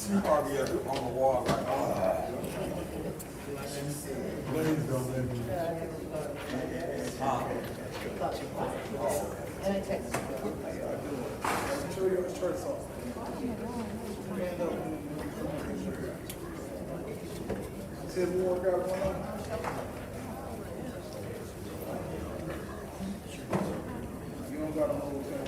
She probably on the wall like, oh. Please don't let me. And I text you. Show your shirt off. Stand up. See the workout going on? You don't got a whole thing.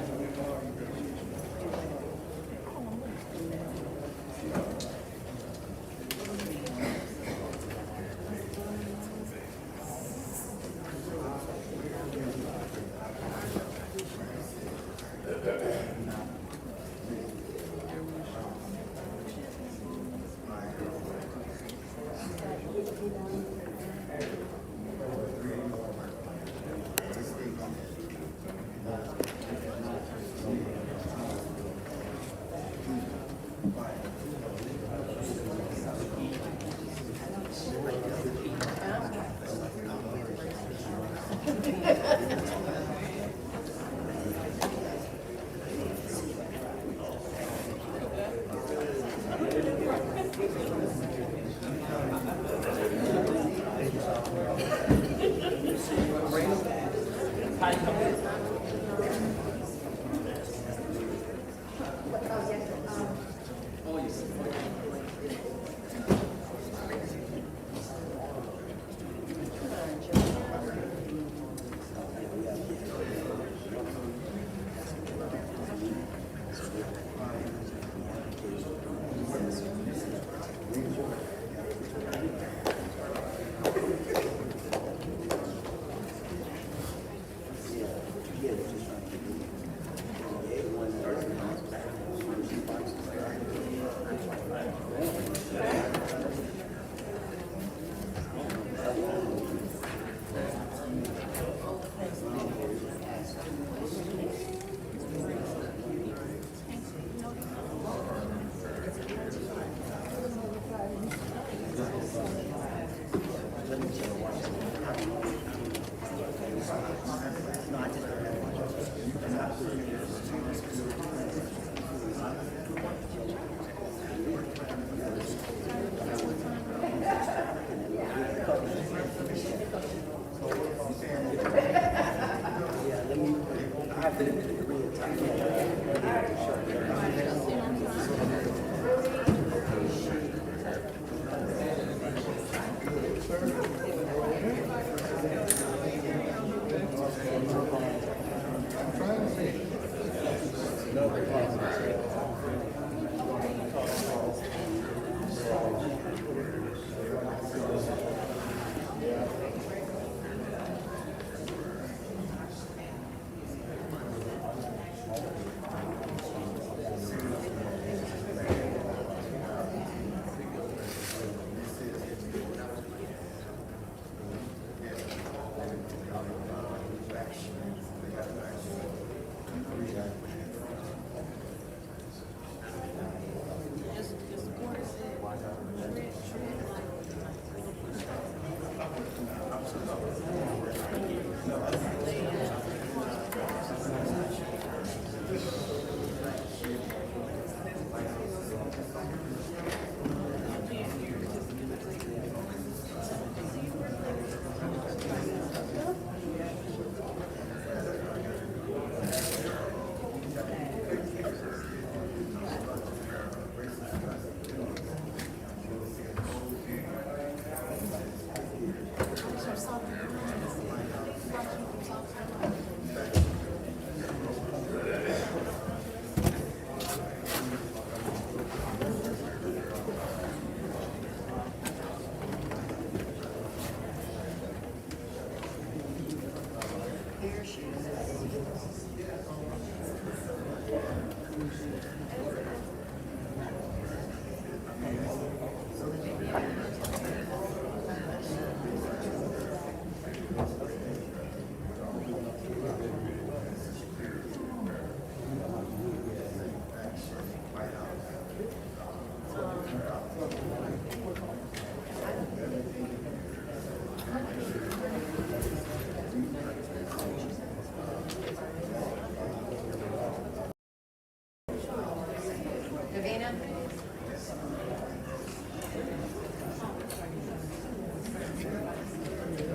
Davina?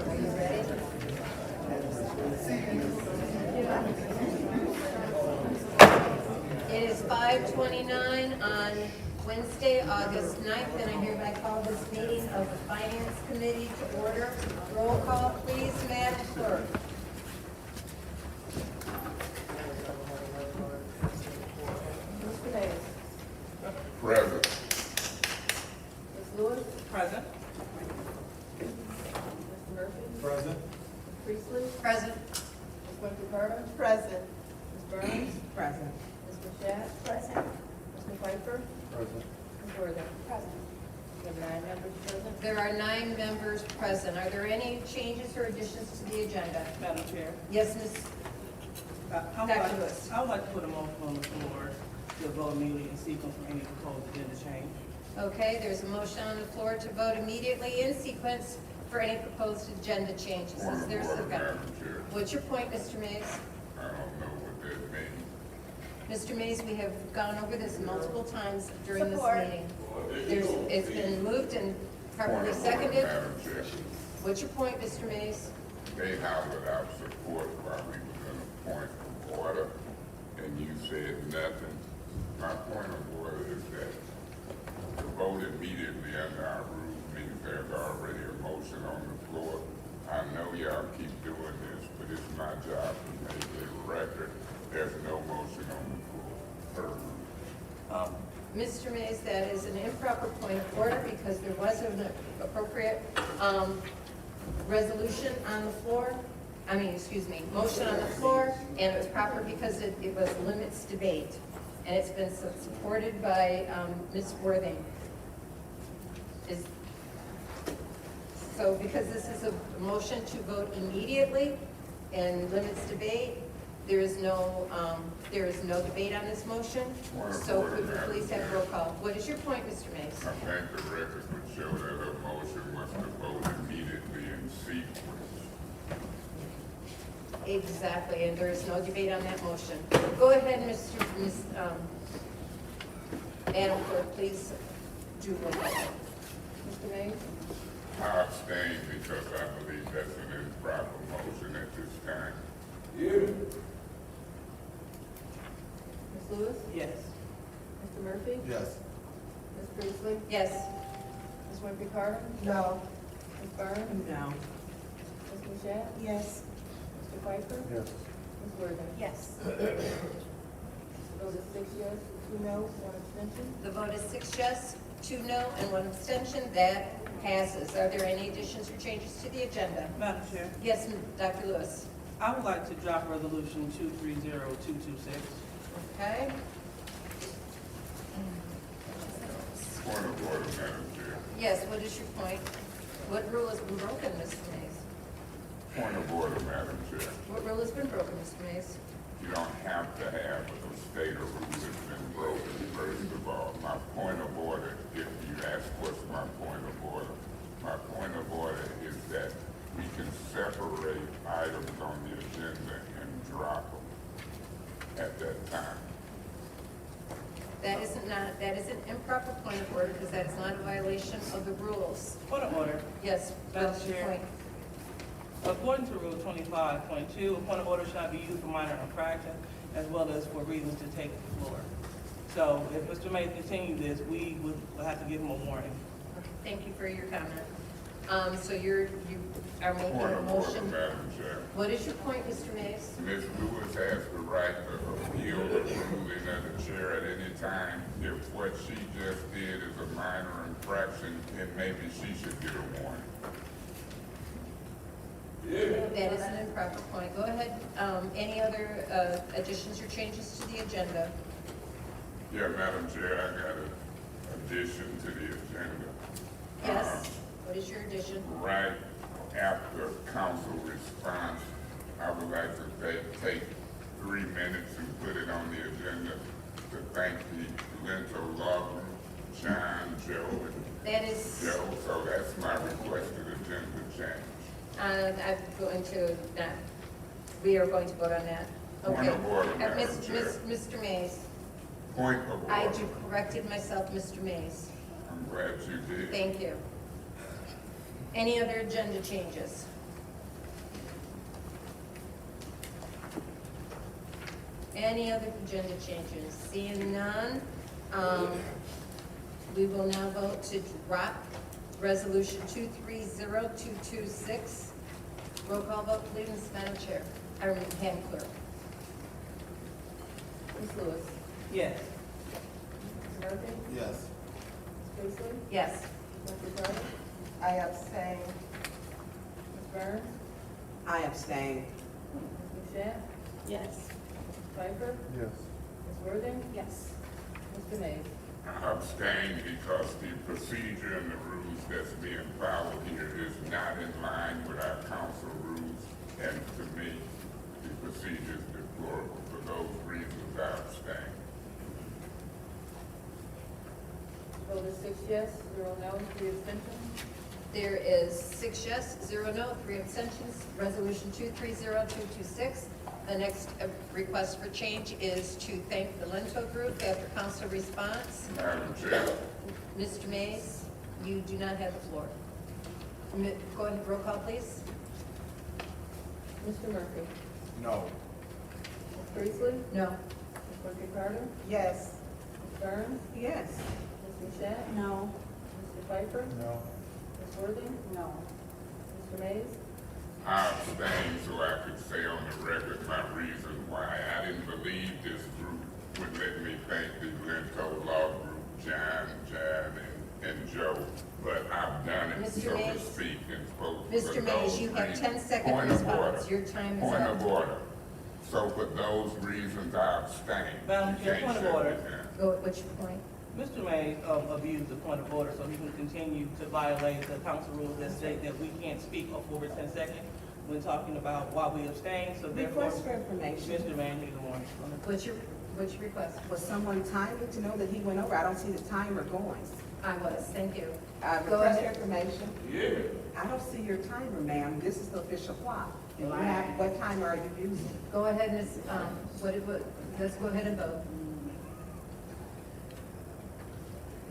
Are you ready? It is 5:29 on Wednesday, August 9th, and I hereby call this meeting of the Finance Committee to order. Roll call, please, Madam Clerk. Mr. Mays. Present. Ms. Lewis. Present. Mr. Murphy. Present. Ms. Priestley. Present. Ms. Winfrey Carter. Present. Ms. Burns. Present. Ms. Mashat. Present. Mr. Piper. Present. Ms. Worthing. Present. We have 9 members present. There are 9 members present. Are there any changes or additions to the agenda? Madam Chair, Yes, Ms. I would Dr. like- Lewis. I would like to put a motion on the floor to vote immediately in sequence for any proposed agenda change. Okay, there's a motion on the floor to vote immediately in sequence for any proposed agenda changes. Is there a second? Madam Chair, What's your point, Mr. Mays? I don't know what that means. Mr. Mays, we have gone over this multiple times during this Support. meeting. It's been moved and properly Point of order, seconded. Madam Chair. What's your point, Mr. Mays? They have without support while we was in a point of order, and you said nothing. My point of order is that to vote immediately under our rules means there's already a motion on the floor. I know y'all keep doing this, but it's my job to make a record. There's no motion on the floor. Per rule. Mr. Mays, that is an improper point of order because there was an appropriate resolution on the floor. Motion on the floor, and it was proper because it was limits debate. And it's been supported by Ms. Worthing. So because this is a motion to vote immediately and limits debate, there is no debate on this motion. So could we please have roll call? What is your point, Mr. Mays? I think the record would show that her motion was to vote immediately in sequence. Exactly, and there is no debate on that motion. Go ahead, Madam Clerk, please do roll call. Mr. Mays? I abstain because I believe that's an improper motion at this time. Ms. Lewis? Yes. Mr. Murphy? Yes. Ms. Priestley? Yes. Ms. Winfrey Carter? No. Ms. Burns? No. Ms. Mashat? Yes. Mr. Piper? Yes. Ms. Worthing? Yes. Vote is 6 yes, 2 no, 1 abstention. The vote is 6 yes, 2 no, and 1 abstention. That passes. Are there any additions or changes to the agenda? Madam Chair, Yes, Dr. Lewis. I would like to drop resolution 230226. Okay. Point of order, Madam Chair. Yes, what is your point? What rule has been broken, Mr. Mays? Point of order, Madam Chair. What rule has been broken, Mr. Mays? You don't have to have a state of rule that's been broken, first of all. My point of order, if you ask what's my point of order, my point of order is that we can separate items on the agenda and drop them at that time. That is an improper point of order because that is not a violation of the rules. Point of order. Yes, Madam what's your Chair. point? According to Rule 25.2, a point of order shall be used for minor infraction as well as for reasons to take the floor. So if Mr. Mays continues this, we would have to give him a warning. Thank you for your comment. So you are making Point a of order, motion. Madam Chair. What is your point, Mr. Mays? Ms. Lewis has the right to appeal the ruling of the chair at any time. If what she just did is a minor infraction, then maybe she should get a warning. That is an improper point. Go ahead. Any other additions or changes to the agenda? Yeah, Madam Chair, I got an addition to the agenda. Yes, what is your addition? Right after council response, I would like to take 3 minutes and put it on the agenda to thank the Lento Law Group, John, Joe, and That is, Joe, so that's my requested agenda change. I'm going to, not, we are going to vote on that. Point Okay. of order, Madam Miss- Chair. Mr. Mays, Point of I order. do corrected myself, Mr. Mays. I'm glad you did. Thank you. Any other agenda changes? Any other agenda changes? Seeing none, we will now vote to drop resolution 230226. Roll call vote, please, Madam Chair, or Madam Clerk. Ms. Lewis. Yes. Ms. Murphy. Yes. Ms. Priestley. Yes. Dr. Carter. I abstain. Ms. Burns. I abstain. Ms. Mashat. Yes. Mr. Pfeiffer. Yes. Ms. Worthing. Yes. Mr. Mays. I abstain because the procedure and the rules that's being followed here is not in line with our council rules, and to me, the procedure is deplorable. For those reasons, I abstain. Vote is 6 yes, 0 no, 3 abstentions. There is 6 yes, 0 no, 3 abstentions. Resolution 230226. The next request for change is to thank the Lento Group after council response. Madam Chair, Mr. Mays, you do not have the floor. Go ahead, roll call, please. Mr. Murphy. No. Ms. Priestley. No. Ms. Dr. Carter. Yes. Ms. Burns. Yes. Ms. Mashat. No. Mr. Pfeiffer. No. Ms. Worthing. No. Mr. Mays. I abstain so I could say on the record my reason why I didn't believe this group would let me thank the Lento Law Group, John, and Joe, but I've done it, Mr. so to Mays. speak, and spoke for Mr. Mays, those you have reasons. 10-second Point of response. order. Your time is Point up. of order. So for those reasons, I abstain. Madam You Chair, can't point of shut order. me down. Go, what's your point? Mr. Mays abused the point of order, so he can continue to violate the council rules that state that we can't speak for over 10 seconds when talking about why we abstain, so therefore, Request for information. Mr. Mays, neither one. What's your request? Was someone timing to know that he went over? I don't see the timer going. I was, thank you. Go Request for ahead. information. Yeah. I don't see your timer, ma'am. This is the official clock. And you have, what timer are you using? Go ahead, Ms., let's go ahead and vote.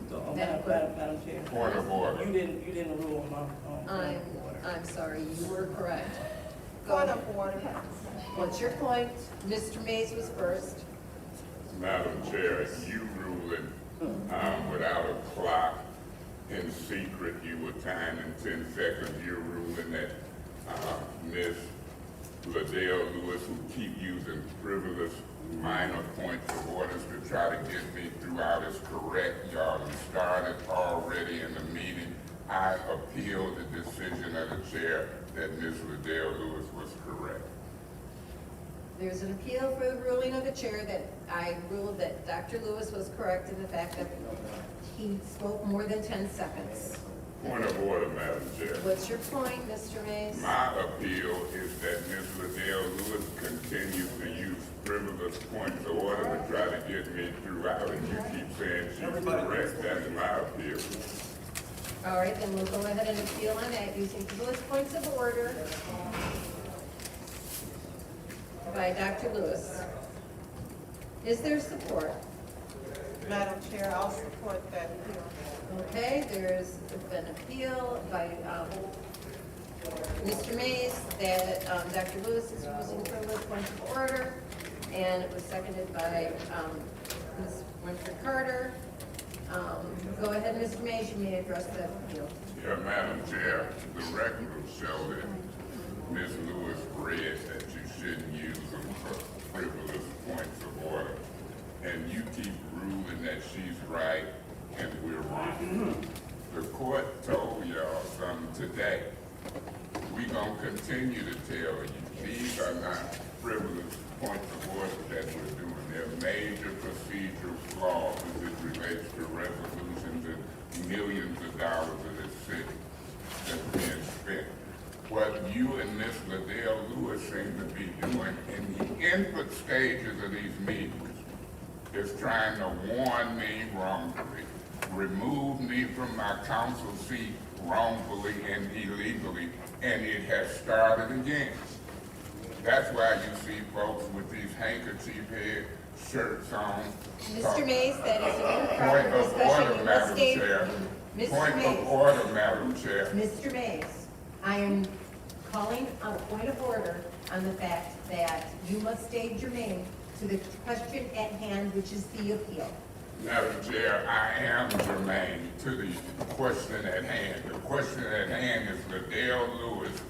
So, Madam Clerk. Madam Chair. Point of order. You didn't rule on point I'm of order. sorry, you were correct. Go Point ahead. of order. What's your point? Mr. Mays was first. Madam Chair, you ruling without a clock in secret, you were timed in 10 seconds. You're ruling that Ms. Liddell Lewis, who keep using frivolous minor points of orders to try to get me throughout, is correct. Y'all have started already in the meeting. I appeal the decision of the chair that Ms. Liddell Lewis was correct. There's an appeal for the ruling of the chair that I ruled that Dr. Lewis was correct in the fact that he spoke more than 10 seconds. Point of order, Madam Chair. What's your point, Mr. Mays? My appeal is that Ms. Liddell Lewis continues to use frivolous points of order to try to get me throughout, and you keep saying she's correct. That's my appeal. All right, then we'll go ahead and appeal on that using frivolous points of order by Dr. Lewis. Is there support? Madam Chair, I'll support that appeal. Okay, there's been appeal by Mr. Mays that Dr. Lewis is using frivolous points of order, and it was seconded by Ms. Winfrey Carter. Go ahead, Mr. Mays, you may address that appeal. Yeah, Madam Chair, the record will show that Ms. Lewis read that you shouldn't use them for frivolous points of order. And you keep ruling that she's right and we're wrong. The court told y'all something today. We gonna continue to tell you, these are not frivolous points of order that we're doing. They're major procedural flaws as it relates to resolutions and millions of dollars in this city that's being spent. What you and Ms. Liddell Lewis seem to be doing in the input stages of these meetings is trying to warn me wrongfully, remove me from my council seat wrongfully and illegally, and it has started again. That's why you see folks with these handkerchief head shirts on. Mr. Mays, that is an Point improper of discussion. order, You must Madam stay. Chair. Mr. Point of Mays, order, Madam Chair. Mr. Mays, I am calling on a point of order on the fact that you must stay germane to the question at hand, which is the appeal. Madam Chair, I am germane to the question at hand. The question at hand is Liddell Lewis,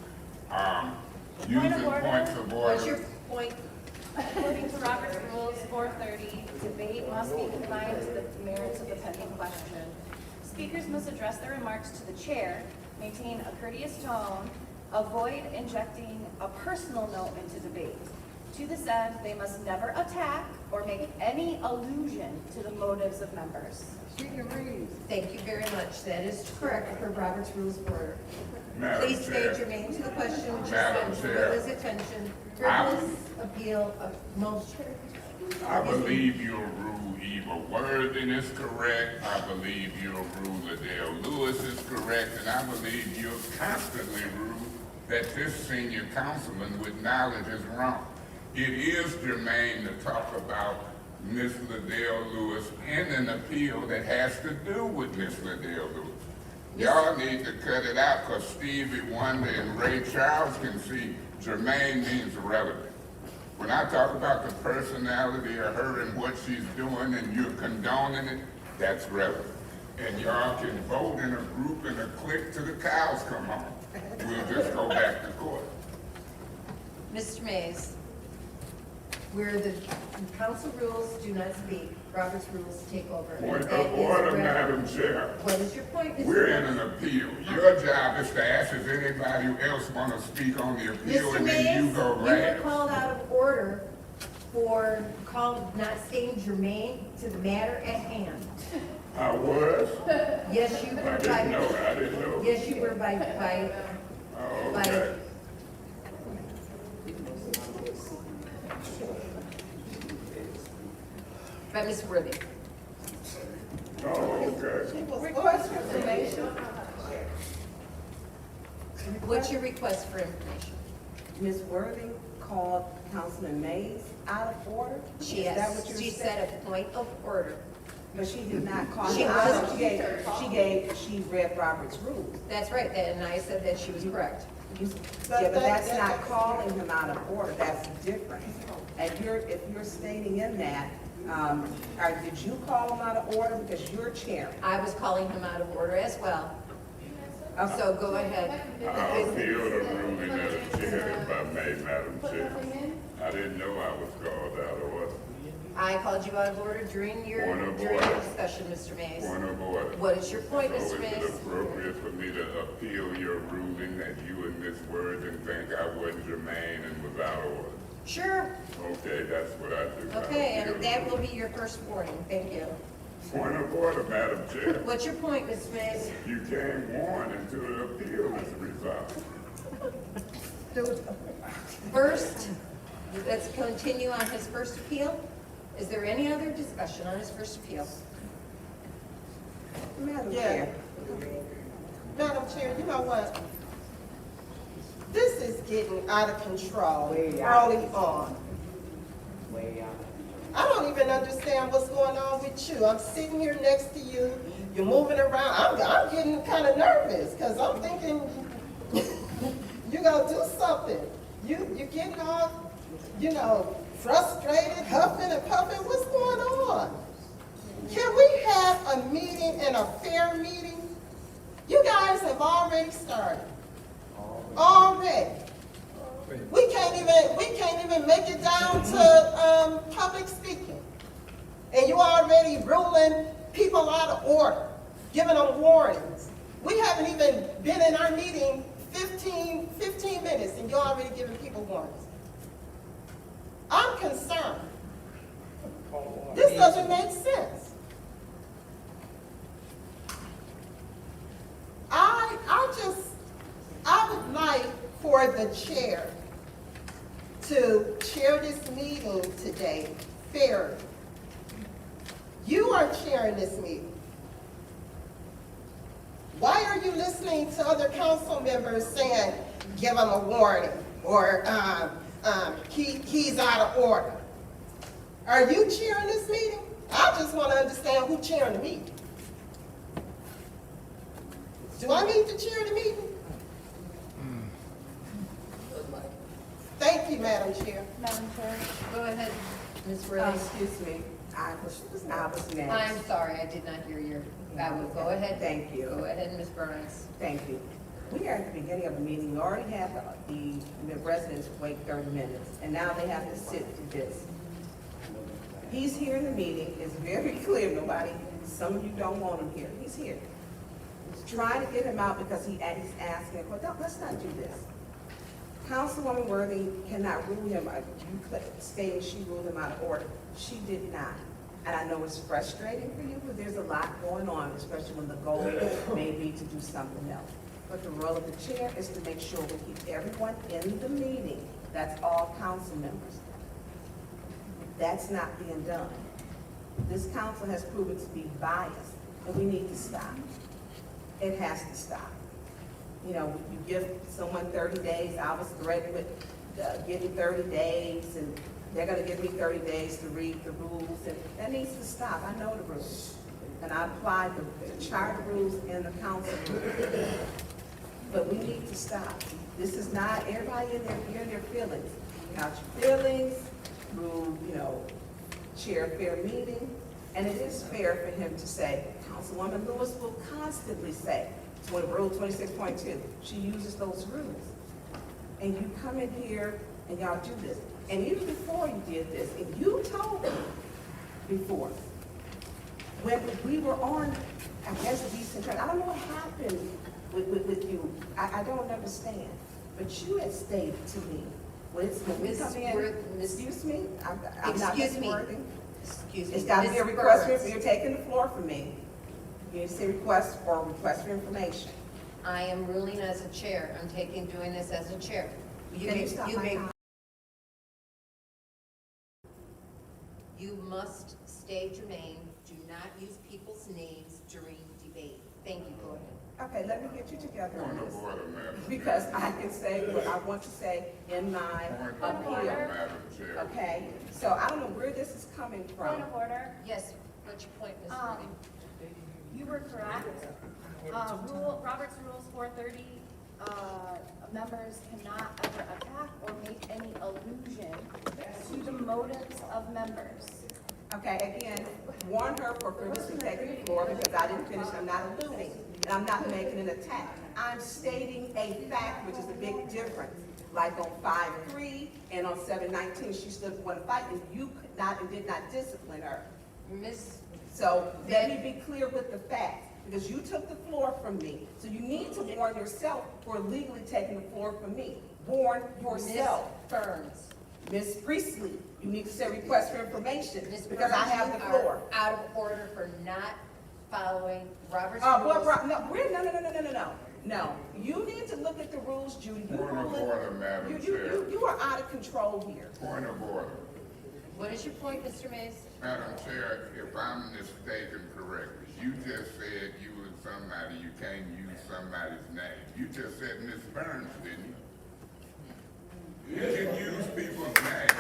using points of What's your order. point? According to Robert's Rules 430, debate must be confined to the merits of the pending question. Speakers must address their remarks to the chair, maintain a courteous tone, avoid injecting a personal note into debate. To this end, they must never attack or make any allusion to the motives of members. Thank you very much. That is correct for Robert's Rules of Order. Madam Please stay Chair. germane to the question, which is Madam sent Chair. to his attention. Frivolous appeal of motion. I believe your rule either Worthing is correct, I believe your rule Liddell Lewis is correct, and I believe you're constantly rule that this senior councilman with knowledge is wrong. It is germane to talk about Ms. Liddell Lewis in an appeal that has to do with Ms. Liddell Lewis. Y'all need to cut it out, because Stevie Wonder and Ray Charles can see germane means relevant. When I talk about the personality of her and what she's doing and you're condoning it, that's relevant. And y'all can vote in a group and a clique till the cows come home. We'll just go back to court. Mr. Mays, where the council rules do not speak, Robert's rules take over. and Point that of is order, relevant. Madam Chair. What is your point, Mr. We're in Mays? an appeal. Your job is to ask if anybody else want to speak on the appeal, Mr. and then you Mays, go you were last. called out of order for not staying germane to the matter at hand. I was? Yes, you I were didn't know, by, I didn't know. yes, you were by, Oh, by, okay. by Ms. Worthing. Oh, okay. Request for information. What's your request for information? Ms. Worthing called Councilman Mays out of order? She Is that what you're she saying? said a point of order. But she did not call She him out. was- She read Robert's rules. That's right, and I said that she was correct. Yeah, but that's not calling him out of order, that's different. And if you're stating in that, did you call him out of order because you're chair? I was calling him out of order as well. So go ahead. I appeal the ruling of the chair, if I may, Madam Chair. I didn't know I was called out of order. I called you out of order during your Point of order. discussion, Mr. Mays. Point of order. What is your point, So Mr. is it Mays? appropriate for me to appeal your ruling that you and Ms. Worthing think I wasn't germane and was out of order? Sure. Okay, that's what I do. I Okay, appeal and the that will ruling. be your first warning. Thank you. Point of order, Madam Chair. What's your point, Mr. Mays? You can't warn until the appeal is resolved. First, let's continue on his first appeal. Is there any other discussion on his first appeal? Madam Yeah. Chair. Madam Chair, you know what? This is getting out of control Way out. early on. Way out. I don't even understand what's going on with you. I'm sitting here next to you, you're moving around. I'm getting kind of nervous because I'm thinking you're going to do something. You're getting all, frustrated, huffing and puffing. What's going on? Can we have a meeting and a fair meeting? You guys have already started. Already. We can't even make it down to public speaking. And you already ruling people out of order, giving them warnings. We haven't even been in our meeting 15 minutes and you're already giving people warnings. I'm concerned. the chair to chair this meeting today fairly. You are chairing this meeting. Why are you listening to other council members saying, give him a warning, or he's out of order? Are you chairing this meeting? I just want to understand who's chairing the meeting. Do I need to chair the meeting? Thank you, Madam Chair. Madam Chair. Go ahead, Ms. Rose. Excuse me, I was next. I'm sorry, I did not hear your, I will go ahead. Thank you. Go ahead, Ms. Burns. Thank you. We are at the beginning of a meeting. We already have the residents wait 30 minutes, and now they have to sit through this. He's here in the meeting. It's very clear. Some of you don't want him here. He's here. Trying to get him out because he's asking, well, let's not do this. Councilwoman Worthy cannot rule him out. You stated she ruled him out of order. She did not. And I know it's frustrating for you, but there's a lot going on, especially when the goal may be to do something else. But the role of the chair is to make sure we keep everyone in the meeting. That's all council members. That's not being done. This council has proven to be biased, and we need to stop. It has to stop. You know, you give someone 30 days, I was threatened with getting 30 days, and they're gonna give me 30 days to read the rules, and that needs to stop. I know the rules, and I applied the charter rules in the council. But we need to stop. This is not, everybody in their feelings. Count your feelings, rule, chair a fair meeting, and it is fair for him to say, Councilwoman Lewis will constantly say, Rule 26.2, she uses those rules. And you come in here and y'all do this. And even before you did this, and you told me before, when we were on, I guess, decent track, I don't know what happened with you. I don't understand. But you had stated to me, when we come in, excuse me, I'm not worthy. Excuse me. It's got to be a Ms. request, Burns. you're taking the floor from me. You need to say request or request for information. I am ruling as a chair. I'm doing this as a chair. Can you stop my time? You must stay germane. Do not use people's names during debate. Thank you. Go ahead. Okay, let me get you together on Point this. of order, Madam Chair. Because I can say what I want to say in my Point of order, appeal. Madam Chair. Okay, so I don't know where this is coming from. Point of order. Yes, what's your point, Ms. Ruby? You were correct. Robert's Rules 430, members cannot ever attack or make any allusion to the motives of members. Okay, again, warn her for previously taking the floor because I didn't finish, I'm not alluding, and I'm not making an attack. I'm stating a fact, which is a big difference. Like on 5-3 and on 7-19, she stood for one fight, and you could not and did not discipline her. So let me be clear with the facts, because you took the floor from me. So you need to warn yourself for illegally taking the floor from me. Warn yourself. Ms. Burns. Ms. Priestley, you need to say request for information, Ms. because I Burns, have you the floor. are out of order for not following Robert's Well, rules. no. You need to look at the rules, Judy. You Point of rule it. order, Madam Chair. You are out of control here. Point of order. What is your point, Mr. Mays? Madam Chair, if I'm mistaken correctly, you just said you were somebody, you can't use somebody's name. You just said Ms. Burns, didn't you? You can use people's names.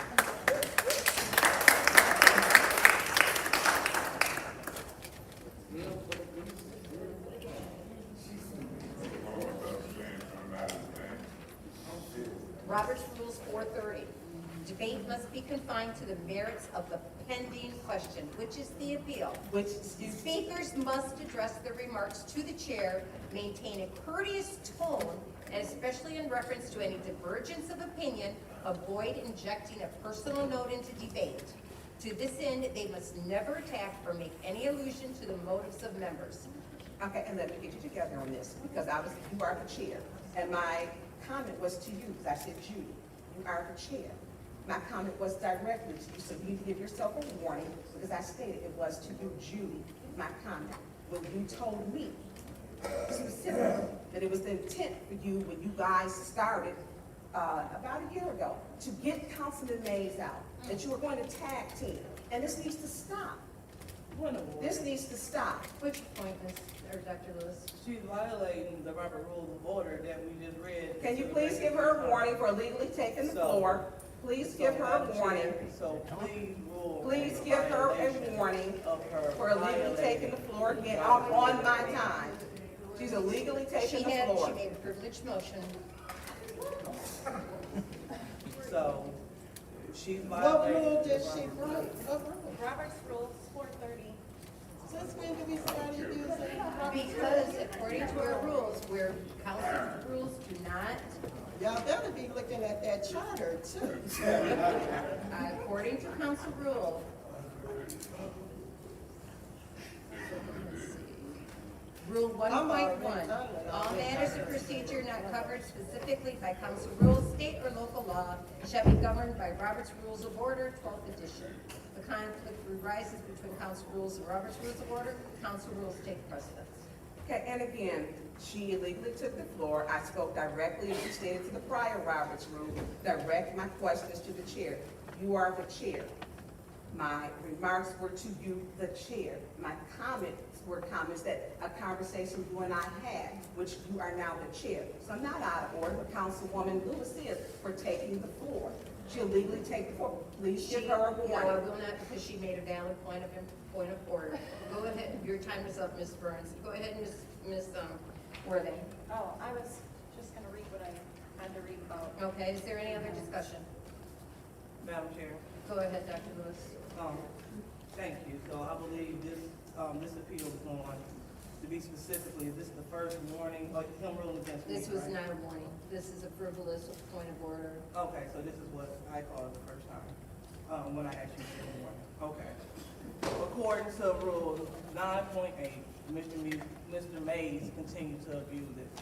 Robert's Rules 430. Debate must be confined to the merits of the pending question, which is the appeal. Speakers must address their remarks to the chair, maintain a courteous tone, and especially in reference to any divergence of opinion, avoid injecting a personal note into debate. To this end, they must never attack or make any allusion to the motives of members. Okay, and let me get you together on this, because you are the chair. And my comment was to you, because I said, Judy, you are the chair. My comment was directly to you, so you need to give yourself a warning, because I stated it was to you, Judy, my comment. When you told me specifically that it was the intent for you, when you guys started about a year ago, to get Councilman Mays out, that you were going to tag team, and this needs to stop. Point of order. This needs to stop. Which point, Dr. Lewis? She's violating the Robert Rules of Order that we just read. Can you please give her a warning for illegally taking the floor? Please give her a warning. So please rule. Please on the give her a violation warning of her for illegally taking the floor again on my time. She's illegally taking the She floor. made a privileged motion. So she's What violating. rule the did she Robert break? Rules. What rule? Robert's Rules 430. Since when did we start using Robert's Because rules? according to our rules, where council rules do not, Y'all better be looking at that charter too. according to council rule, Rule one I might point one, be done with all all matters of procedure not covered specifically by council rules, state or local law, shall be governed by Robert's Rules of Order, 12th edition. The conflict arises between council rules and Robert's Rules of Order, council rules take precedence. Okay, and again, she illegally took the floor. I spoke directly, as you stated, to the prior Roberts rule, direct my questions to the chair. You are the chair. My remarks were to you, the chair. My comments were comments that a conversation you and I had, which you are now the chair. So I'm not out of order, but Councilwoman Lewis is for taking the floor. She illegally take the floor. Please give her a No, I warning. will not, because she made a valid point of order. Go ahead, your time is up, Ms. Burns. Go ahead, Ms. Worthing. Oh, I was just gonna read what I had to read about. Okay, is there any other discussion? Madam Chair. Go ahead, Dr. Lewis. Thank you. So I believe this appeal is going on, to be specifically, is this the first warning, like him ruling against me, This was right? not a warning. This is a frivolous point of order. Okay, so this is what I called the first time, when I asked you for the warning. Okay. According to Rule 9.8, Mr. Mays continued to abuse it.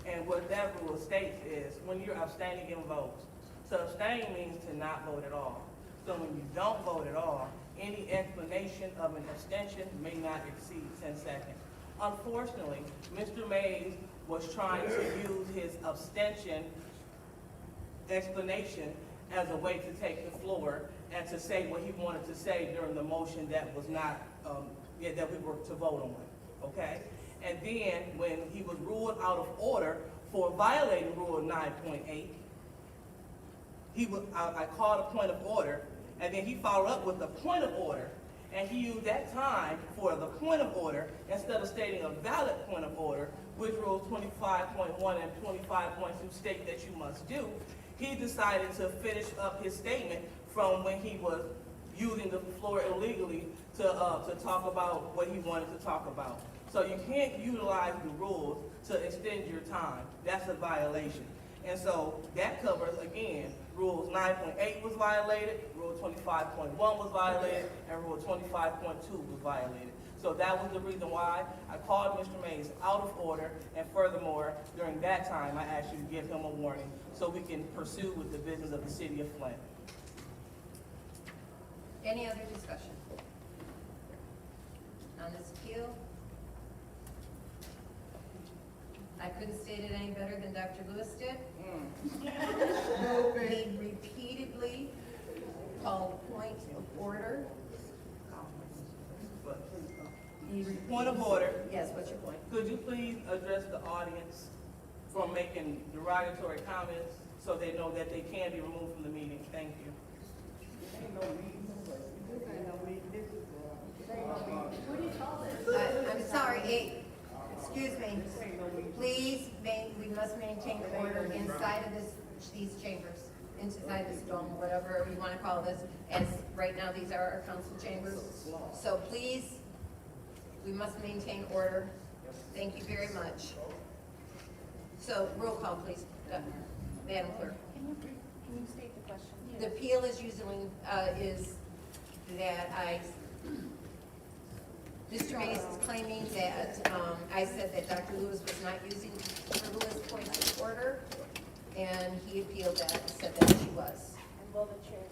And what that rule states is, when you're abstaining in votes, to abstain means to not vote at all. So when you don't vote at all, any explanation of an abstention may not exceed 10 seconds. Unfortunately, Mr. Mays was trying to use his abstention explanation as a way to take the floor and to say what he wanted to say during the motion that was not, that we were to vote on, okay? And then when he was ruled out of order for violating Rule 9.8, I called a point of order, and then he followed up with a point of order, and he used that time for the point of order instead of stating a valid point of order, which Rules 25.1 and 25.2 state that you must do. He decided to finish up his statement from when he was using the floor illegally to talk about what he wanted to talk about. So you can't utilize the rules to extend your time. That's a violation. And so that covers, again, Rules 9.8 was violated, Rule 25.1 was violated, and Rule 25.2 was violated. So that was the reason why I called Mr. Mays out of order, and furthermore, during that time, I asked you to give him a warning so we can pursue with the business of the city of Flint. Any other discussion on this appeal? I couldn't state it any better than Dr. Lewis did. He repeatedly called point of order. But please, He point of order. Yes, what's your point? Could you please address the audience from making derogatory comments so they know that they can be removed from the meeting? Thank you. I'm sorry, excuse me. Please, we must maintain order inside of these chambers, inside this dome, whatever you want to call this. As right now, these are our council chambers. So please, we must maintain order. Thank you very much. So roll call, please, Madam Clerk. Can you state the question? The appeal is usually, is that Mr. Mays is claiming that, I said that Dr. Lewis was not using frivolous points of order, and he appealed that and said that she was. And will the chair's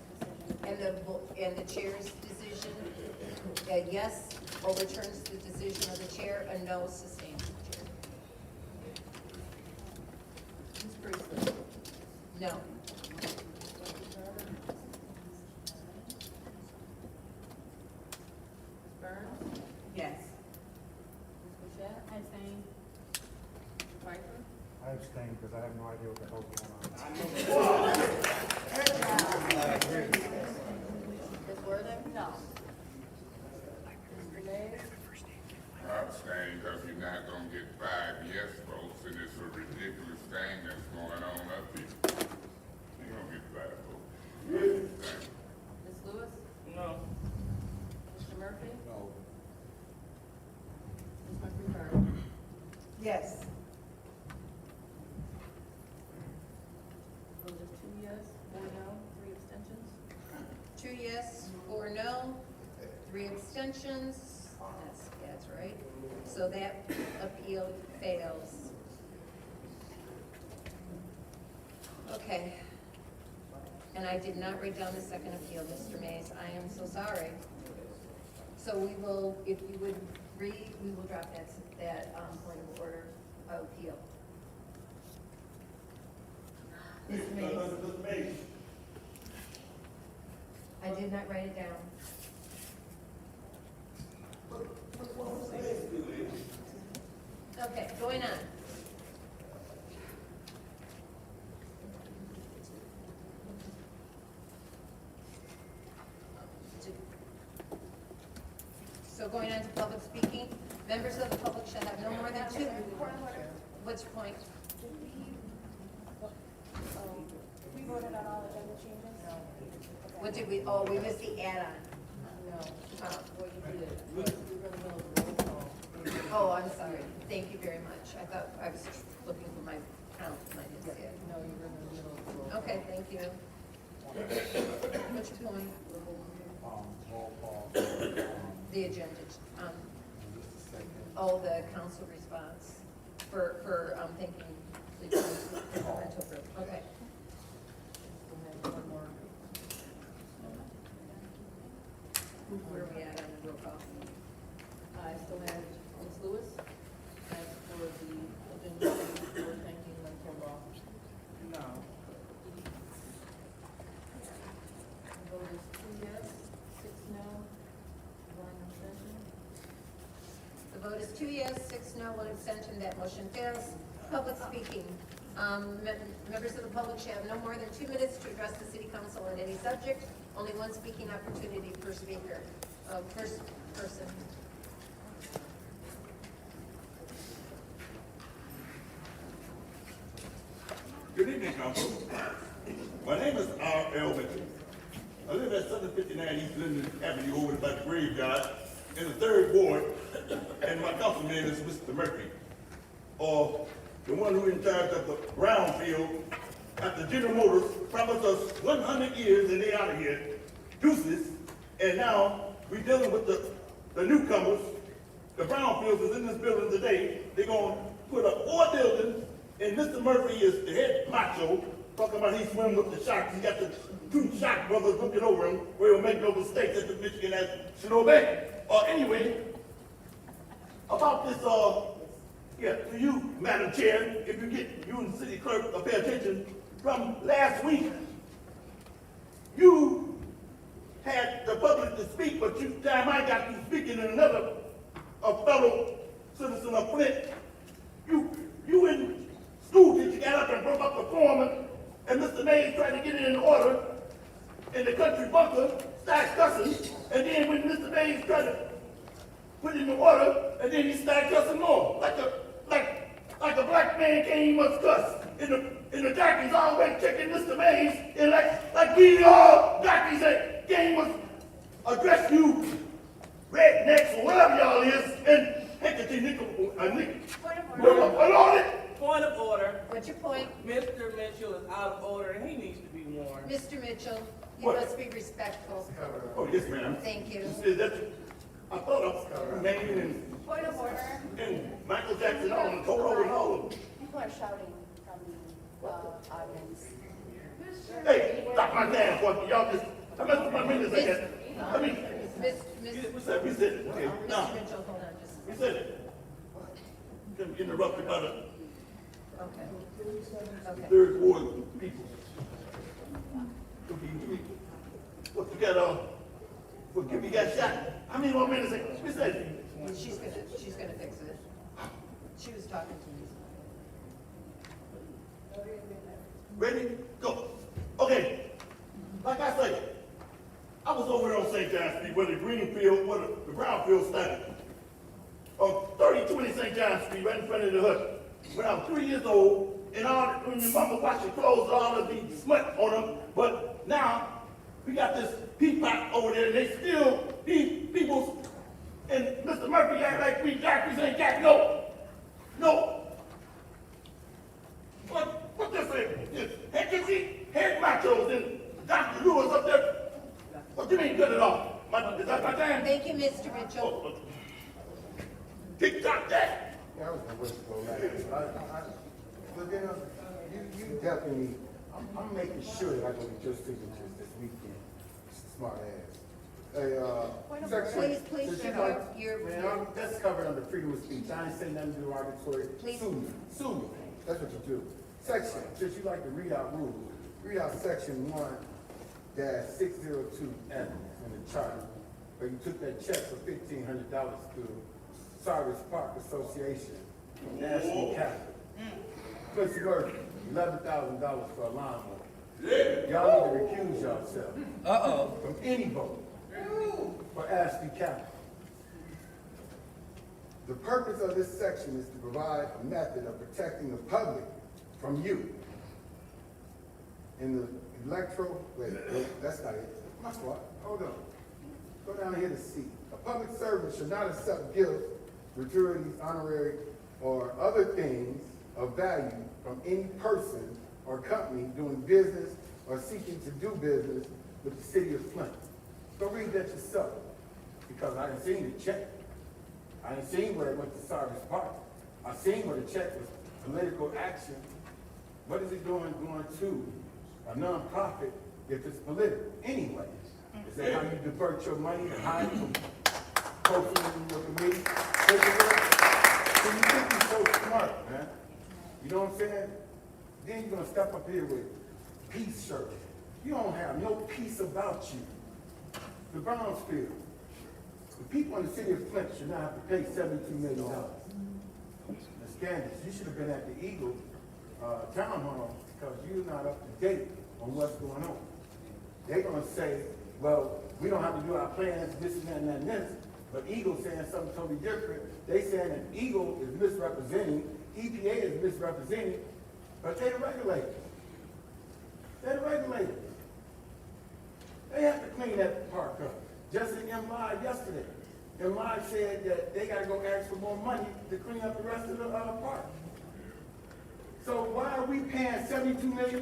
decision? And the chair's decision, a yes overturns the decision of the chair, a no sustains the chair. Ms. Priestley. No. Ms. Burns? Yes. Ms. Mashat? I abstain. Ms. Piper? I abstain because I have no idea what the hell's going on. Ms. Worthing? No. Mr. Mays? I abstain because you're not gonna get 5 yes votes, and it's a ridiculous thing that's going on up here. You're gonna get 5 votes. Ms. Lewis? No. Mr. Murphy? No. Ms. McIntyre? Yes. Those are 2 yes, 4 no, 3 abstentions. 2 yes, 4 no, 3 abstentions. That's right. So that appeal fails. Okay. And I did not write down the second appeal, Mr. Mays. I am so sorry. So we will, if you would we will drop that point of order appeal. Mr. Mays. I did not write it down. Okay, going on. So going on to public speaking, members of the public shall have no more than 2. What's your point? We voted on all agenda changes? No. What did we, oh, we missed the add-on. No. Oh. Well, you did. You're in the middle of the roll call. Oh, I'm sorry. Thank you very much. I thought I was looking for my count and I didn't see it. No, you were in the middle of the roll call. Okay, thank you. What's your point? Roll call. The agenda, Just a second. oh, the council response for thinking the rental group. Okay. We'll have one more. Where are we at on the roll call? I still have Ms. Lewis as for the agenda for thanking rental law. No. The vote is 2 yes, 6 no, 1 abstention. The vote is 2 yes, 6 no, 1 abstention. That motion fails. Public speaking. Members of the public shall have no more than 2 minutes to address the city council on any subject. Only 1 speaking opportunity per speaker. First person. Good evening, Council. My name is R.L. Mitchell. I live at 759 East Linden Avenue over by the graveyard in the 3rd Ward, and my councilman is Mr. Murphy, or the one who in charge of the brownfield after General Motors promised us 100 years and they out of here, deuces, and now we're dealing with the newcomers. The brownfields is in this building today. They're going to put up 4 buildings, and Mr. Murphy is the head macho, talking about he swim with the sharks. He got the 2 shark brothers looking over him where he'll make no mistakes at the Michigan National Bank. Anyway, about this, to you, Madam Chair, if you get, you and the city clerk pay attention, from last week, you had the public to speak, but time I got you speaking in another, a fellow citizen of Flint, you in school teacher got up and broke up the foreman, and Mr. Mays tried to get it in order, in the country bunker, started cussing, and then when Mr. Mays tried to put it in order, and then he started cussing more, like a black man can't even must cuss. In the darkies always checking Mr. Mays, and like we all darkies that game must address you rednecks or whatever y'all is, and Hecate nickel, Point of order. What's your point? Mr. Mitchell is out of order and he needs to be warned. Mr. Mitchell, you What? must be respectful. Oh, yes, ma'am. Thank you. I thought of Maine Point of order. and Michael Jackson all and Toto and all of them. People are shouting from the audience. Hey, stop my damn voice, y'all just, how much my minutes I got? I mean, we said it, okay, Mr. now, Mitchell, hold on just a we second. said it. Couldn't interrupt by the Okay. Okay. 3rd Ward people. What, you got, what, give me got shot? How many more minutes? What's that? She's gonna fix it. She was talking to me. Ready? Go. Okay. Like I say, I was over there on St. John Street where the green field, where the brown field started. On 3020 St. John Street, right in front of the hut. When I was 3 years old, and when your mama washed your clothes, all of the smut on them. But now, we got this peapot over there, and they still, these people, and Mr. Murphy act like we jockeys ain't got no. What this is? Head machos and Dr. Lewis up there. What you mean good at all? Is that my time? Thank you, Mr. Mitchell. Tick-tock that. Yeah, I was gonna wait to go last. But then, you definitely, I'm making sure that I go get your signatures this weekend. Smart ass. Hey, section. Please, since you your- like- your- Man, that's covered under freedom of speech. I ain't saying nothing derogatory. Please. Sue me. That's what you do. Section, since you like to read out rules, read out section 1-602F in the charter, where you took that check for $1,500 to Cyrus Park Association from National Capital. Quincy Murphy, $11,000 for a lawnmower. Y'all need to recuse yourself. From any vote for Ashley Capital. The purpose of this section is to provide a method of protecting the public from you. In the wait, that's not it. My fault. Hold on. Go down here to C. A public servant should not accept gifts, gratuities, honorary, or other things of value from any person or company doing business or seeking to do business with the city of Flint. Go read that yourself, because I didn't see the check. I didn't see where it went to Cyrus Park. I seen where the check was political action. What is it doing going to a nonprofit if it's political anyway? Is that how you divert your money to hide from folks in your committee? So you think you're so smart, man. You know what I'm saying? Then you're gonna step up here with peace shirt. You don't have no peace about you. The Brownsfield. The people in the city of Flint should not have to pay $72 million. Ms. Candace, you should have been at the Eagle town hall because you're not up to date on what's going on. They're gonna say, well, we don't have to do our plans, this and that and that and this, but Eagle's saying something totally different. They saying that Eagle is misrepresenting, EPA is misrepresenting, but they're the regulators. They're the regulators. They have to clean that park up. Just in M-Live yesterday, M-Live said that they gotta go ask for more money to clean up the rest of the park. So why are we paying $72 million?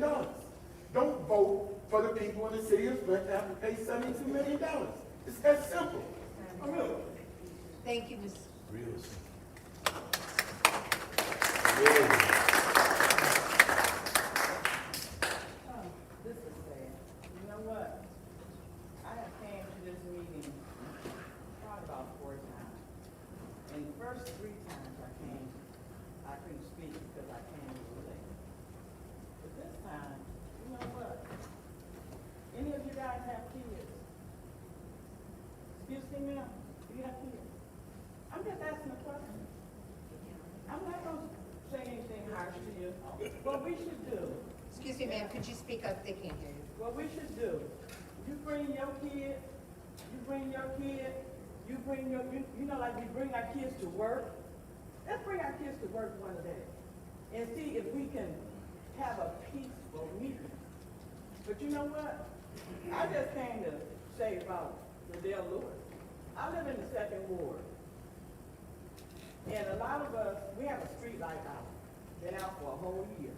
Don't vote for the people in the city of Flint to have to pay $72 million. It's that simple. I'm real. Thank you, Ms. This is sad. You know what? I have came to this meeting probably about 4 times. And the first 3 times I came, I couldn't speak because I came a little late. But this time, you know what? Any of you guys have kids? Excuse me, ma'am? Do you have kids? I'm just asking a question. I'm not gonna say anything harsh to you. What we should do, Excuse me, ma'am, could you speak up? They can't hear you. what we should do, you bring your kid, you bring your, you know, like we bring our kids to work. Let's bring our kids to work one day and see if we can have a peaceful meeting. But you know what? I just came to say about Liddell Lewis. I live in the 2nd Ward. And a lot of us, we have a street light out, been out for a whole year.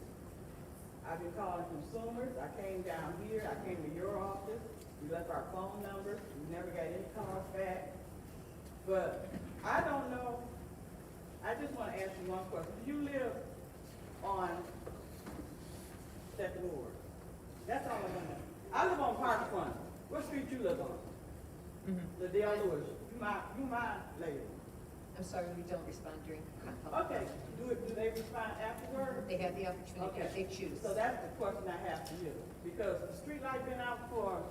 I've been calling consumers, I came down here, I came to your office, we left our phone numbers, we never got any calls back. But I don't know, I just want to ask you one question. Do you live on 2nd Ward? That's all I want to know. I live on Park Front. What street you live on? Liddell Lewis. You my lady. I'm sorry, we don't respond during public. Okay, do they respond afterward? They have the opportunity if they choose. So that's the question I have for you, because the street light been out for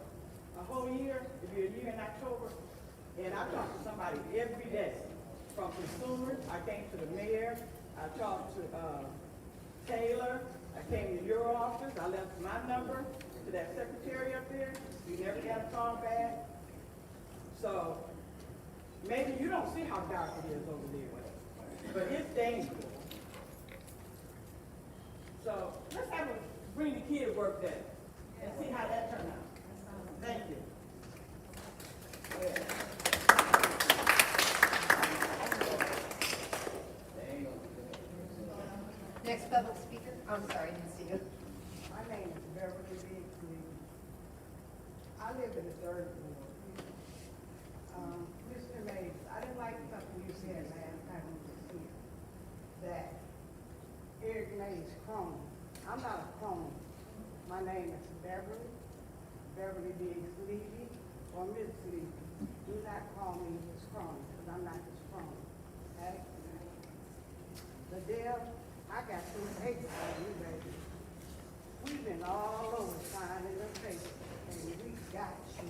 a whole year, it'll be a year in October, and I talk to somebody every day, from consumers, I came to the mayor, I talked to, Taylor, I came to your office, I left my number to that secretary up there, you never got a call back. So, maybe you don't see how dark it is over there, but it's dangerous. So, let's have a bring the kid work day and see how that turns out. Thank you. Next public speaker, I'm sorry, I didn't see you. My name is Beverly Biggley. I live in the third ward. Mr. Mays, I didn't like something you said last time we was here, that Eric Mays crony. I'm not a crony. My name is Beverly Biggs Levy, or Miss Levy. Do not call me his crony, because I'm not his crony, okay? The deal, I got some papers on you, baby. We've been all over signing the papers, and we got you.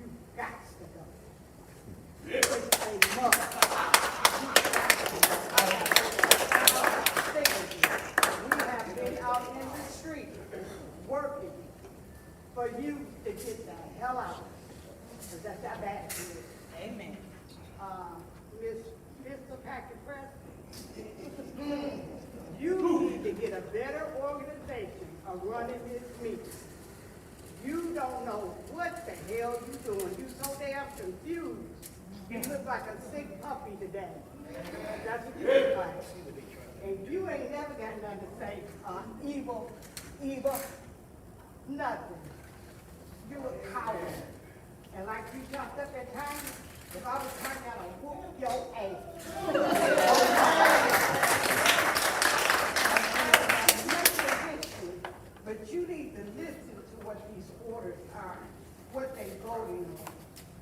You got to go. It's a must. We have been out in the street working for you to get the hell out. Because that's how bad it is. Amen. Mr. Patrick Press, you need to get a better organization of running this meeting. You don't know what the hell you're doing. You're so damn confused. You look like a sick puppy today. That's what you look like. And you ain't never got nothing to say, evil, nothing. You a coward. And like you jumped up that time, if I was trying to whoop your ass. But you need to listen to what these orders are, what they voting on.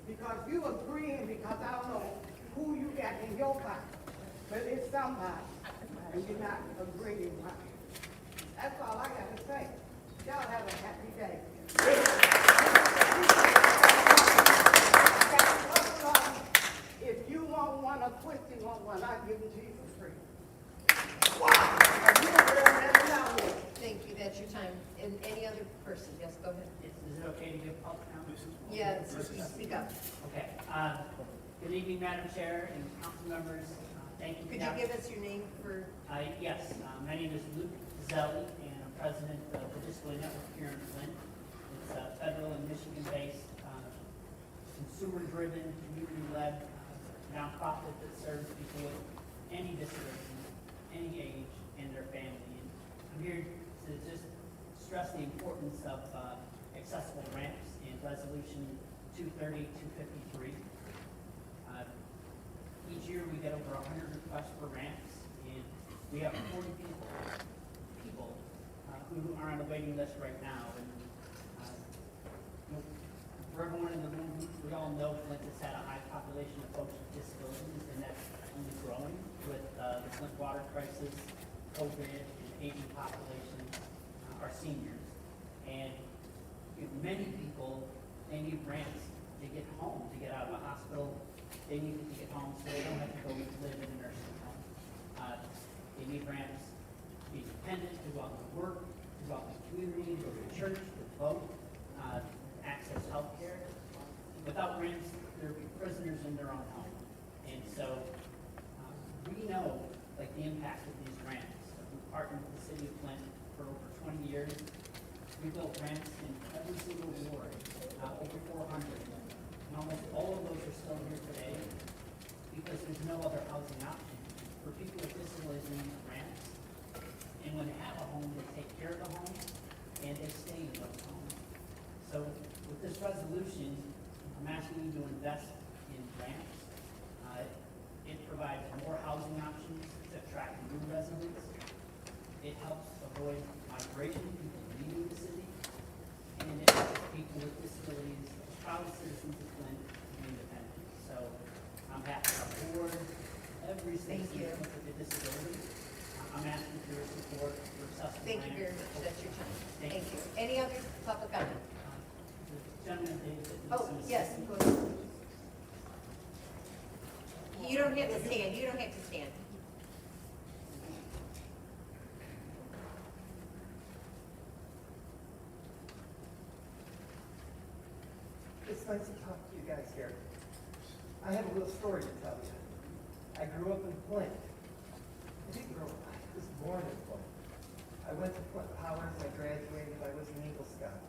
Because you agreeing, because I don't know who you got in your pocket, but it's somebody, and you're not agreeing with it. That's all I got to say. Y'all have a happy day. If you want one, or Quincy want one, I'll give them to you for free. Wow! Thank you, that's your time. And any other person, yes, go ahead. Is it okay to give public comment? Yeah, speak up. Okay. Good evening, Madam Chair and council members. Thank you. Could you give us your name for, Yes, my name is Luke Zelli, and I'm president of the Disability Network here in Flint. It's a federal and Michigan-based, consumer-driven, community-led nonprofit that serves people with any disability, any age, and their family. And I'm here to just stress the importance of accessible ramps in Resolution 230, 253. Each year we get over 100 requests for ramps, and we have 40 people who are on the waiting list right now. And for everyone in the room, we all know Flint has had a high population of folks with disabilities, and that's only growing with the Flint water crisis, COVID, and aging population, our seniors. And many people, they need ramps to get home, to get out of the hospital. They need to get home so they don't have to go live in a nursing home. They need ramps to be independent, to go out to work, to go out to the community, to go to church, to vote, access healthcare. Without ramps, they're prisoners in their own home. And so we know the impact of these ramps. We've partnered with the city of Flint for over 20 years. We built ramps in every single ward, over 400. And almost all of those are still here today because there's no other housing option. For people with disabilities, they need ramps. And when they have a home, they take care of the home and they stay in those homes. So with this resolution, I'm asking you to invest in ramps. It provides more housing options to attract new residents. It helps avoid migration, people leaving the city. And it helps people with disabilities, proud citizens of Flint, to be independent. So I'm happy our board, every Thank citizen you. with a disability. I'm asking for your support for Sussex. Thank you very much, that's your time. Thank Thank you. Any other public comment? The gentleman thinks that needs Oh, some yes, assistance. go ahead. You don't have to stand, you don't have to stand. It's nice to talk to you guys here. I have a little story to tell you. I grew up in Flint. I didn't grow up, I was born in Flint. I went to Flint Powers, I graduated, I was an Eagle Scout.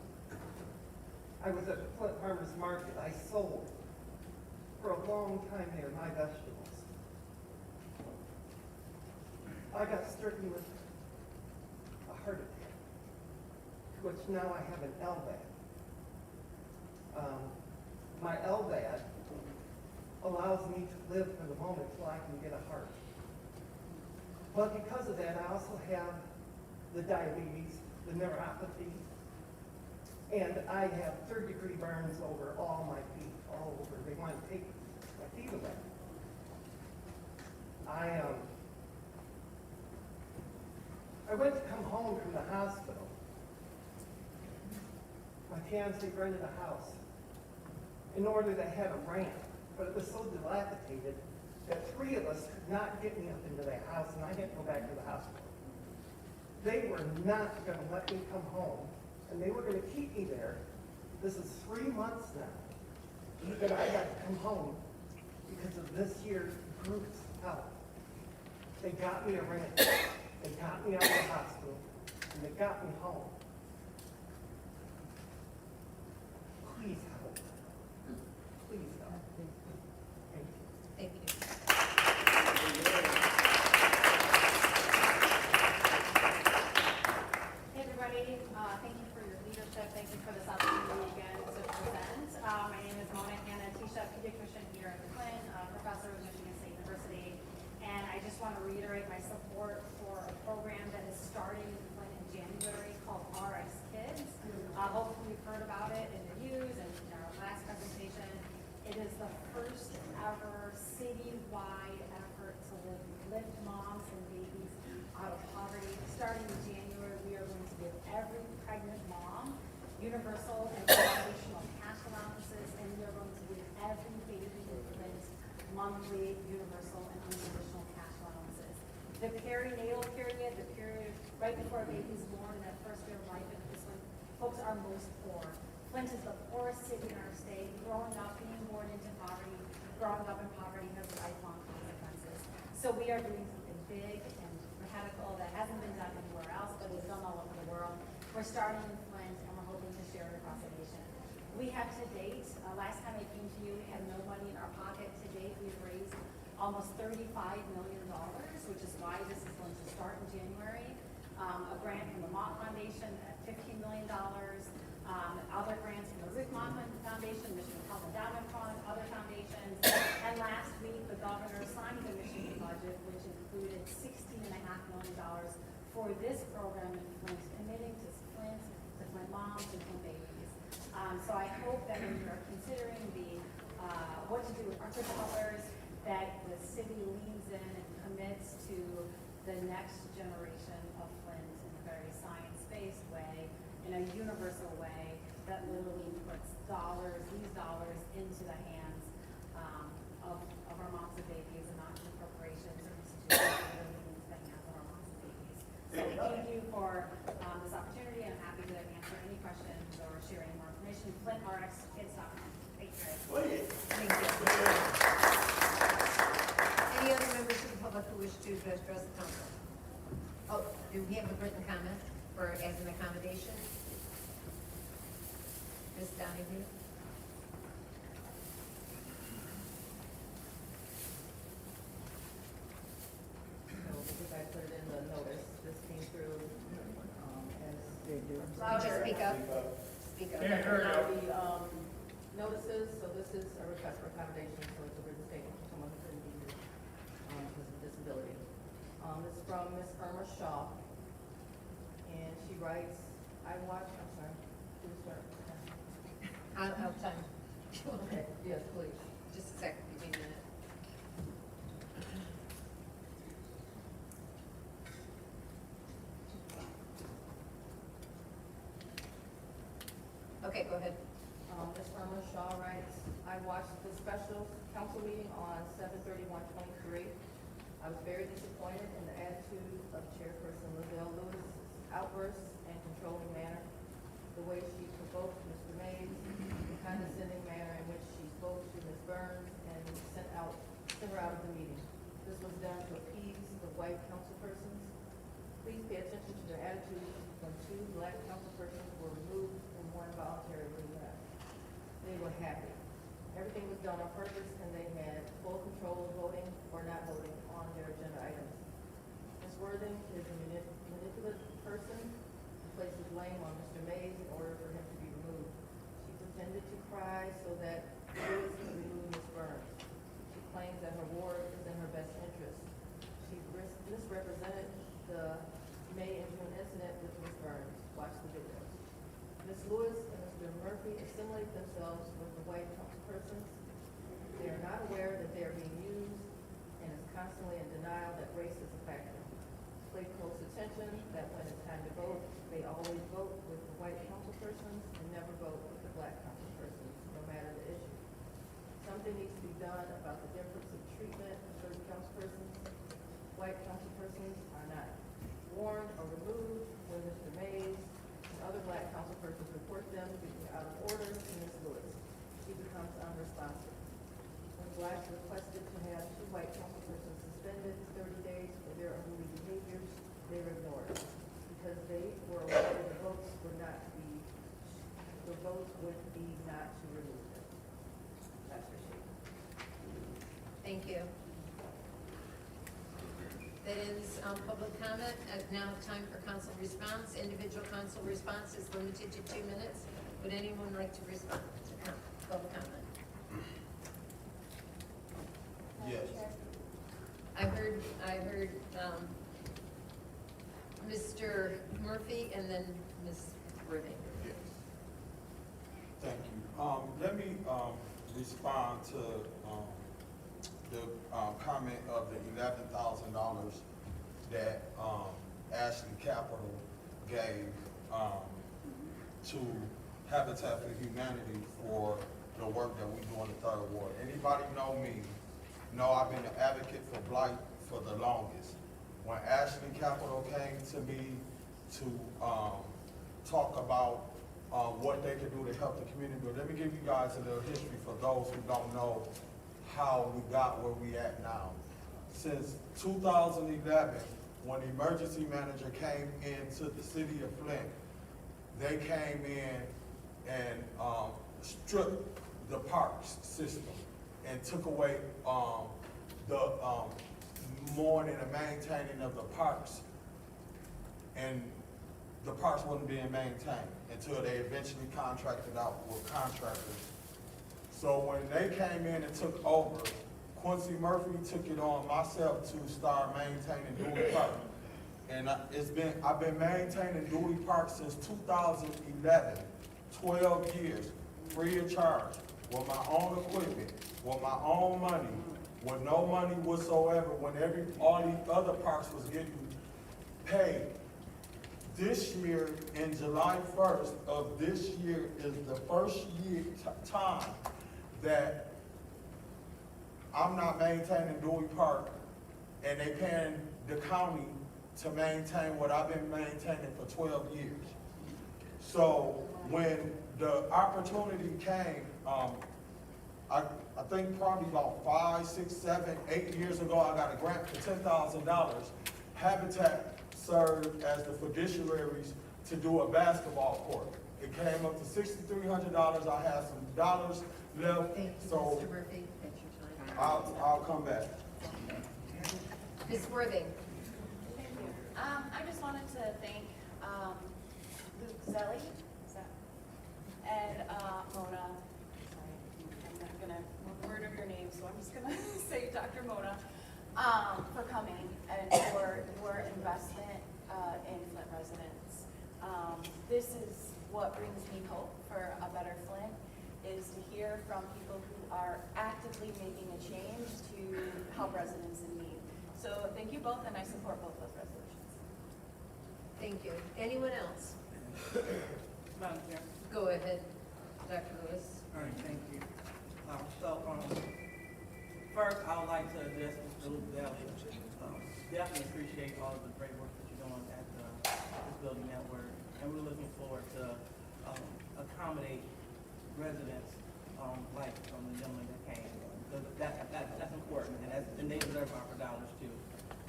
I was at the Flint Farmers Market, I sold for a long time there my vegetables. I got stricken with a heart attack, to which now I have an LVAD. My LVAD allows me to live for the moment till I can get a heart. But because of that, I also have the diabetes, the neuropathy, and I have third-degree burns over all my feet, all over. They want to take my feet away. I went to come home from the hospital. My fiance rented a house in order to have a ramp, but it was so dilapidated that 3 of us could not get me up into that house, and I had to go back to the hospital. They were not going to let me come home, and they were going to keep me there. This is 3 months now that I got to come home because of this year's group's help. They got me a ramp, they got me out of the hospital, and they got me home. Please help. Please help. Thank you. Thank you. Hey, everybody, thank you for your leadership, thank you for this opportunity again to present. My name is Mona Hanna Tisha, pediatrician here at Flint, professor of Michigan State University, and I just want to reiterate my support for a program that is starting in Flint in January called RX Kids. Hopefully you've heard about it in the news and in our last presentation. It is the first ever citywide effort to lift moms and babies out of poverty. Starting in January, we are going to give every pregnant mom universal and foundational cash allowances, and we are going to give every baby in Flint monthly universal and unconditional cash allowances. The perinatal period, the period right before a baby is born, that first year of life, is when folks are most poor. Flint is the poorest city in our state. Growing up, being born into poverty, growing up in poverty has lifelong consequences. So we are doing something big and radical that hasn't been done anywhere else, but is done all over the world. We're starting in Flint, and we're hoping to share it across the nation. We have to date, last time I came to you, we had no money in our pocket. To date, we've raised almost $35 million, which is why this is going to start in January. A grant from the Mott Foundation at $15 million. Other grants from the Ruth Mottman Foundation, Michigan Health Endowment Fund, other foundations. And last week, the governor signed the Michigan budget, which included $16.5 million for this program in Flint, committing to Flint moms, and Flint babies. So I hope that when you're considering what to do with our colors, that the city leans in and commits to the next generation of Flint in a very science-based way, in a universal way that literally puts these dollars into the hands of our moms and babies, and not to corporations or institutions that are leaving into the hands of our moms and babies. So thank you for this opportunity, and I'm happy to answer any questions or share any more information. FlintRxKids.com. Thank you. Thank you. Any other members of the public who wish to address the council? Oh, do we have a written comment for as an accommodation? Ms. Donahue? Because I put it in the notice, this came through, as they do. Just speak up. Speak up. Notices, so this is a request for accommodation, so it's a written statement for someone who couldn't be here, because of disability. This is from Miss Irma Shaw, and she writes, I'm sorry, who start? I'll time. Okay, yes, please. Just a second, give me a minute. Okay, go ahead. Ms. Irma Shaw writes, I watched the special council meeting on 7/31/23. I was very disappointed in the attitude of Chairperson Liddell Lewis' outbursts and controlling manner, the way she provoked Mr. Mays, the condescending manner in which she spoke to Ms. Burns and sent her out of the meeting. This was done to appease the white councilpersons. Please pay attention to their attitudes when 2 black councilpersons were removed and 1 voluntarily left. They were happy. Everything was done on purpose, and they had full control of voting or not voting on their agenda items. Ms. Worthing is a manipulative person who places blame on Mr. Mays in order for him to be removed. She pretended to cry so that Lewis could remove Ms. Burns. She claims that her ward is in her best interest. She misrepresented the May and June incident with Ms. Burns. Watch the videos. Ms. Lewis and Mr. Murphy assimilate themselves with the white councilpersons. They are not aware that they are being used and is constantly in denial that race is a factor. Pay close attention that when it's time to vote, they always vote with the white councilpersons and never vote with the black councilpersons, no matter the issue. Something needs to be done about the difference of treatment of certain councilpersons. White councilpersons are not warned or removed when Mr. Mays and other black councilpersons report them to be out of order to Ms. Lewis. She becomes unresponsive. When blacks requested to have 2 white councilpersons suspended 30 days for their unruly behaviors, they were ignored because they were aware the votes would not be not to remove them. That's for sure. Thank you. That ends public comment. Now time for council response. Individual council response is limited to 2 minutes. Would anyone like to respond to public comment? Yes. I heard Mr. Murphy and then Ms. Worthing. Yes. Thank you. Let me respond to the comment of the $11,000 that Ashley Capital gave to Habitat for Humanity for the work that we do in the 3rd Ward. Anybody know me? Know I've been an advocate for blight for the longest. When Ashley Capital came to me to talk about what they could do to help the community, but let me give you guys a little history for those who don't know how we got where we at now. Since 2011, when the emergency manager came into the city of Flint, they came in and stripped the parks system and took away the mowing and maintaining of the parks. And the parks wasn't being maintained until they eventually contracted out with contractors. So when they came in and took over, Quincy Murphy took it on myself to start maintaining Dewey Park. And I've been maintaining Dewey Park since 2011, 12 years, free of charge, with my own equipment, with my own money, with no money whatsoever, when all these other parks was getting paid. This year, in July 1st of this year, is the first time that I'm not maintaining Dewey Park, and they paying the county to maintain what I've been maintaining for 12 years. So when the opportunity came, I think probably about 5, 6, 7, 8 years ago, I got a grant for $10,000. Habitat served as the fiduciaries to do a basketball court. It came up to $6,300. I had some dollars left. Thank you, So Mr. Murphy. Thank you, time. I'll come back. Ms. Worthing. Thank you. I just wanted to thank Luke Zelli and Mona. Sorry, I'm not gonna murder your name, so I'm just gonna say Dr. Mona for coming and for your investment in Flint residents. This is what brings me hope for a better Flint, is to hear from people who are actively making a change to help residents in need. So thank you both, and I support both those resolutions. Thank you. Anyone else? Madam Chair. Go ahead. Dr. Lewis? All right, thank you. First, I would like to address Mr. Luke Daly. Definitely appreciate all of the great work that you're doing at this building network, and we're looking forward to accommodate residents like the gentleman that came. Because that's important, and they deserve our dollars too.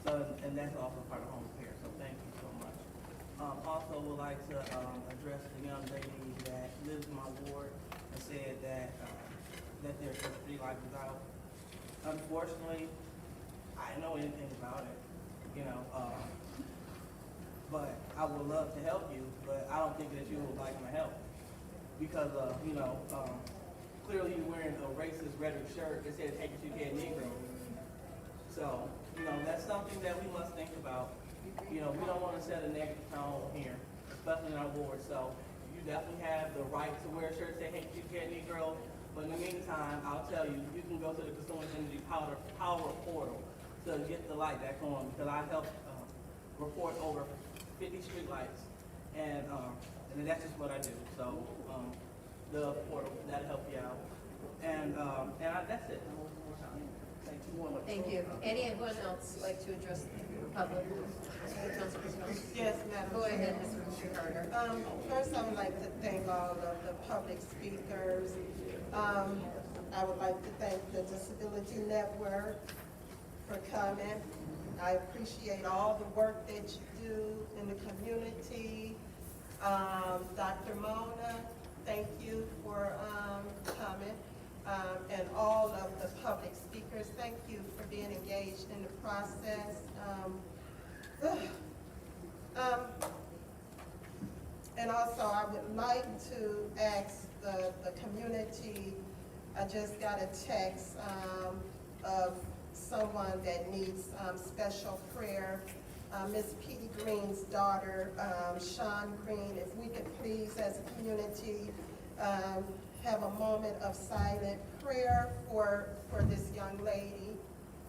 So, and that's also part of home care. So, thank you so much. Also, would like to address the young lady that lives in my ward and said that their street light was out. Unfortunately, I didn't know anything about it, but I would love to help you, but I don't think that you would like my help. Because, clearly you're wearing a racist rhetoric shirt that says, "Hey, you can't Negro." So, that's something that we must think about. We don't want to set a negative tone here, especially in our ward. So, you definitely have the right to wear a shirt that say, "Hey, you can't Negro." But in the meantime, I'll tell you, you can go to the Consumer Energy Power portal to get the light back on, because I helped report over 50 street lights, and that's just what I do. So the portal, that'll help you out. And that's it. Thank you. Anyone else like to address the public? Council President? Yes, Madam Go ahead, Chair. Mr. Carter. First, I would like to thank all of the public speakers. I would like to thank the Disability Network for coming. I appreciate all the work that you do in the community. Dr. Mona, thank you for coming. And all of the public speakers, thank you for being engaged in the process. And also, I would like to ask the community, I just got a text of someone that needs special prayer. Miss Petey Green's daughter, Sean Green, if we could please, as a community, have a moment of silent prayer for this young lady.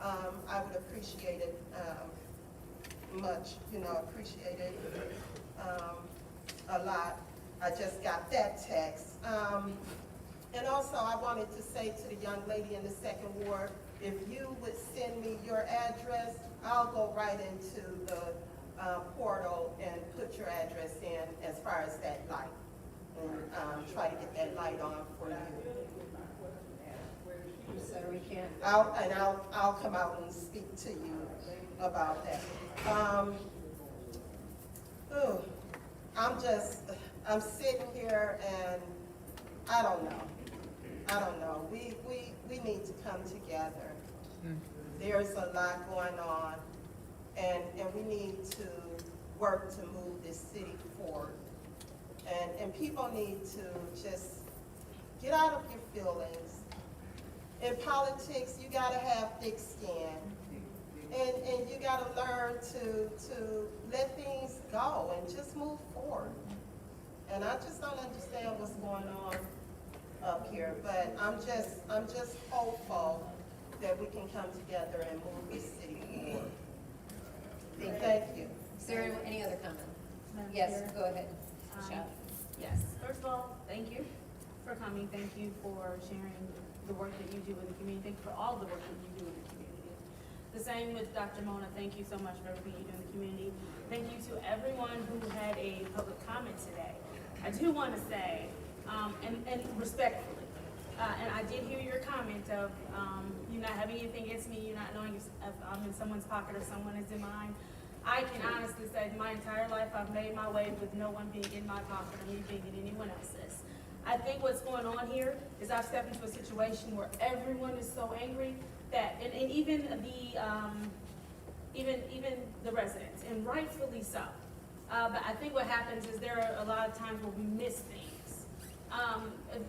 I would appreciate it much, appreciate it a lot. I just got that text. And also, I wanted to say to the young lady in the second ward, if you would send me your address, I'll go right into the portal and put your address in as far as that light. And try to get that light on for you. So we can't. I'll come out and speak to you about that. I'm sitting here and I don't know. We need to come together. There's a lot going on, and we need to work to move this city forward. And people need to just get out of your feelings. In politics, you gotta have thick skin. And you gotta learn to let things go and just move forward. And I just don't understand what's going on up here, but I'm just hopeful that we can come together and move this city forward. Thank you. Is there any other comment? Madam Yes, Chair? go ahead. Michelle. Yes, first of all, thank you for coming. Thank you for sharing the work that you do in the community. Thank you for all the work that you do in the community. The same with Dr. Mona. Thank you so much for everything you do in the community. Thank you to everyone who had a public comment today. I do want to say, and respectfully, and I did hear your comment of you not having anything against me, you not knowing if I'm in someone's pocket or someone is in mine. I can honestly say my entire life I've made my way with no one being in my pocket or me being in anyone else's. I think what's going on here is I've stepped into a situation where everyone is so angry that, and even the residents, and rightfully so. But I think what happens is there are a lot of times where we miss things.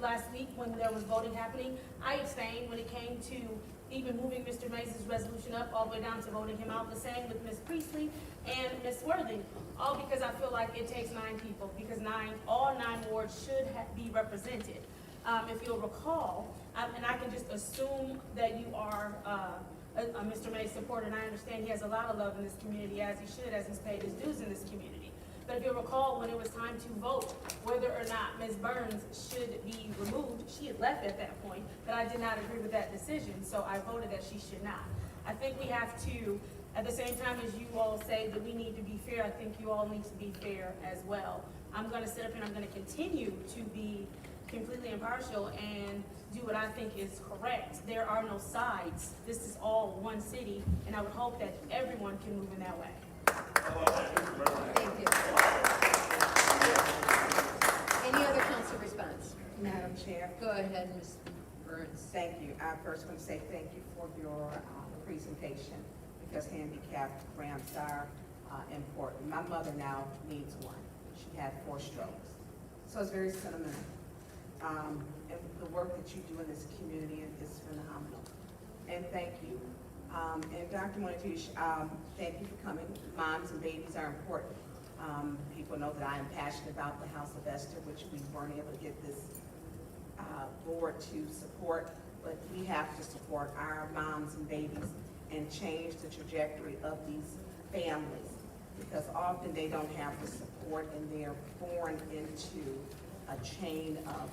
Last week when there was voting happening, I abstained when it came to even moving Mr. Mays' resolution up all the way down to voting him out. The same with Ms. Priestley and Ms. Worthing, all because I feel like it takes 9 people, because all 9 wards should be represented. If you'll recall, and I can just assume that you are a Mr. Mays supporter, and I understand he has a lot of love in this community, as he should, as he's paid his dues in this community. But if you recall, when it was time to vote whether or not Ms. Burns should be removed, she had left at that point, but I did not agree with that decision, so I voted that she should not. I think we have to, at the same time as you all say that we need to be fair, I think you all need to be fair as well. I'm gonna sit up and I'm gonna continue to be completely impartial and do what I think is correct. There are no sides. This is all one city, and I would hope that everyone can move in that way. Thank you. Any other council response? Madam Chair, Go ahead, Ms. Burns. thank you. I first want to say thank you for your presentation, because handicapped ramps are important. My mother now needs one. She had 4 strokes. So it's very sentimental. And the work that you do in this community is phenomenal. And thank you. And Dr. Montish, thank you for coming. Moms and babies are important. People know that I am passionate about the House of Esther, which we weren't able to get this board to support, but we have to support our moms and babies and change the trajectory of these families, because often they don't have the support and they are born into a chain of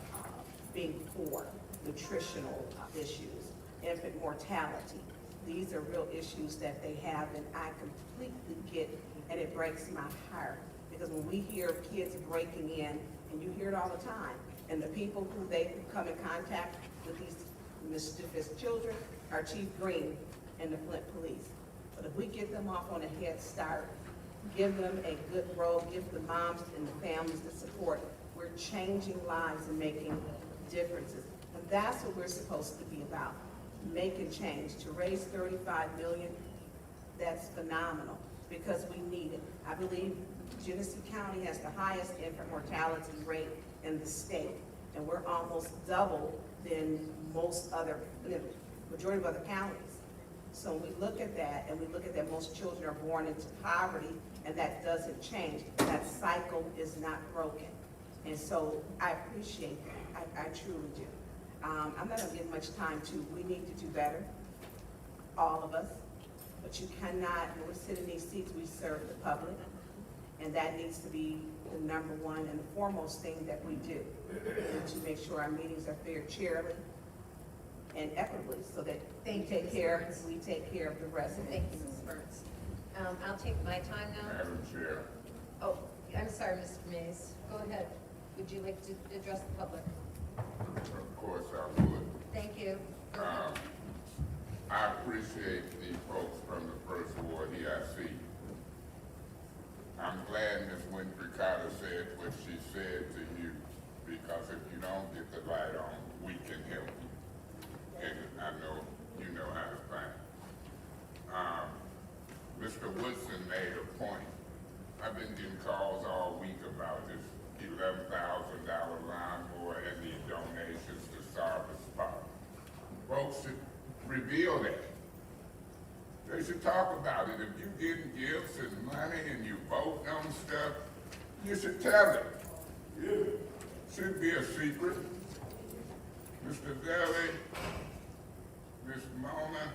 being poor, nutritional issues, infant mortality. These are real issues that they have, and I completely get, and it breaks my heart, because when we hear of kids breaking in, and you hear it all the time, and the people who they come in contact with these mischievous children are Chief Green and the Flint Police. But if we get them off on a head start, give them a good road, give the moms and the families the support, we're changing lives and making differences. And that's what we're supposed to be about, making change. To raise $35 million, that's phenomenal, because we need it. I believe Genesee County has the highest infant mortality rate in the state, and we're almost double than most other, the majority of other counties. So we look at that, and we look at that most children are born into poverty, and that doesn't change. That cycle is not broken. And so I appreciate that. I truly do. I'm not gonna give much time to, we need to do better, all of us. But you cannot, when we sit in these seats, we serve the public. And that needs to be the number one and the foremost thing that we do, and to make sure our meetings are fair, fairly, and equitably, so that we take care of the residents. Thank you, Ms. Burns. I'll take my time now. Madam Chair, Oh, I'm sorry, Mr. Mays. Go ahead. Would you like to address the public? of course I would. Thank you. Go ahead. I appreciate the folks from the First Ward EIC. I'm glad Ms. Winfrey Carter said what she said to you, because if you don't get the light on, we can help you. And I know you know how to find it. Mr. Woodson made a point. I've been getting calls all week about this $11,000 lawnmower and the donations to Sarvis Park. Folks should reveal that. They should talk about it. If you getting gifts and money and you voting on stuff, you should tell it. It shouldn't be a secret. Mr. Velli, Ms. Mona,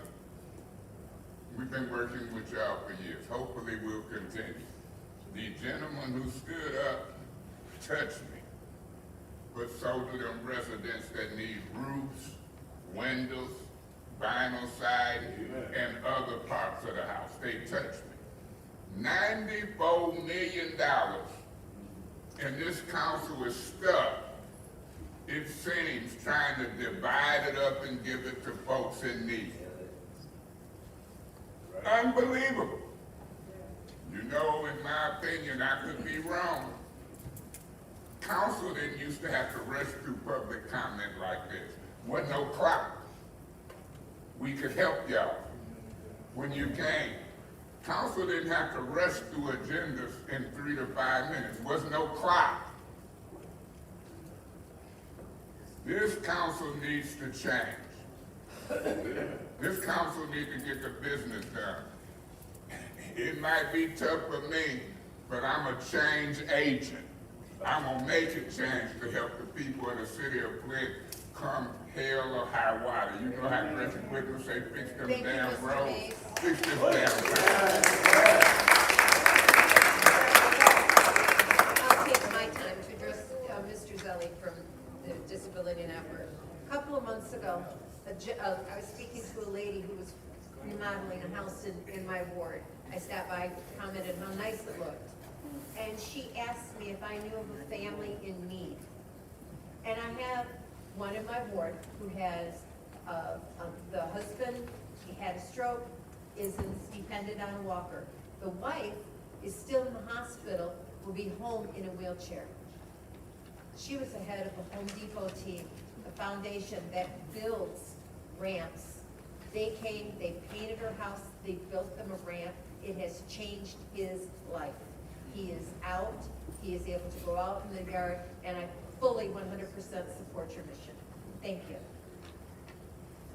we've been working with y'all for years. Hopefully we'll continue. The gentleman who stood up touched me, but so do them residents that need roofs, windows, vinyl siding, and other parts of the house. They touched me. $94 million, and this council is stuck, it seems, trying to divide it up and give it to folks in need. Unbelievable. You know, in my opinion, I could be wrong. Council didn't used to have to rush through public comment like this. Wasn't no clock. We could help y'all when you came. Council didn't have to rush through agendas in 3 to 5 minutes. Wasn't no clock. This council needs to change. This council needs to get the business done. It might be tough for me, but I'm a change agent. I'm gonna make it change to help the people in the city of Flint come hell or high water. You know how Gretchen Whitman say, fix them Thank you, damn Mr. roads? Mays. Fix this damn road. Disability Network. A couple of months ago, I was speaking to a lady who was remodeling a house in my ward. I stopped by, commented how nice it looked. And she asked me if I knew of a family in need. And I have one in my ward who has, the husband, he had a stroke, is dependent on a walker. The wife is still in the hospital, will be home in a wheelchair. She was the head of the Home Depot team, the foundation that builds ramps. They came, they painted her house, they built them a ramp. It has changed his life. He is out, he is able to go out in the yard, and I fully 100% support your mission. Thank you.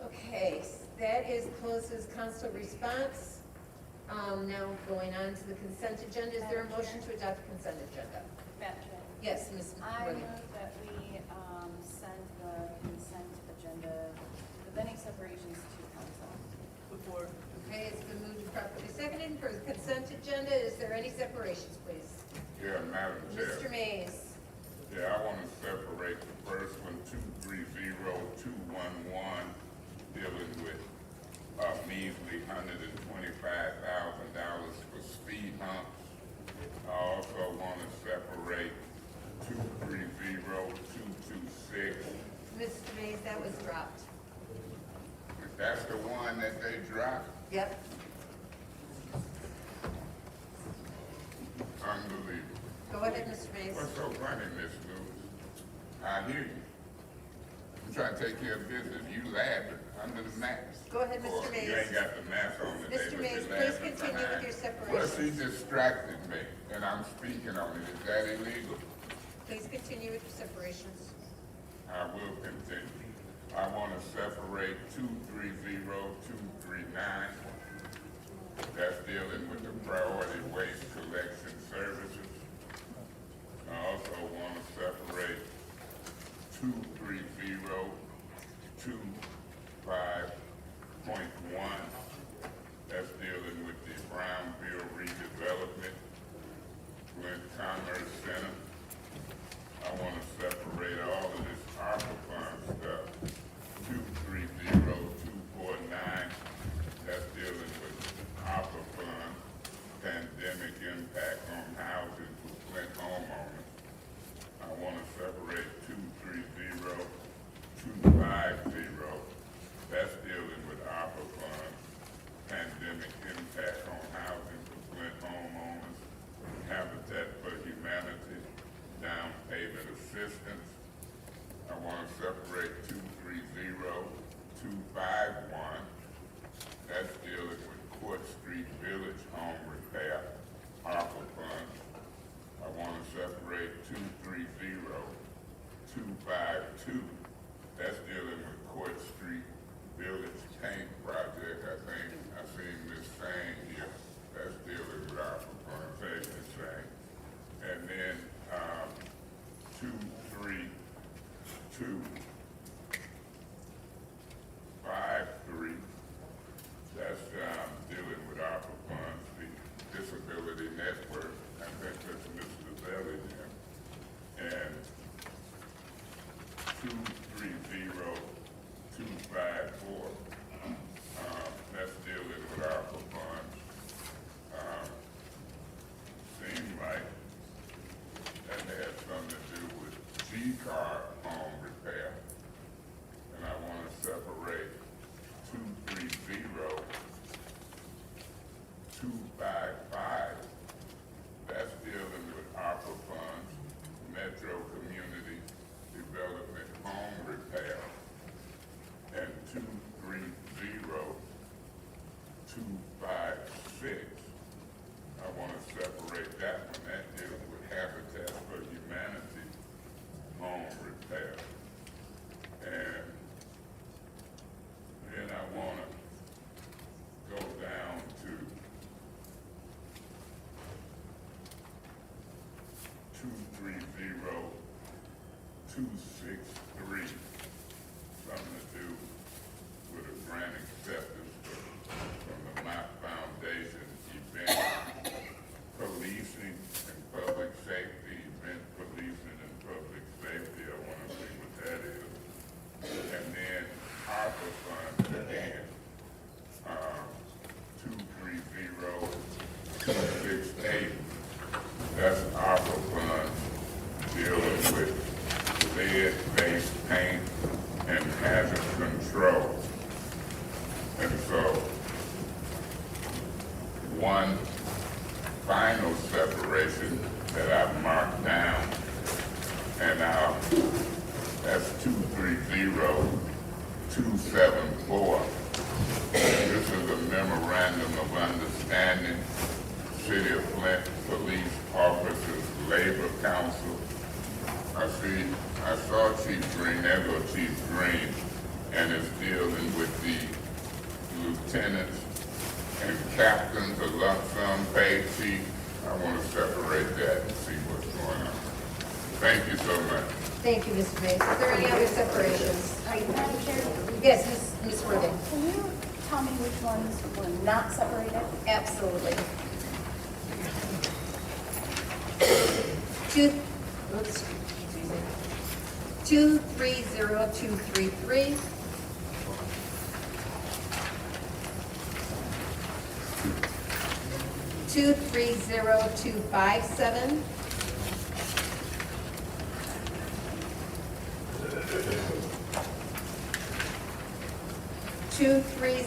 Okay, that closes council response. Now going on to the consent agenda. Is there a motion to adopt the consent agenda? Madam Chair. Yes, Ms. I Williams. move that we send the consent agenda with any separations to council. Support. Okay, it's been moved and properly seconded for the consent agenda. Is there any separations, please? Yeah, Madam Chair. Mr. Mays. Yeah, I want to separate the first one, 230211, dealing with a measly $125,000 for speed humps. I also want to separate 230226. Mr. Mays, that was dropped. That's the one that they dropped? Yep. Unbelievable. Go ahead, Mr. Mays. What's so funny, Miss Lewis? I hear you. I'm trying to take care of business. You laughing under the mask. Go ahead, Mr. Or Mays. you ain't got the mask on today, Mr. but Mays, you're please laughing continue with behind. your Well, she separations. distracted me, and I'm speaking on it. Is that illegal? Please continue with your separations. I will continue. I want to separate 230239. That's dealing with the priority waste collection services. I also want to separate 230251. That's dealing with the Brownville redevelopment, Flint Commerce Center. I want to separate all of this ARPA fund stuff. 230249. That's dealing with ARPA fund, pandemic impact on housing for Flint homeowners. I want to separate 230250. That's dealing with ARPA funds, pandemic impact on housing for Flint homeowners, Habitat for Humanity, down payment assistance. I want to separate 230251. That's dealing with Court Street Village home repair, ARPA funds. I want to separate 230252. That's dealing with Court Street Village paint project. I think I seen Ms. Sang here. That's dealing with ARPA funds. Hey, Ms. Sang. And then 235253. That's dealing with ARPA funds, the disability network. I think that's Mr. Belly there. And 230254. That's dealing with ARPA funds. Seemed like that had something to do with G-Car home repair. And I want to separate 230255. That's dealing with ARPA funds, Metro Community Development home repair. And 230256. I want to separate that one. That deals with Habitat for Humanity home repair. And then I want to go down to 230263. Something to do with a grant acceptance from the Mott Foundation event policing and public safety, event policing and public safety. I want to see what that is. And so, one final separation that I've marked down, and that's 230274. This is a memorandum of understanding, City of Flint Police Officers Labor Council. I saw Chief Green, there go Chief Green, and it's dealing with the lieutenants and captains of lump sum pay. Chief, I want to separate that and see what's going on. Thank you so much. Thank you, Mr. Mays. Is there any other separations? Madam Chair, Yes, Ms. Worthing. can you tell me which ones were not separated? Absolutely. 230233. 230257.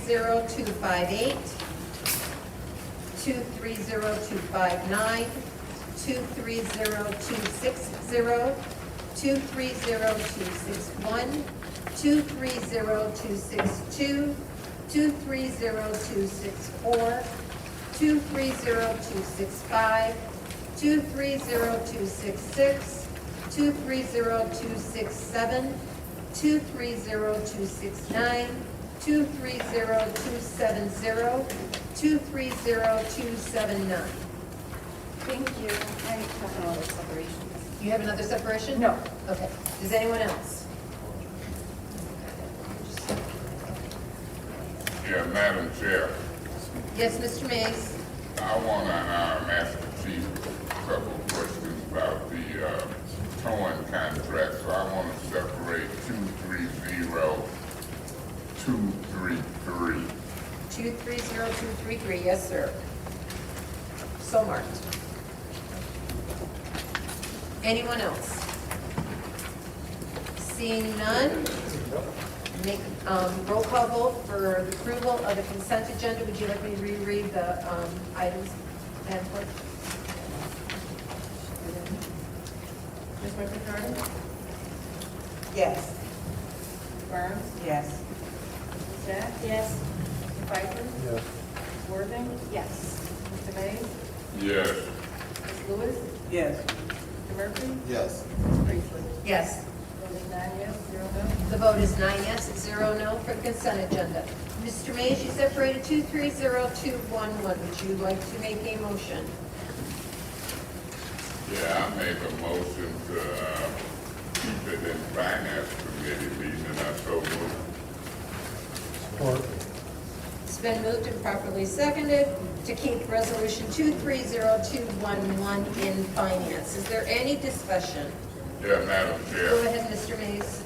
230258. 230259. 230260. 230261. 230262. 230264. 230265. 230266. 230267. 230269. 230270. 230279. Thank you. I have no other separations. You have another separation? No. Okay. Does anyone else? Yeah, Madam Chair, Yes, Mr. Mays? I want to ask the chief a couple of questions about the towing contract. So I want to separate 230233. 230233, yes, sir. So marked. Anyone else? Seeing none, make roll call vote for the approval of the consent agenda. Would you like me to reread the items? Madam Clerk? Ms. Murphy-Carter? Yes. Burns, Yes. Jack, Yes. Mr. Pfeiffer, Yes. Worthing, Yes. Mr. Mays, Yes. Ms. Lewis, Yes. Mr. Murphy, Yes. Ms. Priestley. Yes. Voting 9 yes, 0 no. The vote is 9 yes, 0 no for the consent agenda. Mr. Mays, you separated 230211. Would you like to make a motion? Yeah, I make a motion to keep it in finance committee meeting, and I so move. It's been moved and properly seconded to keep resolution 230211 in finance. Is there any discussion? Yeah, Madam Chair. Go ahead, Mr. Mays.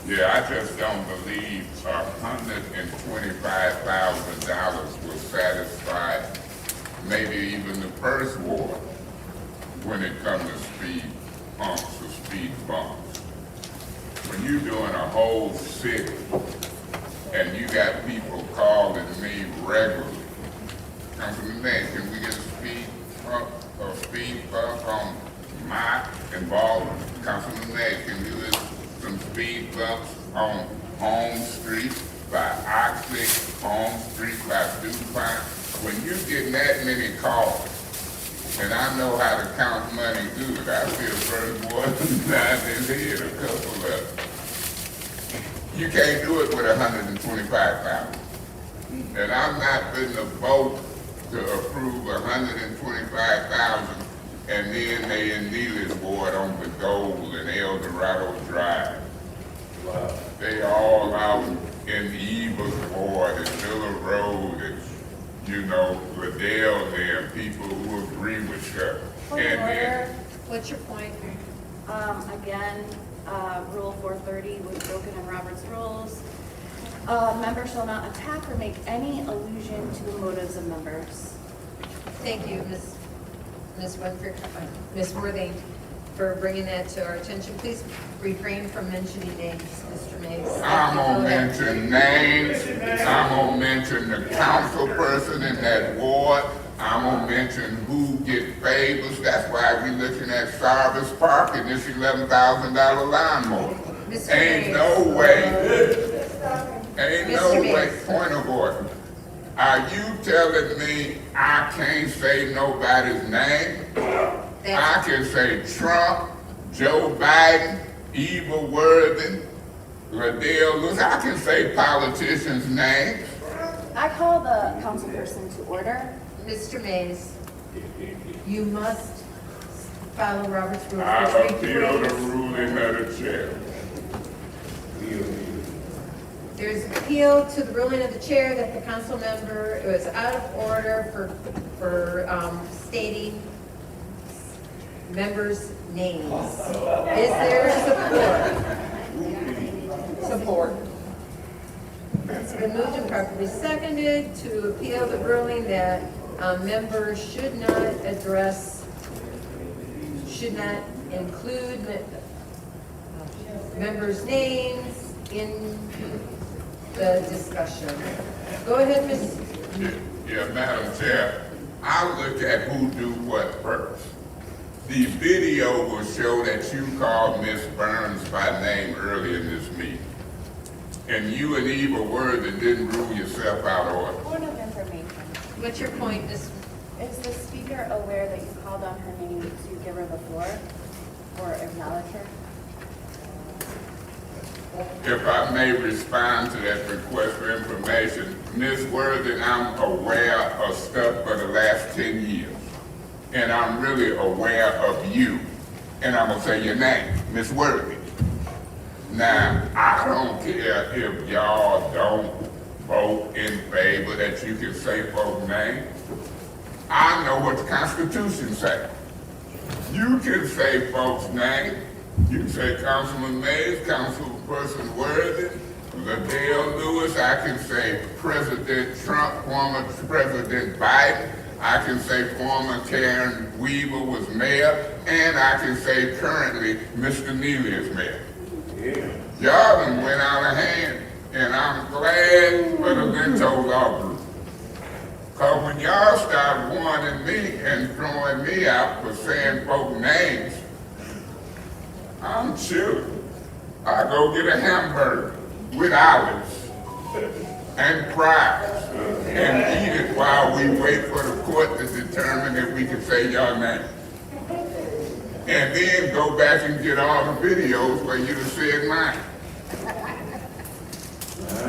Yeah, I just don't believe $125,000 will satisfy maybe even the first ward when it comes to speed bumps or speed bumps. When you're doing a whole city and you got people calling me regularly, Councilman May, can we get a speed bump on my involvement? Councilman May, can we get some speed bumps on Home Street by Oxley, Home Street by DuPont? When you get that many calls, and I know how to count money good, I feel first one down his head, a couple of them. You can't do it with 125,000. And I'm not putting a vote to approve 125,000, and then they in Neely's ward on the Gold and El Dorado Drive. They all out in Eva's ward and Miller Road and, Liddell there, people who agree with her. Point of And then, order. What's your point? Again, Rule 430 was broken in Robert's rules. Members shall not attack or make any allusion to the motives of members. Thank you, Ms. Winfrey, Ms. Worthing. for bringing that to our attention. Please refrain from mentioning names, Mr. Mays. I'm Go gonna ahead. mention names, I'm gonna mention the council person in that ward, I'm gonna mention who get favors, that's why we looking at Sarvis Park and this $11,000 lawnmower. Mr. Ain't Mays. no way, ain't no Mr. way, Mays. point of order. Are you telling me I can't say nobody's name? I can say Trump, Joe Biden, Eva Worthing, Liddell Lewis, I can say politicians' names. I call the council person to order. Mr. Mays, you must follow Robert's rules. I which appeal the refrains- ruling of the chair. There's appeal to the ruling of the chair that the council member was out of order for stating members' names. Is there support? Support. It's been moved and properly seconded to appeal the ruling that members should not include members' names in the discussion. Go ahead, Ms. Yeah, Madam Chair, I look at who do what first. The video will show that you called Miss Burns by name early in this meeting. And you and Eva Worthing didn't rule yourself out of order. Point of information. What's your point, Ms.? Is the speaker aware that you called on her name to give her the floor or acknowledge her? If I may respond to that request for information, Ms. Worthing, I'm aware of stuff for the last 10 years. And I'm really aware of you. And I'm gonna say your name, Ms. Worthing. Now, I don't care if y'all don't vote in favor that you can say folks' names. I know what the Constitution says. You can say folks' names. You can say Councilman Mays, Councilperson Worthing, Liddell Lewis. I can say President Trump, former President Biden. I can say former Karen Weaver was mayor, and I can say currently Mr. Neely is mayor. Y'all done went out of hand, and I'm glad for the Linto Law Group. Cause when y'all start warning me and throwing me out for saying folk names, I'm chilling. I go get a hamburger with olives and fries and eat it while we wait for the court to determine if we can say your name. And then go back and get all the videos where you done said mine.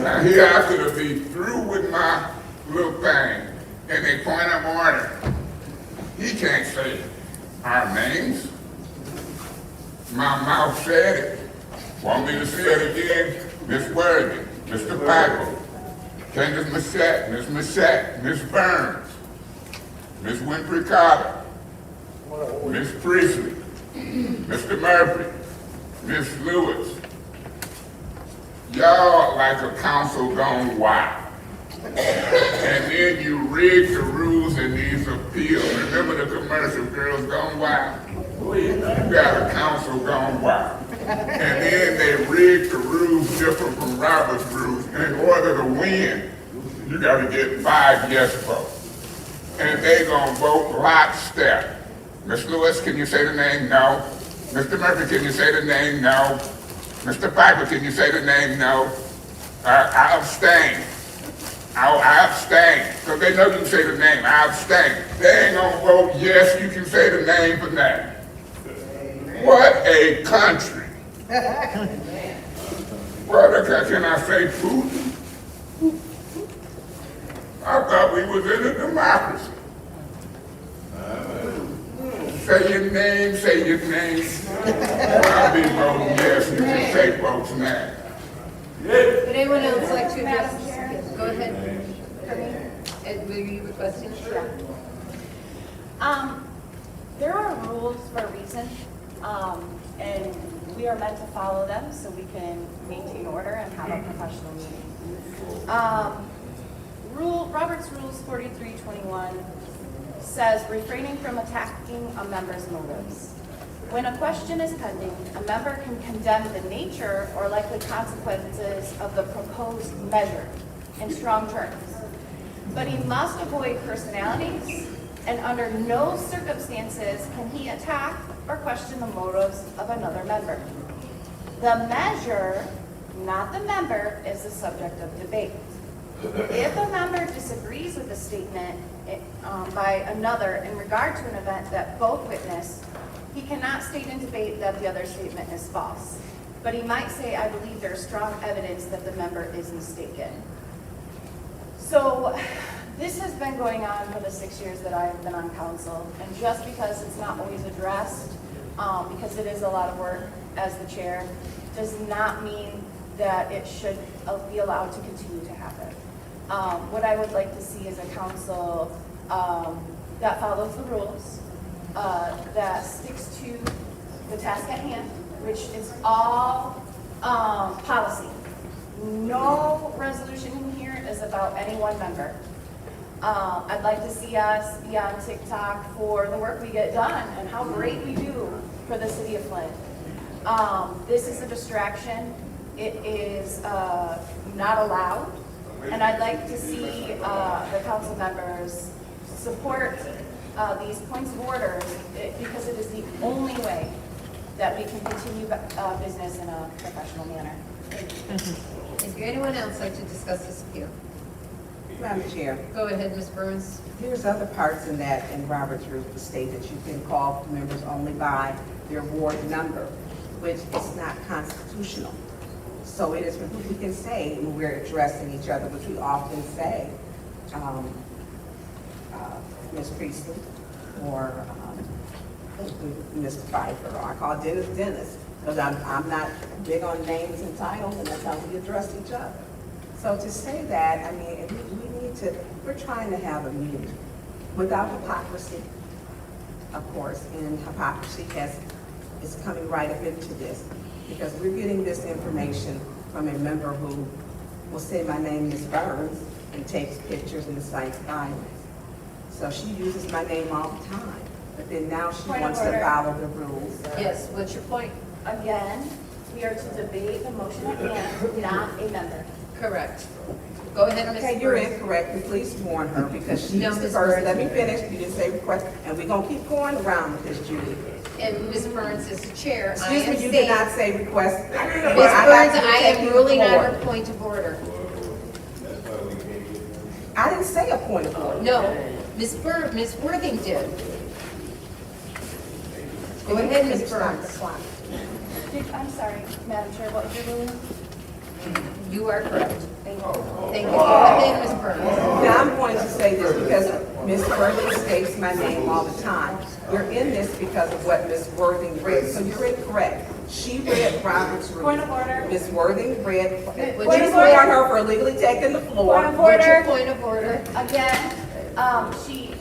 Now here I could be through with my little thing, and they point of order. He can't say our names. My mouth said it. Want me to say it again? Miss Worthing, Mr. Piper, Candace Machette, Miss Machette, Miss Burns, Miss Winfrey Carter, Miss Priestley, Mr. Murphy, Miss Lewis. Y'all like a council gone wild. And then you rig the rules in these appeals. Remember the commercial, Girls Gone Wild? You got a council gone wild. And then they rig the rules different from Robert's rules. In order to win, you gotta get 5 yes votes. And they gonna vote lockstep. Miss Lewis, can you say the name? No. Mr. Murphy, can you say the name? No. Mr. Piper, can you say the name? No. I abstain. I abstain, because they know you can say the name. I abstain. They ain't gonna vote yes, you can say the name for that. What a country. What can I say, Putin? I thought we was in a democracy. Say your name, say your name. I'll be voting yes, you can say folks' name. Would anyone else like to address this? Go ahead. Ed, were you requesting? Sure. There are rules for a reason, and we are meant to follow them so we can maintain order and have a professional meeting. Robert's Rules 4321 says refraining from attacking a member's motives. When a question is pending, a member can condemn the nature or likely consequences of the proposed measure in strong terms. But he must avoid personalities, and under no circumstances can he attack or question the motives of another member. The measure, not the member, is the subject of debate. If a member disagrees with a statement by another in regard to an event that both witnessed, he cannot state in debate that the other statement is false. But he might say, I believe there is strong evidence that the member is mistaken. So this has been going on for the 6 years that I have been on council. And just because it's not always addressed, because it is a lot of work as the chair, does not mean that it should be allowed to continue to happen. What I would like to see is a council that follows the rules, that sticks to the task at hand, which is all policy. No resolution in here is about any one member. I'd like to see us be on TikTok for the work we get done and how great we do for the city of Flint. This is a distraction. It is not allowed. And I'd like to see the council members support these points of order because it is the only way that we can continue business in a professional manner. Is there anyone else like to discuss this appeal? Madam Chair, Go ahead, Ms. Burns. there's other parts in that, in Robert's rules to state that you can call members only by their ward number, which is not constitutional. So it is, we can say when we're addressing each other, which we often say, Ms. Priestley, or Mr. Pfeiffer, or I call Dennis, because I'm not big on names and titles, and that's how we address each other. So to say that, I mean, we need to, we're trying to have a meeting without hypocrisy, of course, and hypocrisy is coming right up into this, because we're getting this information from a member who will say, my name is Burns, and takes pictures and cites violence. So she uses my name all the time, but then now she Point of wants to order. follow the rules. Yes, what's your point? Again, we are to debate the motion at hand, not a member. Correct. Go ahead, Ms. Okay, you're Burns. incorrect, and please warn her, because she's No, the Ms. first. Burns. Let me finish, you didn't say request, and we're gonna keep going around with this, Judy. And Ms. Burns is the chair. Excuse I am me, you saying- did not say request. Ms. Burns, I am ruling on her point of order. I didn't say a point of order. No, Ms. Worthing did. Go ahead, Ms. Burns. I'm sorry, Madam Chair, what was your ruling? You are correct. Thank you. Thank you. Go ahead, Ms. Burns. Now, I'm going to say this because Ms. Worthing states my name all the time. We're in this because of what Ms. Worthing read, so you're incorrect. She read Robert's rules. Point of order. Ms. Worthing read, Point please of warn order. her for illegally taking the floor. Point of What's your order. point of order? Again, she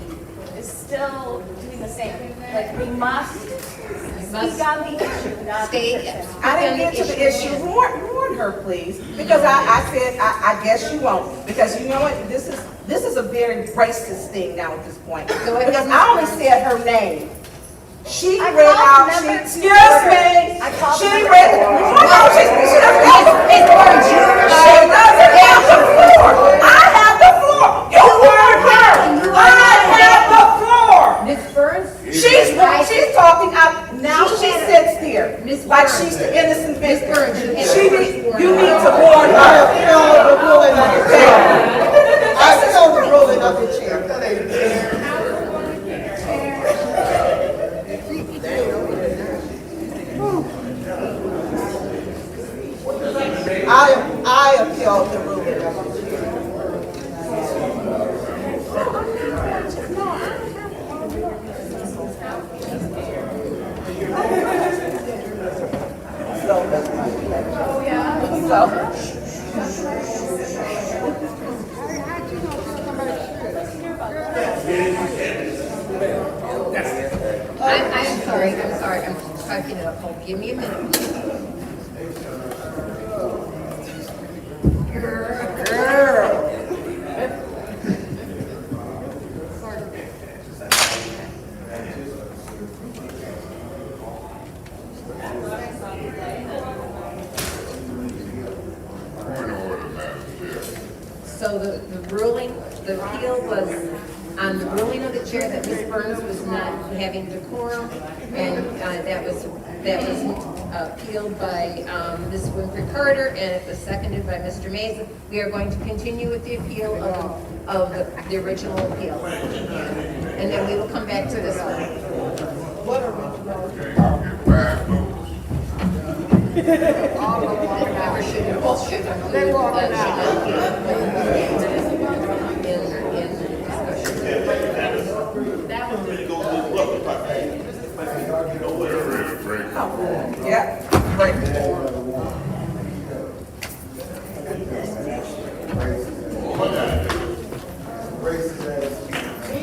is still doing the same. Like, we must speak on the issue, not the Stay. person. I didn't get to the issue. Warn her, please, because I said, I guess you won't, because you know what, this is a very racist thing now at this point. Go ahead, Because Ms. I only Burns. said her name. She I read called out, member excuse to order. me, I called she member read, to order. no, she doesn't have the Ms. Burns, you She doesn't have the floor. I have the floor. You heard her. I have the floor. Ms. Burns? She's talking out, now she sits here, Ms. like Burns. she's the innocent Ms. victim. Burns, you have She to need, warn you her. need to warn I her. appeal the ruling of the chair. I appeal the ruling of the chair. I appeal the ruling of the chair. I'm sorry, I'm typing it up. Hold, give me a minute. Girl. So the ruling, the appeal was on the ruling of the chair that Ms. Burns was not having decorum, and that was appealed by Ms. Winfrey Carter, and it was seconded by Mr. Mays. We are going to continue with the appeal of the original appeal. And then we will come back to this one. Okay, I'll get 5 votes. Whoever should include That was Really goes to the rough part. They're ready to break. Yep, break.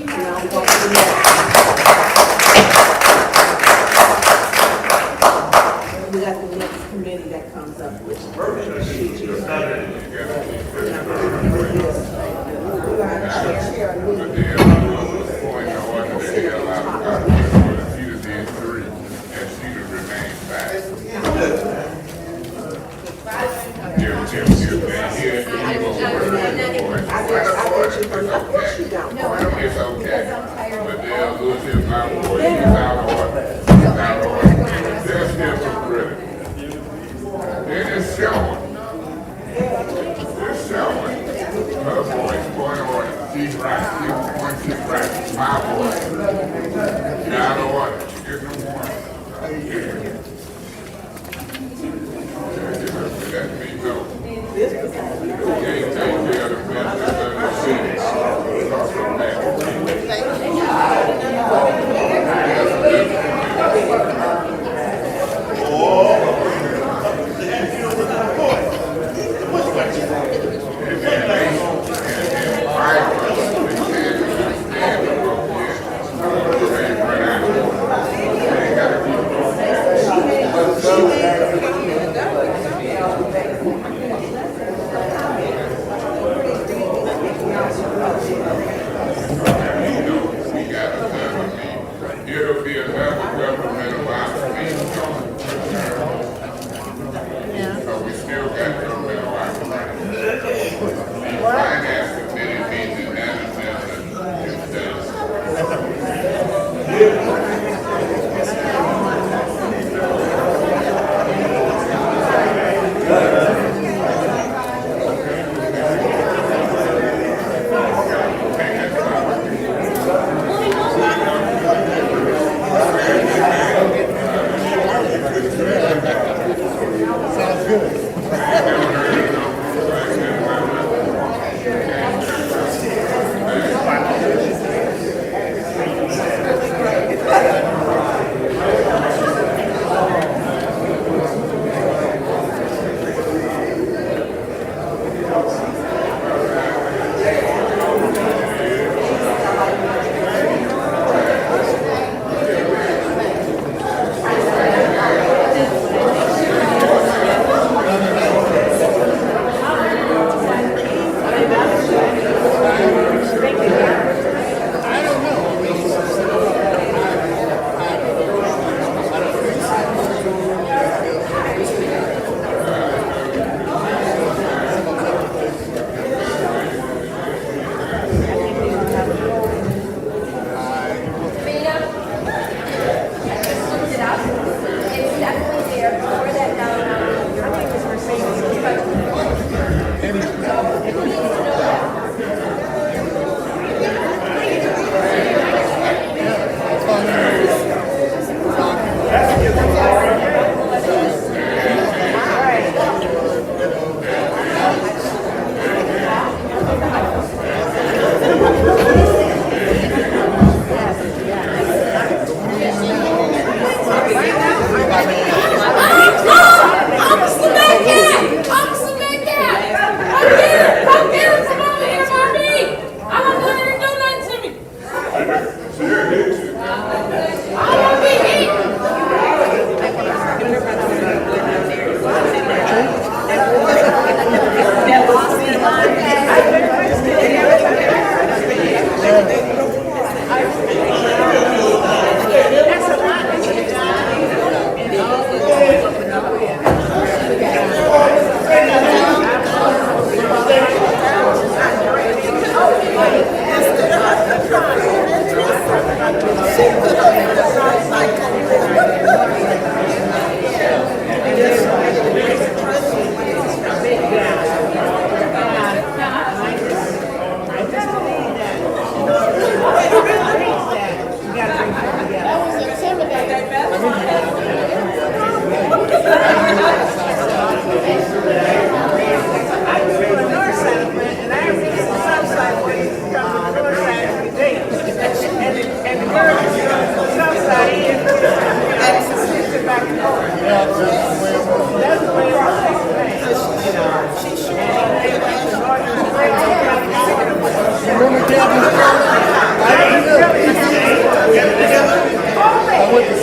Now I'm going to the next. We got the next committee that comes up, which is. We're gonna share a But meeting. they have point in order that they allow for she to be in 3, and she to remain 5. If they're here, Of course you don't. it's okay. But they'll lose his mouth voice, he's out of order. He's out of order. They're still for credit. And it's showing. It's showing. Her voice, point of order. She's right. She's right. My voice. She's out of order. She gets no warning. Let me know. You can't take care of the business of the city. Talk from that. It'll be another governmental operation. So we still got governmental operation. The finance committee means the management is done. Okay,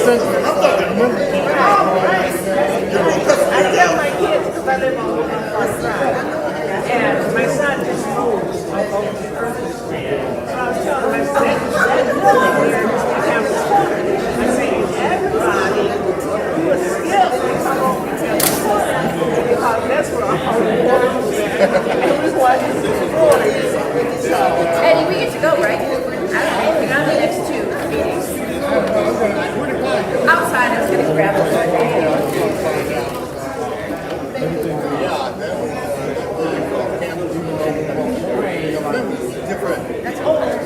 tell my kids because I live on North Side, and my son just moved over to Earth Street. So I was telling my son, that building here is campus. I'm saying, everybody who is skilled to come over to campus because that's where all the work is at. Everyone is employed. So, Eddie, we get to go, right? I don't know anything on the next two meetings. Outside, I was gonna grab a That's totally.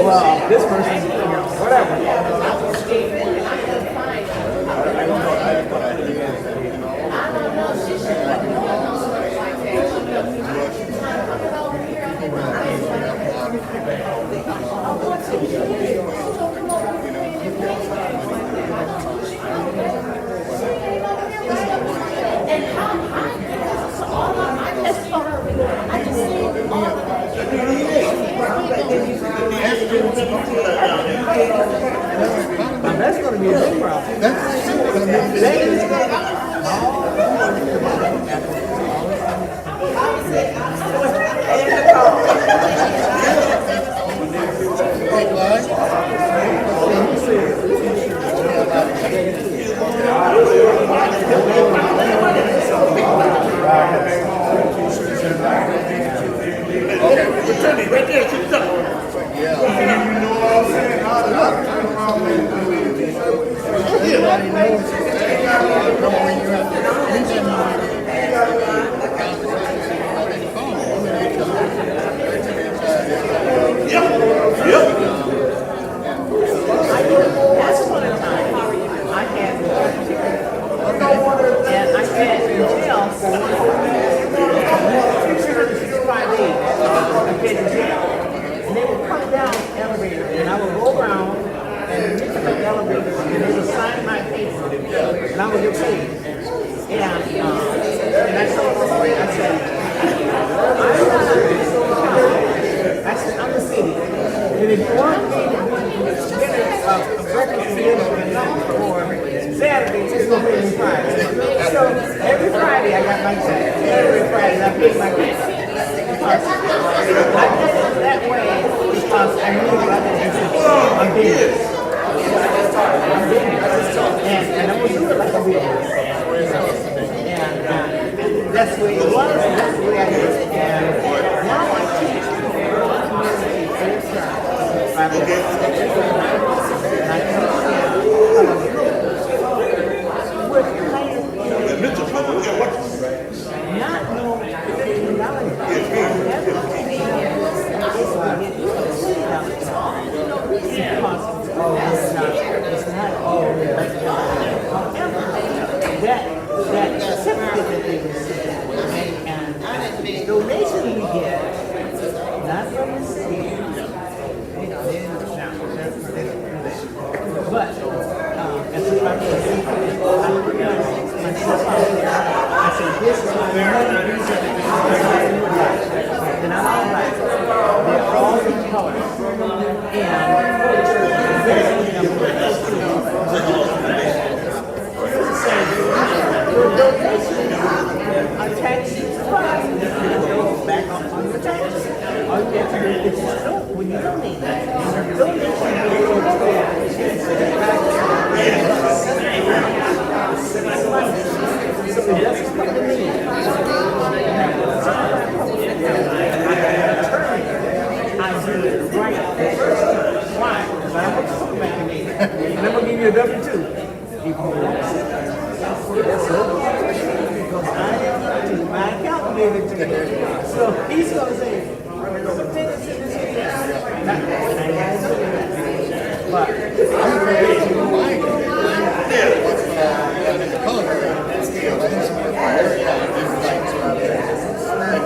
Well, this person, whatever. That's going to be a big problem. That's going that certificate that they received said, this is my money, these are the things and I'm all right. They're all in color. Your donations are taxes, back on your taxes. All you have to do is just vote when you donate. I do it right the first time. Why? Because I'm a superman. And I'm going to give you a W-2. If you want to sit there. That's it. Because I am my calculator to you. So he's going to say, there's a business in this case. But I'm ready to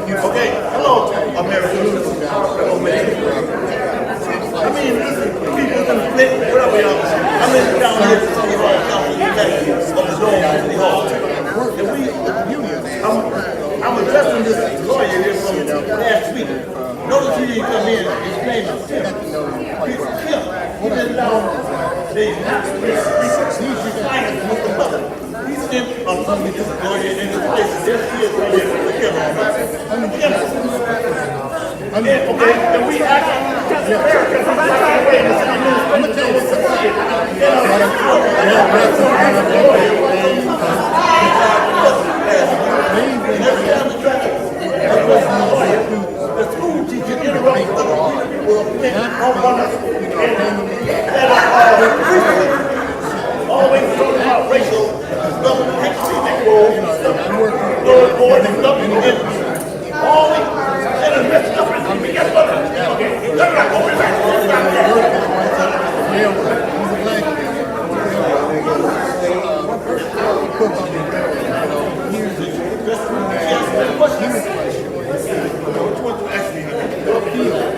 Okay, hello, America. Hello, man. I mean, listen, people in Flint, whatever y'all. I'm in down here to City Hall, California, of the Dome City Hall. And I'm addressing this lawyer here from last week. Notice he didn't come in, his name is Tim. He's Tim. He's been down, he's refining Mr. Butler. He's in a lovely this lawyer in this place. There she is right here. Look at her. Okay, and we actually, because I'm trying to wait and see. I'm going to tell you something. The school teacher interrupted the always talking about racial stuff, extreme roles, third board and stuff, and always and the rest of it. Guess what? Okay, let me not go back.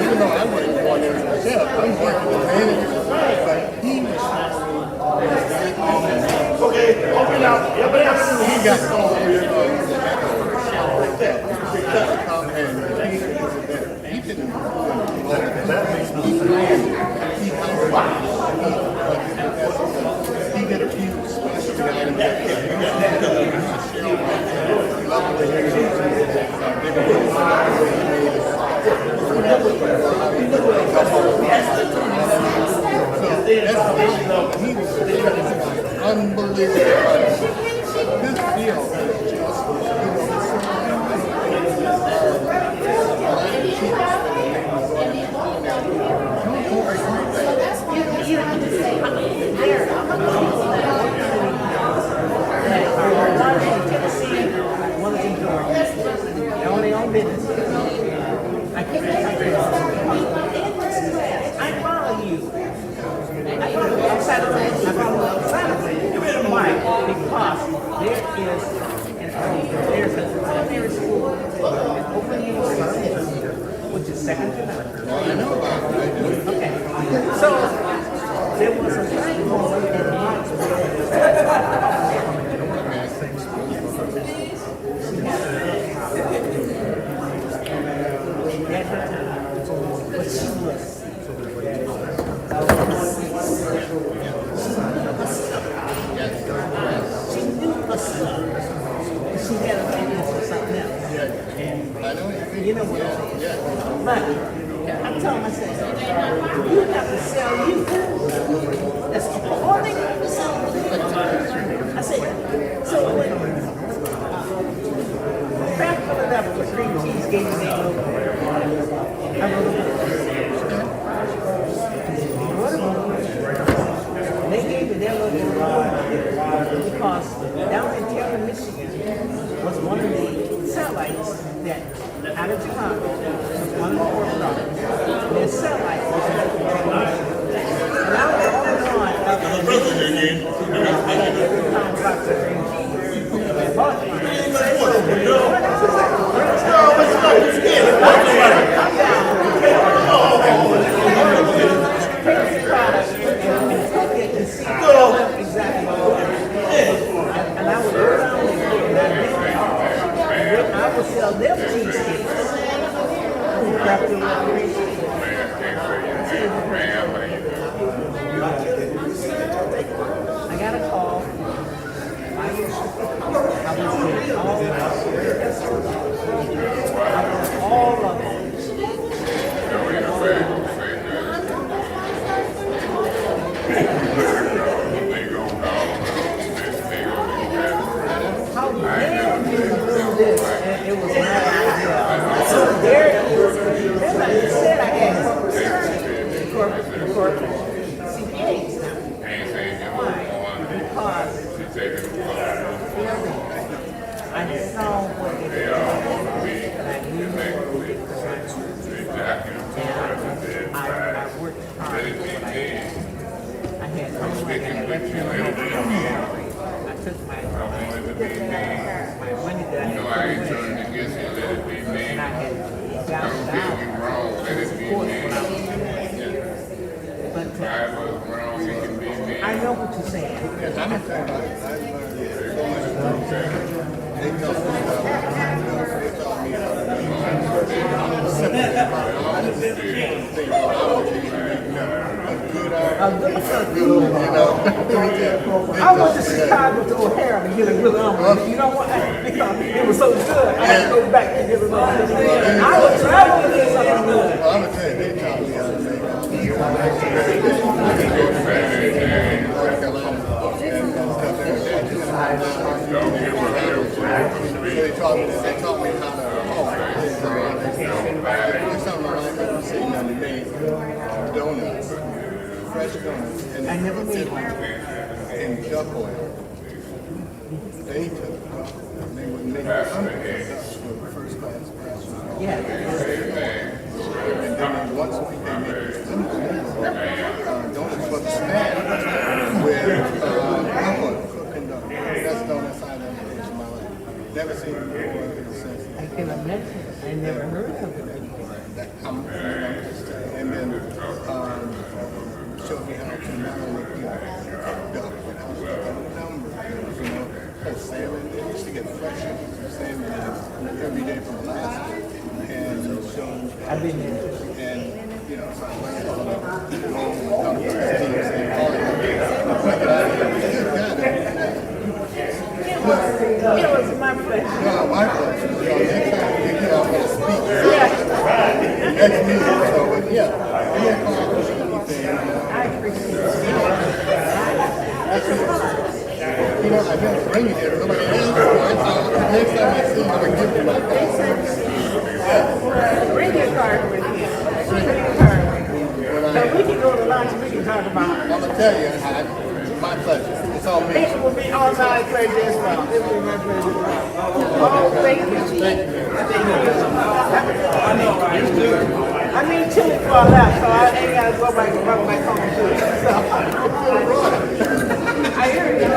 Even though I wouldn't want it myself, I'm working with managers, but he okay, open up. he got called here. He didn't. That makes me he did a few special items. Unbelievable. This deal is just, Only on business. I can't I follow you. I follow you outside of that. I follow you outside of that. Why? Because there's a primary school opening which is second to none. Okay. So there was a time moment in she had a feeling for something else. And you know what I'm saying? But I told myself, you have to sell you. That's all they have to sell. I said, so when Kraft Philadelphia with cream cheese gave me that logo, I wrote a book. They gave me their logo because down in Taylor, Michigan was one of the satellites that out of Chicago was one of the orthodox. Their satellite was in Taylor, Michigan. And I was all on up in the box of cream cheese. And bought mine. Exactly. All of them. How dare you do this? And it was my idea. So there you remember I said I had corporate CPAs now. Why? Because I saw what they were doing, and I knew they were doing. And I worked hard for what I had. I had no money, I had left me on salary. I took my money that I had put away, and I had gotten out to support what I was doing. But I know what you're saying. I went to Chicago to O'Hara to get a good umbrella. You know what? Because it was so good, I had to go back and get another. I was trying to get something good. I'm gonna tell you, they taught me how to make they taught me how to something like sitting on the made donuts, fresh donuts, and I never made one. in duck oil. They took it. They would make first class. Yeah. And then once we they make donuts for the stand with cooking donuts. That's donuts I've ever tasted in my life. Never seen it before since. I can imagine. I never heard of it. And then showed me how to not only duck, but numbers, salmon. They used to get fresh salmon every day from Alaska. And so I've been there. And so I learned all the teams and all It was my pleasure. no, my pleasure. Next time you get off to speak. Next meeting. So any accomplishment, anything. I appreciate it. I never bring you there. Nobody asked for it. Next time I see you, I'm going to give you my card. Bring your card with you. Bring your card with you. So we can go to lunch and we can talk about it. I'm going to tell you, my pleasure. It's all me. It will be all my pleasure as well. It will be my pleasure as well. Oh, thank you. Thank you. I mean, chili for a lap, so I ain't got to go back home to it. So, I hear you.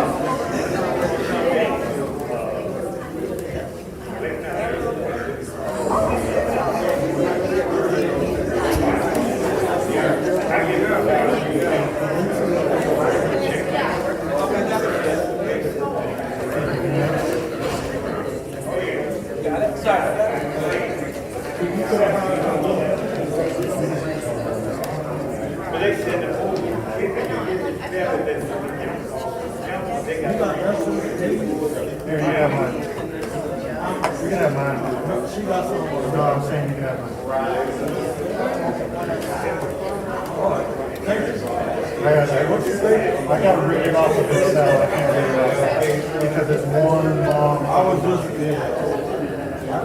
I got to read it off of this now. I can't read it off because it's one long. I was just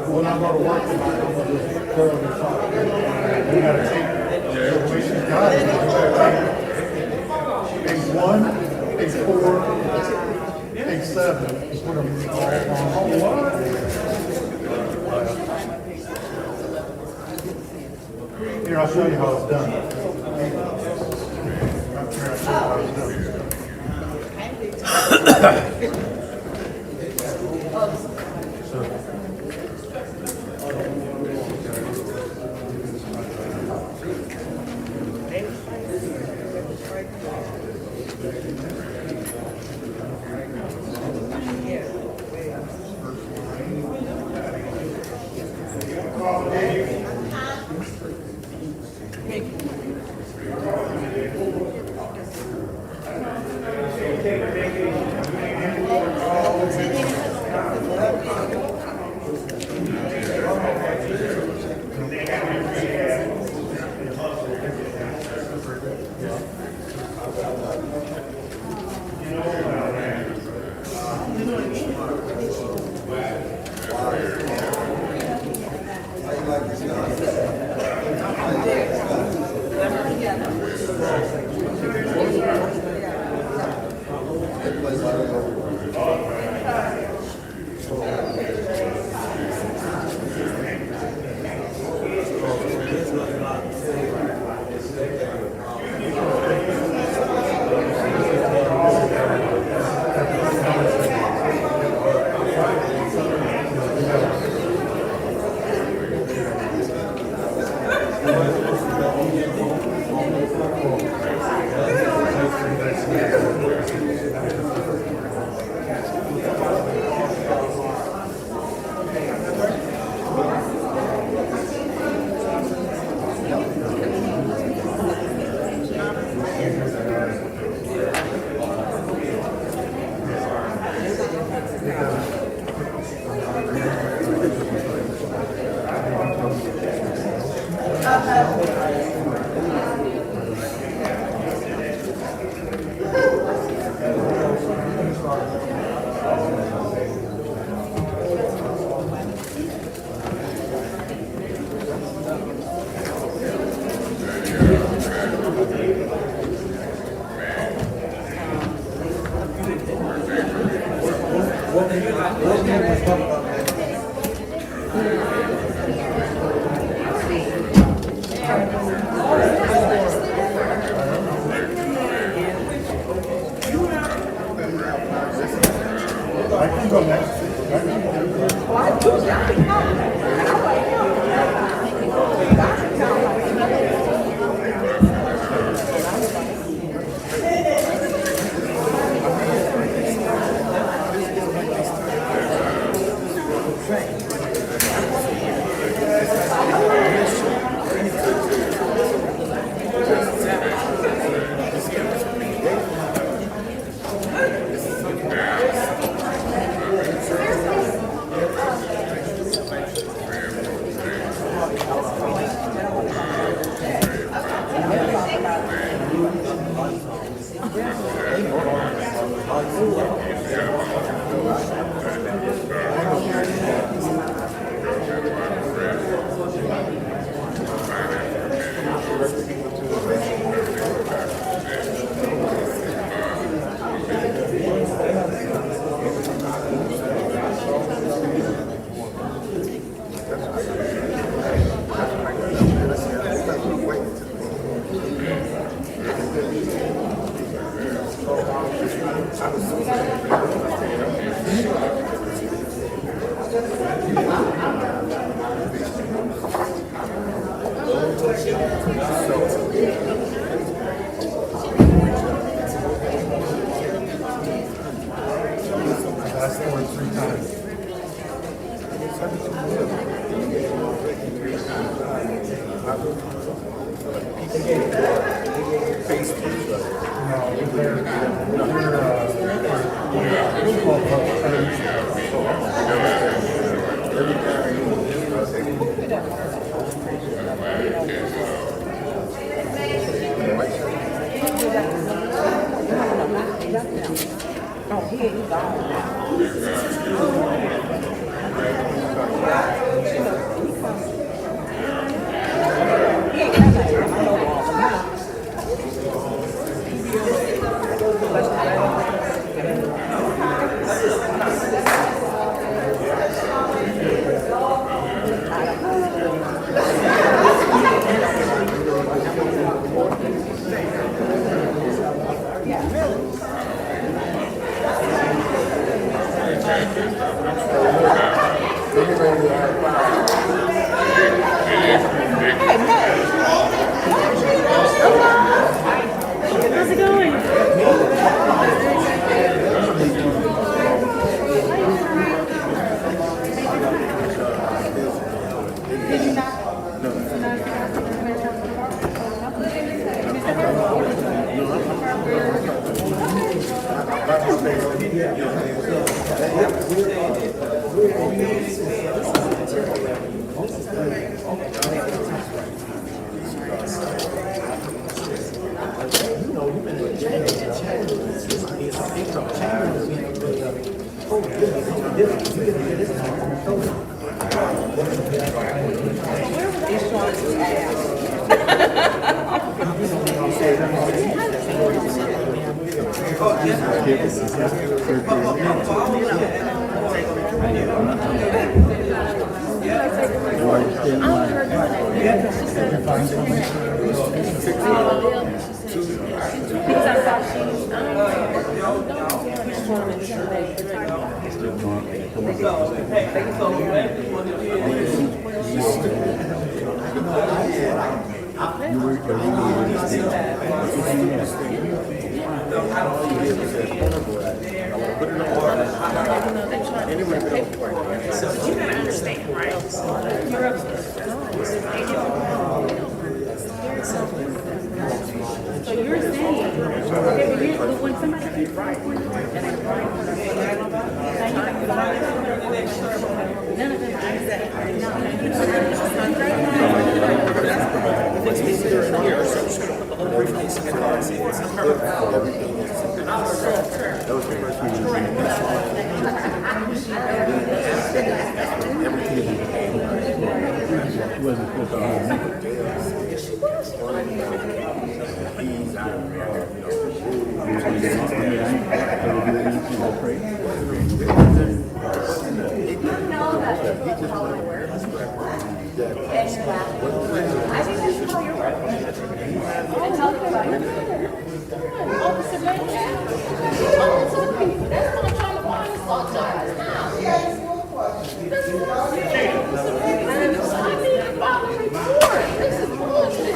when I go to work tonight, I'm gonna just throw it aside. We gotta take the way she's got it. Page 1, page 4, page 7. Just put them all on. Here, I'll show you how it's done. I can go next. Last word 3 times. How's it going? know that that's how it works. And you're laughing. I think that's how you're working. And tell me about it. Officer May. Oh, it's okay. That's what I'm trying to find. It's all time. She asked you a question. This is I need to file a report. This is bullshit.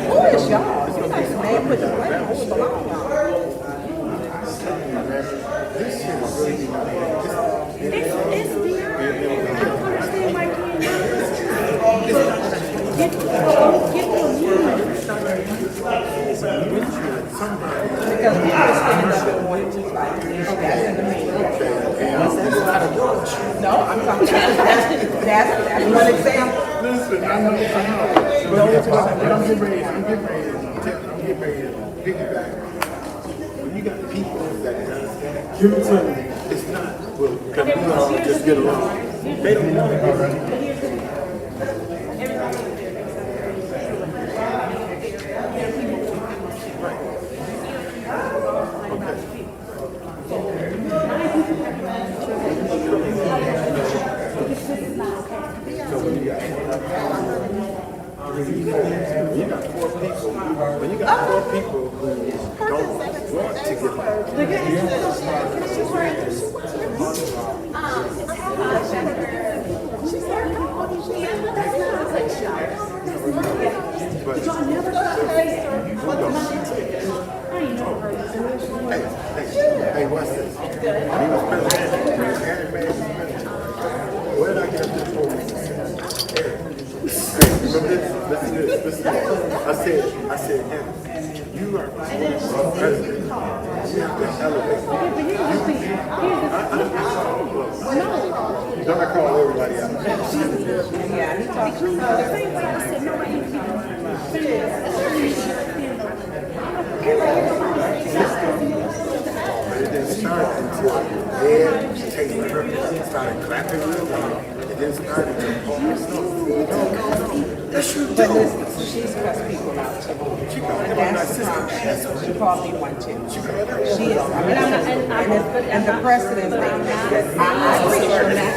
Who is y'all? You like the man with the blame. Who belong y'all? This shit is really not It's beyond. I don't understand why you get to a meeting. Because we just stand up and want to like, okay, that's in the meeting. No, I'm talking about, that's one example. Listen, I know, but I'm getting ready to piggyback. When you got people that give it to me, it's not, well, can we all just get along? They don't want to get along. When you got four people who don't want to get along. Hey, what's this? When he was president, when Aaron May was president, where did I get this for? Listen to this. I said, Aaron, you are president. You have to elevate. Don't I call everybody out? Yeah, he talks. The same way I said nobody needs to But it didn't start until Ed Taylor started clapping real loud. It didn't start until that's your But listen, she's cussed people out too. And that's the problem. She called me one too. She is, I mean, I'm not, and the precedent thing, I agree with that.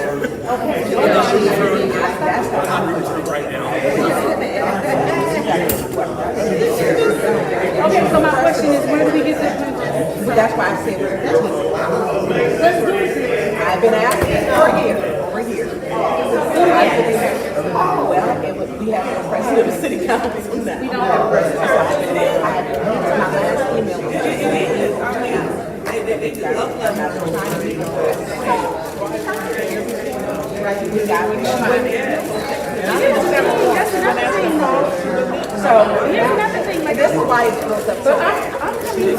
Okay. That's what I'm Okay, so my question is, where do we get this? That's why I said, Let's do it. I've been asking for here. Oh, well, we have a president of the city council now. We don't have a president. My last email was we got so Here's another thing, like, this is why it's built up. but I'm coming to you, everybody like,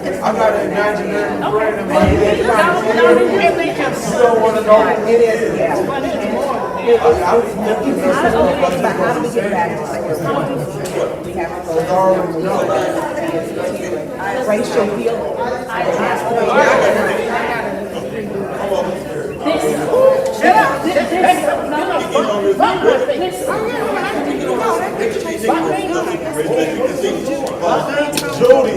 I got an imaginary friend in my head. You don't want to know. It is, yeah. How do we get back to we have to go racial healing. Jody.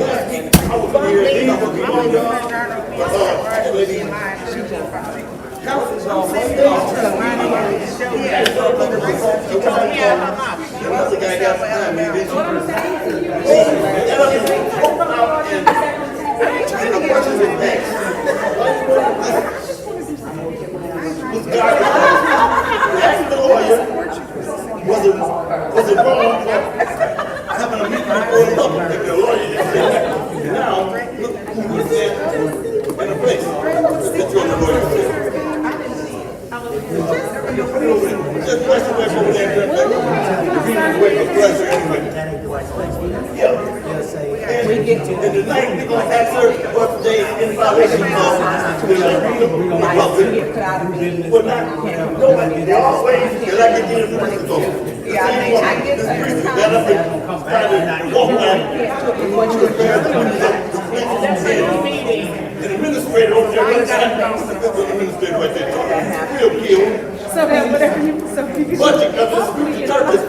Was it wrong? Having a meeting before the public, if you're a lawyer, now, look who was there in a place. That you're the lawyer. Just question what's over there. The reason why the president. Yeah. We get to And tonight, we're gonna ask her what they in violation of the public. But not, nobody, they always, they like to get in the door. Yeah, I mean, I get the The administrator over there, administrator right there, real kill. So that whatever you, so because. Budget of this church is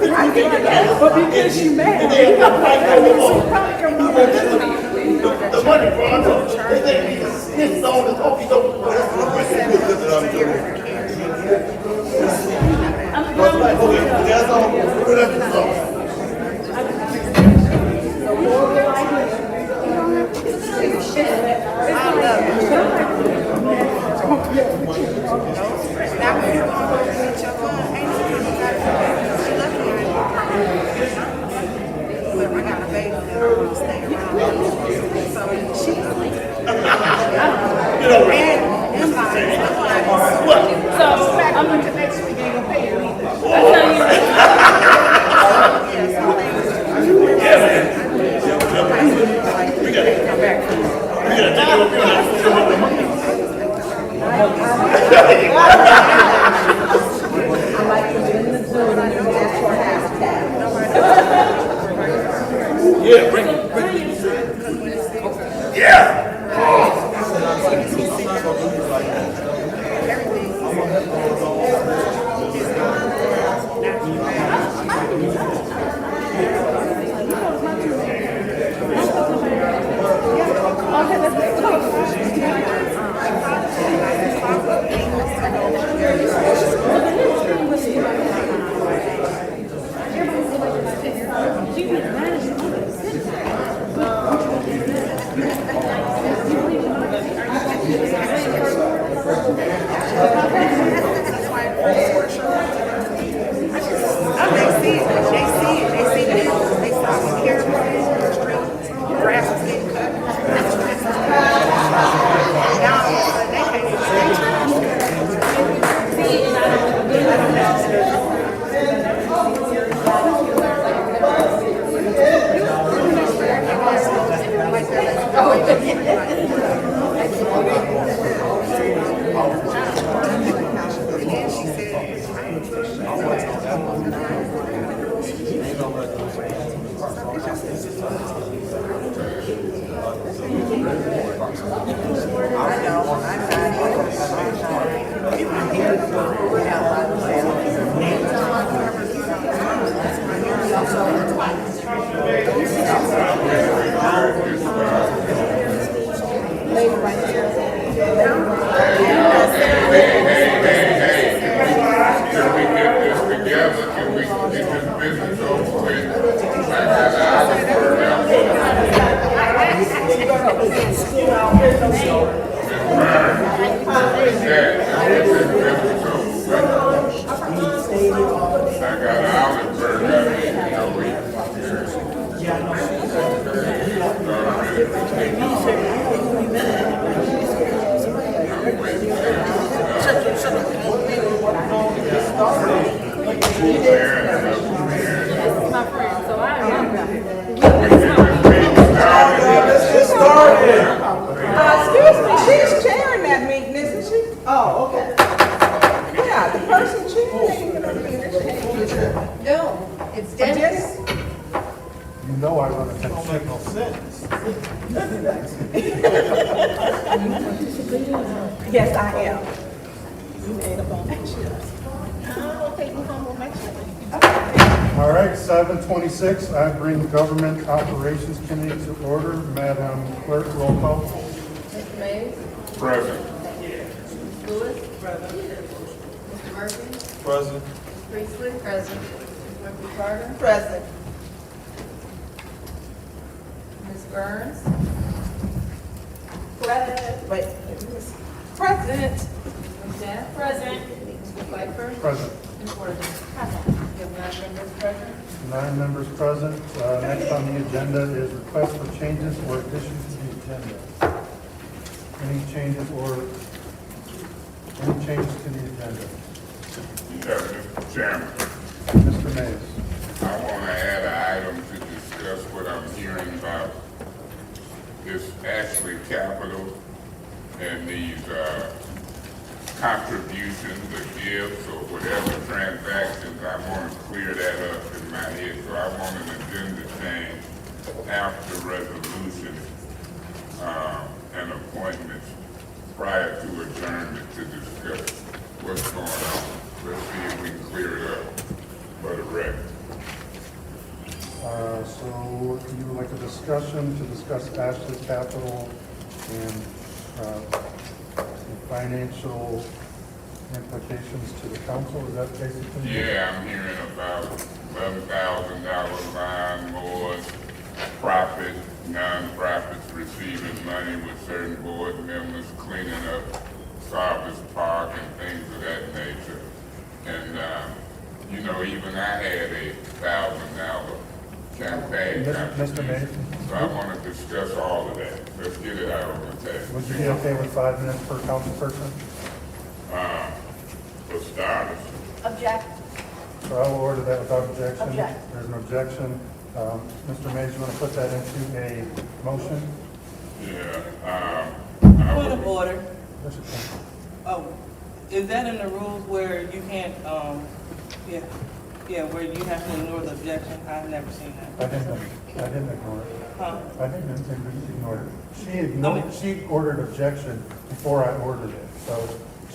But because you mad. and they have to fight over the money for our church. They think this is all this okey doke. That's what I'm doing. Okay, that's all. That's all. I'm going to next week, ain't gonna pay you either. I tell you. Yeah, bring it. Yeah. Excuse me, she's chairing that meeting, isn't she? Oh, okay. Yeah, the person chairing the meeting. No, it's Dennis. You know I run a tight ship. No sense. Yes, I am. All right, 7:26, I bring Government Operations Committee to order. Madam Clerk, roll call. Mr. Mays? Present. Mr. Lewis? Present. Mr. Murphy? Present. Ms. Priestley? Present. Ms. Murphy Carter? Present. Ms. Burns? Present. Wait. Present. Ms. Jack? Present. Mr. Pfeiffer? Present. Ms. Worthing? You have 9 members present? 9 members present. Next on the agenda is request for changes or additions to the agenda. Any changes to the agenda? Yes, Mr. Chairman, Mr. Mays. I want to add an item to discuss what I'm hearing about this actually capital and these, contributions or gifts or whatever transactions, I want to clear that up in my head. So I want an agenda change after resolution, and appointments prior to adjournment to discuss what's going on. Let's see if we can clear it up for the record. So you would like a discussion to discuss Ashley Capital and the financial implications to the council, is that basically? Yeah, I'm hearing about $11,000 line more profit, non-profits receiving money with certain board members cleaning up Sarvis Park and things of that nature. And, you know, even I had a $1,000 campaign Mr. contribution. Mason? So I want to discuss all of that. Let's get it out on the table. Would you be okay with 5 minutes per council person? For starters. Object. So I will order that without objection. Object. There's an objection. Mr. Mays, you want to put that into a motion? Yeah, Point of order. Yes, you can. Oh, is that in the rules where you can't, where you have to ignore the objection? I've never seen that. I didn't ignore it. Huh? I didn't ignore it. She ordered objection before I ordered it. So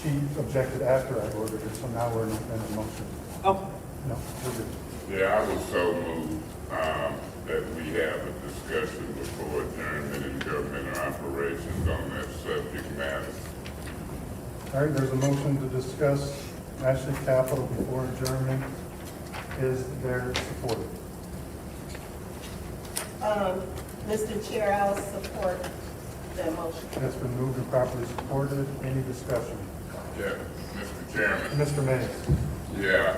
she objected after I ordered it, so now we're in a motion. Okay. No, we're good. yeah, I was so moved, that we have a discussion before adjournment in governmental operations on that subject matter. All right, there's a motion to discuss Ashley Capital before adjournment. Is there support? Mr. Chair, I'll support the motion. It's been moved and properly supported. Any discussion? Yeah, Mr. Chairman. Mr. Mays? Yeah,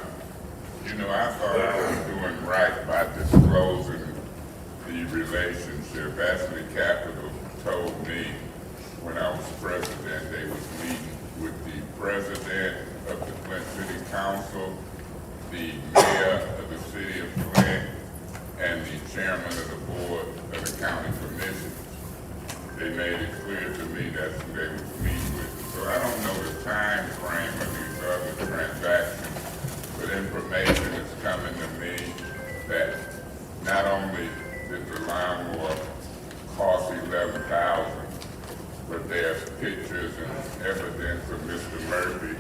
you know, I thought I was doing right by disclosing the relationship. Ashley Capital told me when I was president, they was meeting with the president of the Flint City Council, the mayor of the city of Flint, and the chairman of the board of the county commission. They made it clear to me that's who they was meeting with. So I don't know the time frame of these other transactions, but information is coming to me that not only did the lawnmower cost $11,000, but there's pictures and evidence of Mr. Murphy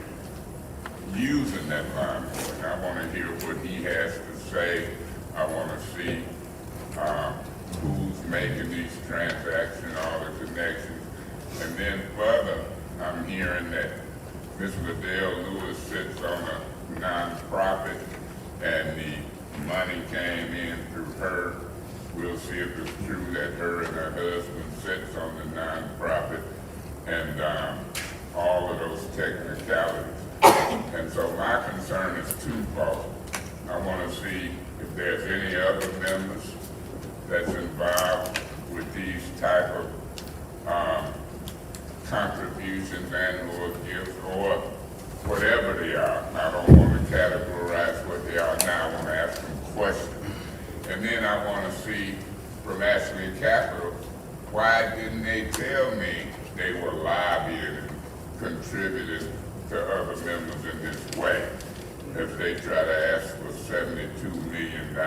using that lawnmower. And I want to hear what he has to say. I want to see who's making these transactions, all the connections. And then further, I'm hearing that Ms. Liddell Lewis sits on a nonprofit and the money came in through her. We'll see if it's true that her and her husband sits on the nonprofit and all of those technicalities. And so my concern is twofold. I want to see if there's any other members that's involved with these type of contributions and or gifts or whatever they are. I don't want to categorize what they are now. I want to ask them questions. And then I want to see from Ashley Capital, why didn't they tell me they were lobbying and contributing to other members in this way? If they try to ask for $72 million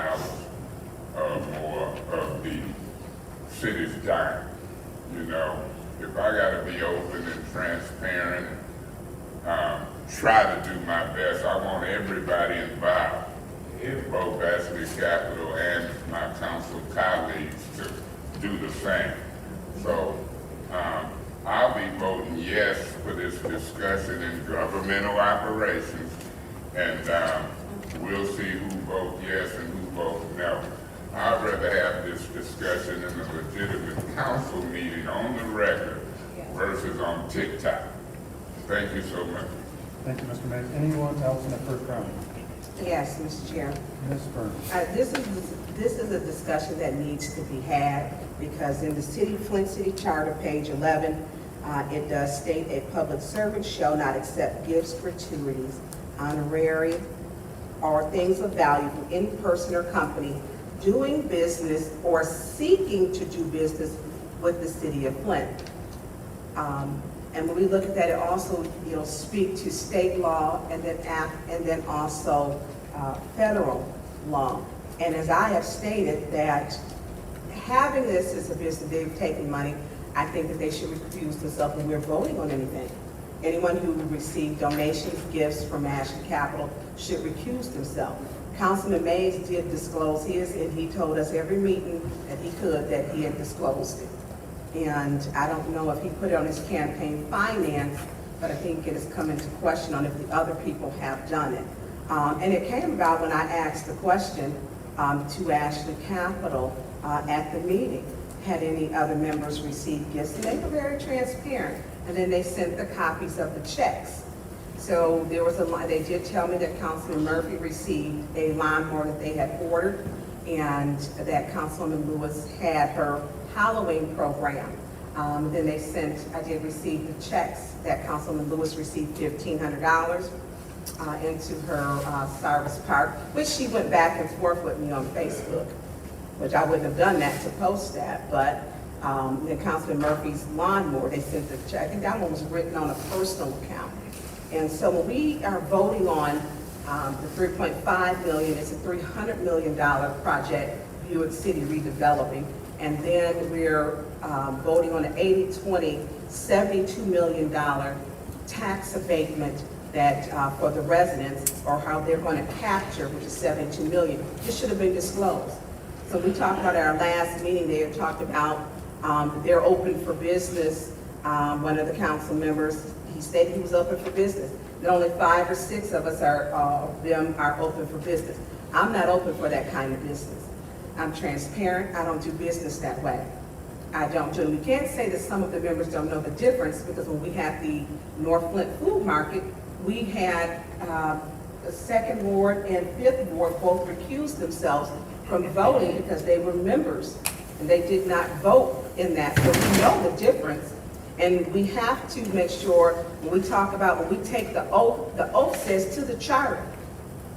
or more of the city's dime, you know, if I gotta be open and transparent, try to do my best, I want everybody involved, both Ashley Capital and my council colleagues, to do the same. So I'll be voting yes for this discussion in governmental operations, and we'll see who votes yes and who votes no. I'd rather have this discussion in a legitimate council meeting on the record versus on TikTok. Thank you so much. Thank you, Mr. Mays. Anyone else in the first round? Yes, Mr. Chair. Ms. Burns? This is a discussion that needs to be had because in the Flint City Charter, page 11, it does state a public servant shall not accept gifts, gratuities, honorary, or things of value from any person or company doing business or seeking to do business with the city of Flint. And when we look at that, it also, speak to state law and then also federal law. And as I have stated, that having this as a business, they've taken money, I think that they should recuse themselves when we're voting on anything. Anyone who received donations, gifts from Ashley Capital should recuse themselves. Councilman Mays did disclose his, and he told us every meeting that he could that he had disclosed it. And I don't know if he put it on his campaign finance, but I think it has come into question on if the other people have done it. And it came about when I asked the question to Ashley Capital at the meeting, had any other members received gifts? And they were very transparent. And then they sent the copies of the checks. So there was they did tell me that Councilman Murphy received a lawnmower that they had ordered, and that Councilwoman Lewis had her Halloween program. Then I did receive the checks that Councilwoman Lewis received $1,500 into her Cyrus Park, which she went back and forth with me on Facebook, which I wouldn't have done that to post that, but then Councilman Murphy's lawnmower, they sent the check. I think that one was written on a personal account. And so when we are voting on the $3.5 million, it's a $300 million project, Buick City redeveloping. And then we're voting on an 80-20, $72 million tax abatement that for the residents, or how they're going to capture, which is $72 million. This should have been disclosed. So we talked about at our last meeting, they had talked about they're open for business. One of the council members, he stated he was open for business. And only 5 or 6 of us are open for business. I'm not open for that kind of business. I'm transparent. I don't do business that way. I don't do. We can't say that some of the members don't know the difference, because when we had the North Flint Food Market, we had the 2nd Ward and 5th Ward both recused themselves from voting because they were members and they did not vote in that. So we know the difference, and we have to make sure when we talk about, when we take the oath says to the charter.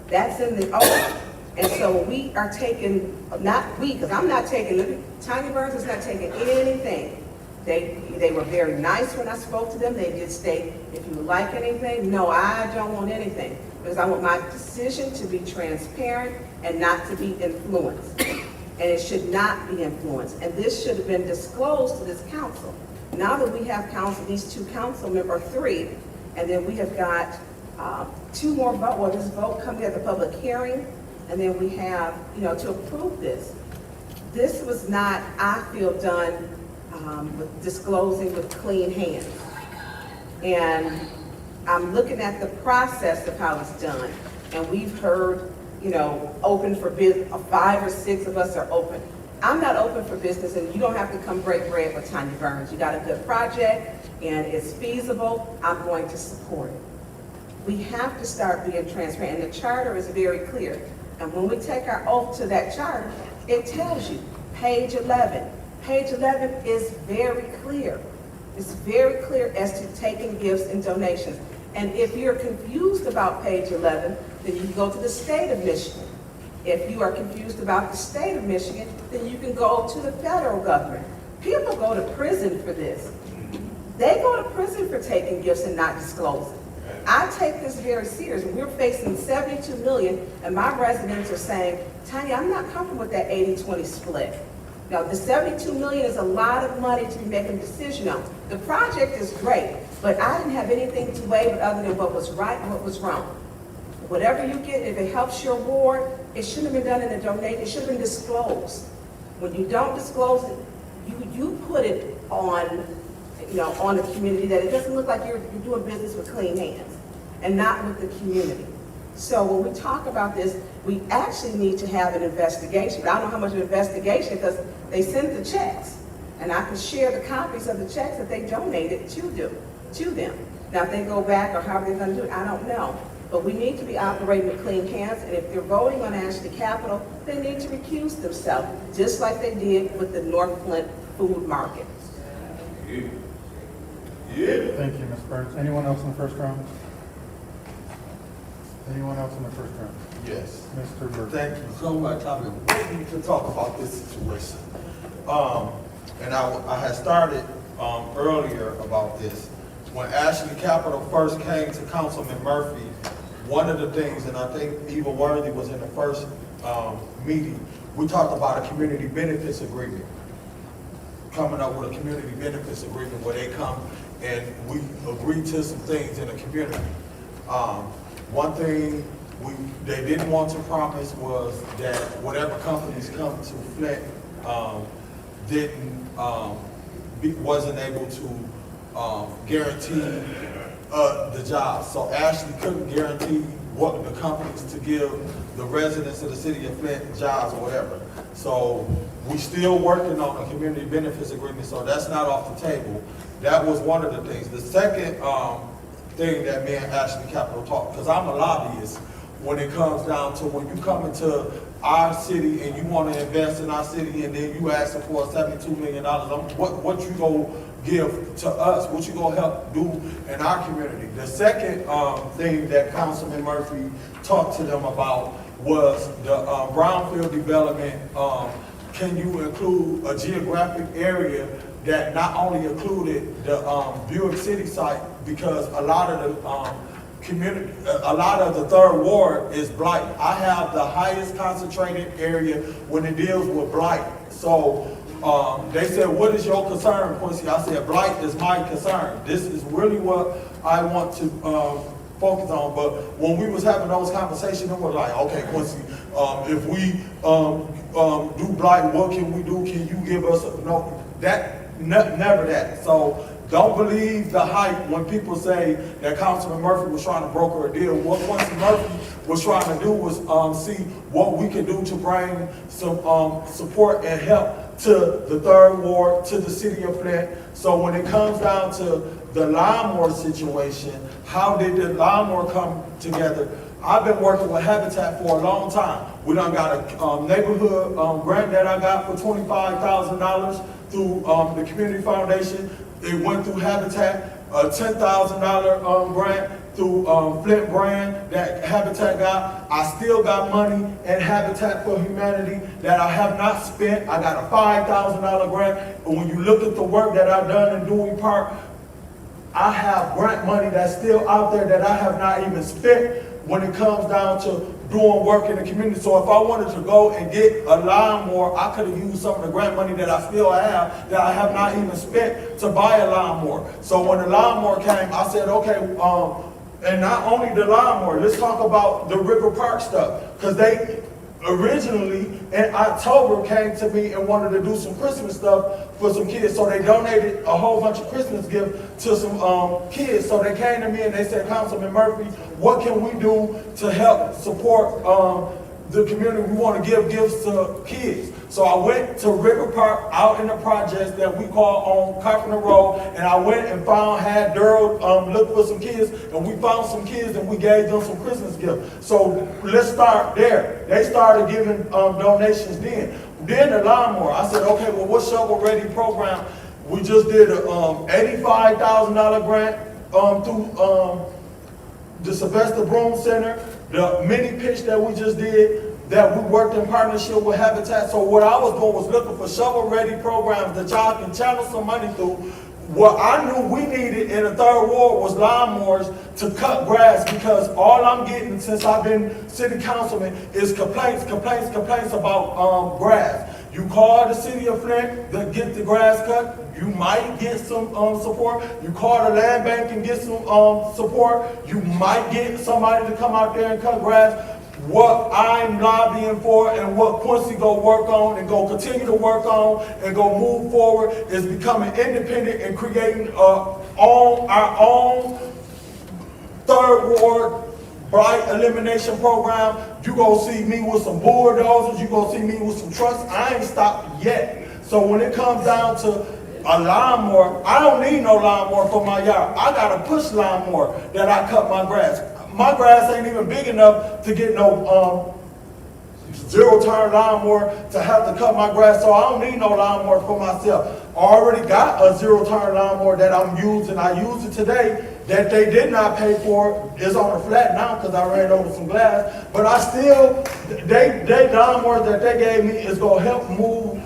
That's in the oath. And so we are taking, not we, because I'm not taking, Tanya Burns is not taking anything. They were very nice when I spoke to them. They did state, if you would like anything, no, I don't want anything. Because I want my decision to be transparent and not to be influenced. And it should not be influenced. And this should have been disclosed to this council. Now that we have these 2 council members, 3, and then we have got 2 more votes, well, this vote coming at the public hearing, and then we have, to approve this. This was not, I feel, done with disclosing with clean hands. And I'm looking at the process of how it's done. And we've heard, open for business, 5 or 6 of us are open. I'm not open for business, and you don't have to come break bread with Tanya Burns. You got a good project, and it's feasible. I'm going to support it. We have to start being transparent, and the charter is very clear. And when we take our oath to that charter, it tells you, page 11. Page 11 is very clear. It's very clear as to taking gifts and donations. And if you're confused about page 11, then you can go to the state of Michigan. If you are confused about the state of Michigan, then you can go to the federal government. People go to prison for this. They go to prison for taking gifts and not disclosing. I take this very serious. We're facing $72 million, and my residents are saying, Tanya, I'm not comfortable with that 80-20 split. Now, the $72 million is a lot of money to be making a decision on. The project is great, but I didn't have anything to weigh but other than what was right and what was wrong. Whatever you get, if it helps your ward, it shouldn't have been done in a donation. It should have been disclosed. When you don't disclose it, you put it on, on the community, that it doesn't look like you're doing business with clean hands and not with the community. So when we talk about this, we actually need to have an investigation. But I don't know how much of an investigation, because they sent the checks, and I can share the copies of the checks that they donated to them. Now, if they go back or how they're going to do it, I don't know. But we need to be operating with clean hands, and if they're voting on Ashley Capital, they need to recuse themselves, just like they did with the North Flint Food Market. Thank you, Ms. Burns. Anyone else in the first round? Anyone else in the first round? Yes. Mr. Burns. Thank you so much. I've been waiting to talk about this situation. and I had started earlier about this. When Ashley Capital first came to Councilman Murphy, one of the things, and I think Eva Worthy was in the first meeting, we talked about a community benefits agreement. Coming up with a community benefits agreement where they come and we agree to some things in the community. One thing they didn't want to promise was that whatever companies come to Flint wasn't able to guarantee the job. So Ashley couldn't guarantee what the companies to give the residents of the city of Flint jobs or whatever. So we still working on a community benefits agreement, so that's not off the table. That was one of the things. The second thing that me and Ashley Capital talked, because I'm a lobbyist, when it comes down to when you come into our city and you want to invest in our city and then you asking for $72 million, what you go give to us, what you gonna help do in our community. The second thing that Councilman Murphy talked to them about was the brownfield development. Can you include a geographic area that not only included the Buick City site, because a lot of the third ward is blight. I have the highest concentrated area when it deals with blight. So they said, what is your concern, Quincy? I said, blight is my concern. This is really what I want to focus on. But when we was having those conversations, it was like, okay, Quincy, if we do blight, what can we do? Can you give us never that. So don't believe the hype when people say that Councilman Murphy was trying to broker a deal. What Quincy Murphy was trying to do was see what we could do to bring some support and help to the third ward, to the city of Flint. So when it comes down to the lawnmower situation, how did the lawnmower come together? I've been working with Habitat for a long time. We done got a neighborhood grant that I got for $25,000 through the Community Foundation. It went through Habitat, a $10,000 grant through Flint brand that Habitat got. I still got money in Habitat for Humanity that I have not spent. I got a $5,000 grant. And when you look at the work that I've done in Dewey Park, I have grant money that's still out there that I have not even spent when it comes down to doing work in the community. So if I wanted to go and get a lawnmower, I could have used some of the grant money that I still have that I have not even spent to buy a lawnmower. So when the lawnmower came, I said, okay, and not only the lawnmower, let's talk about the River Park stuff. Because they originally in October came to me and wanted to do some Christmas stuff for some kids. So they donated a whole bunch of Christmas gifts to some kids. So they came to me and they said, Councilman Murphy, what can we do to help support the community? We want to give gifts to kids. So I went to River Park out in the projects that we call on Carpenter Road, and I went and had Daryl look for some kids, and we found some kids and we gave them some Christmas gifts. So let's start there. They started giving donations then. Then the lawnmower, I said, okay, well, what's shovel ready program? We just did a $85,000 grant through the Sylvester Broom Center, the mini pitch that we just did, that we worked in partnership with Habitat. So what I was doing was looking for shovel-ready programs that y'all can channel some money through. What I knew we needed in the third ward was lawnmowers to cut grass, because all I'm getting since I've been city councilman is complaints about grass. You call the city of Flint to get the grass cut, you might get some support. You call the land bank and get some support. You might get somebody to come out there and cut grass. What I'm lobbying for and what Quincy go work on and go continue to work on and go move forward is becoming independent and creating our own third ward blight elimination program. You gonna see me with some bulldozers, you gonna see me with some trucks. I ain't stopped yet. So when it comes down to a lawnmower, I don't need no lawnmower for my yard. I got a push lawnmower that I cut my grass. My grass ain't even big enough to get no zero-turn lawnmower to have to cut my grass, so I don't need no lawnmower for myself. I already got a zero-turn lawnmower that I'm using. I used it today that they did not pay for. It's on the flat now because I ran over some glass. But I still, they lawnmowers that they gave me is going to help move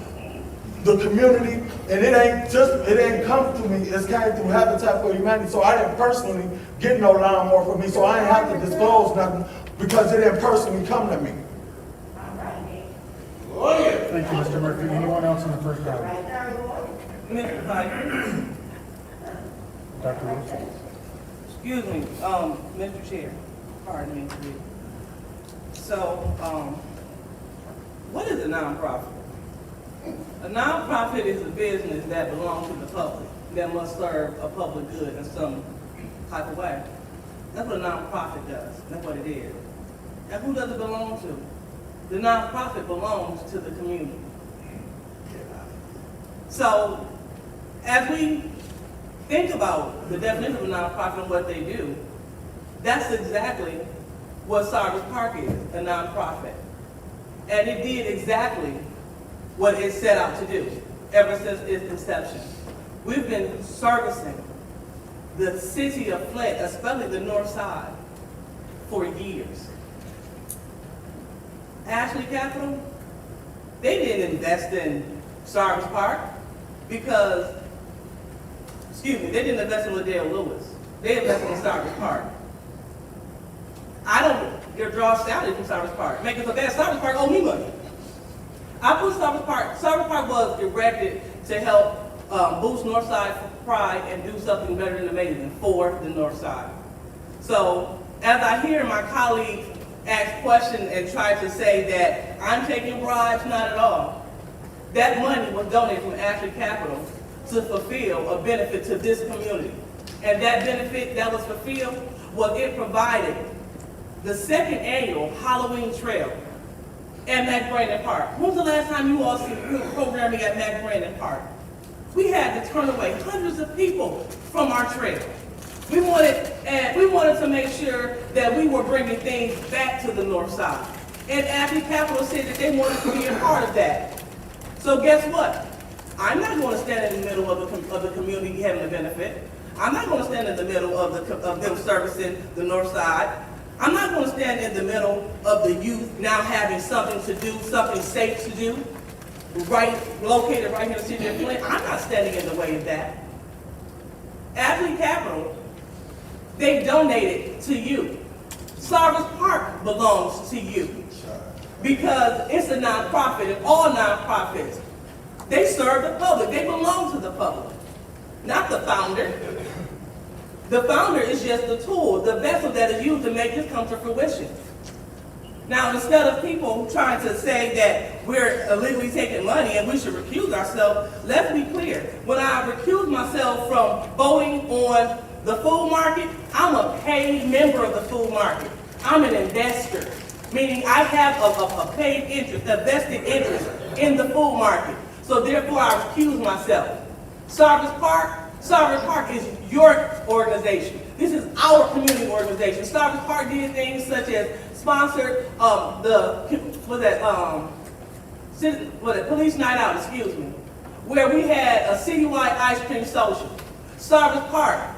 the community, and it ain't come to me, it's came through Habitat for Humanity, so I didn't personally get no lawnmower for me, so I didn't have to disclose nothing because it didn't personally come to me. Thank you, Mr. Murphy. Anyone else on the first item? Mr. Piper, Dr. Wilson? excuse me, Mr. Chair, pardon me. So, what is a nonprofit? A nonprofit is a business that belongs to the public, that must serve a public good in some type of way. That's what a nonprofit does. That's what it is. And who does it belong to? The nonprofit belongs to the community. So, as we think about the definition of a nonprofit and what they do, that's exactly what Cyrus Park is, a nonprofit. And it did exactly what it set out to do ever since its inception. We've been servicing the city of Flint, especially the north side, for years. Ashley Capital, they didn't invest in Cyrus Park because, they didn't invest in Liddell Lewis. They invested in Cyrus Park. I don't get draw salary from Cyrus Park. Make it so bad, Cyrus Park owe me money. I put Cyrus Park was erected to help boost Northside pride and do something better than amazing for the Northside. So as I hear my colleagues ask questions and try to say that I'm taking bribes, not at all. That money was donated from Ashley Capital to fulfill a benefit to this community. And that benefit that was fulfilled was it provided the second annual Halloween trail at Mac Brandon Park. When was the last time you all seen programming at Mac Brandon Park? We had to turn away hundreds of people from our trail. We wanted to make sure that we were bringing things back to the north side. And Ashley Capital said that they wanted to be a part of that. So guess what? I'm not going to stand in the middle of the community having a benefit. I'm not going to stand in the middle of them servicing the north side. I'm not going to stand in the middle of the youth now having something to do, something safe to do, located right here in the city of Flint. I'm not standing in the way of that. Ashley Capital, they donated to you. Cyrus Park belongs to you because it's a nonprofit, and all nonprofits, they serve the public. They belong to the public, not the founder. The founder is just the tool, the vessel that is used to make this come to fruition. Now, instead of people trying to say that we're illegally taking money and we should recuse ourselves, let's be clear. When I recuse myself from voting on the food market, I'm a paid member of the food market. I'm an investor, meaning I have a paid interest, a vested interest in the food market. So therefore, I recuse myself. Cyrus Park is your organization. This is our community organization. Cyrus Park did things such as sponsored police night out, where we had a citywide ice cream social. Cyrus Park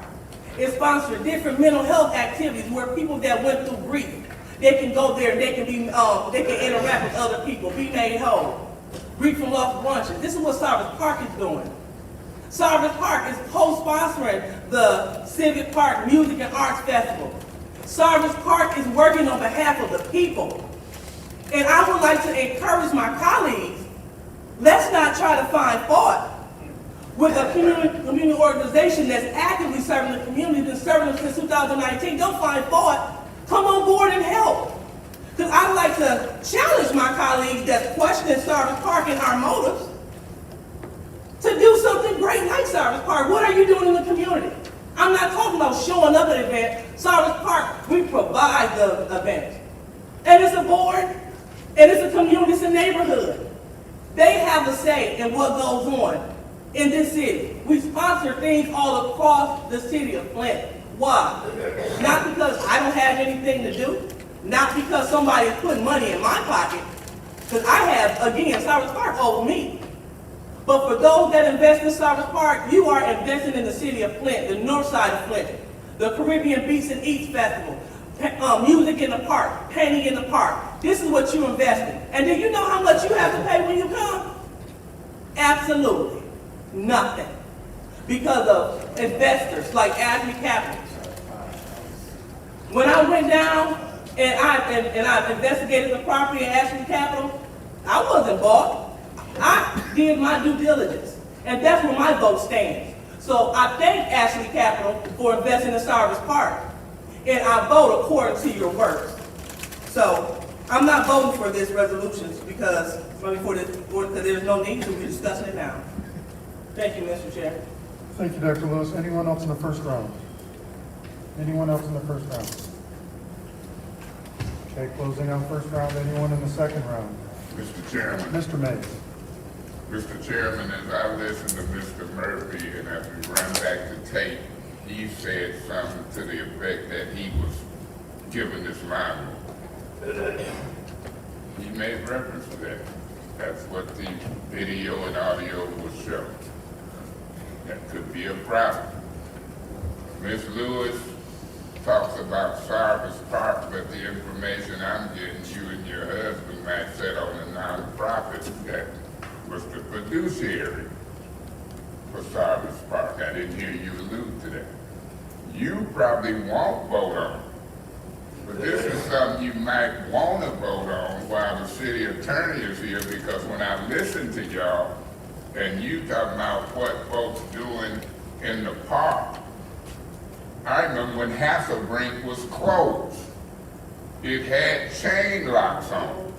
is sponsored different mental health activities where people that went through grief, they can go there and they can interact with other people, be made whole. Grief from lost brunches. This is what Cyrus Park is doing. Cyrus Park is co-sponsoring the Civic Park Music and Arts Festival. Cyrus Park is working on behalf of the people. And I would like to encourage my colleagues, let's not try to find fault with a community organization that's actively serving the community, been serving them since 2019. Don't find fault. Come on board and help. Because I'd like to challenge my colleagues that's questioning Cyrus Park and our motives to do something great like Cyrus Park. What are you doing in the community? I'm not talking about showing up at an event. Cyrus Park, we provide the event. And it's a board, and it's a community, it's a neighborhood. They have a say in what goes on in this city. We sponsor things all across the city of Flint. Why? Not because I don't have anything to do, not because somebody is putting money in my pocket, because I have, again, Cyrus Park owes me. But for those that invest in Cyrus Park, you are investing in the city of Flint, the north side of Flint, the Caribbean Beats and Eats Festival, music in the park, painting in the park. This is what you invest in. And do you know how much you have to pay when you come? Absolutely nothing. Because of investors like Ashley Capital. When I went down and I investigated the property at Ashley Capital, I wasn't bought. I did my due diligence, and that's where my vote stands. So I thank Ashley Capital for investing in Cyrus Park, and I vote according to your words. So I'm not voting for this resolution because there's no need to. We're discussing it now. Thank you, Mr. Chair. Thank you, Dr. Lewis. Anyone else in the first round? Anyone else in the first round? Okay, closing out first round. Anyone in the second round? Mr. Chairman. Mr. Mays. Mr. Chairman, as I listen to Mr. Murphy and as we run back to tape, he said something to the effect that he was giving this line. He made reference to that. That's what the video and audio was showing. That could be a problem. Ms. Lewis talks about Cyrus Park, but the information I'm getting, you and your husband might set on a nonprofit that was the fiduciary for Cyrus Park. I didn't hear you allude to that. You probably won't vote on it. But this is something you might want to vote on while the city attorney is here, because when I listen to y'all and you talking about what folks doing in the park, I remember when Hasselbrink was closed. It had chain locks on it.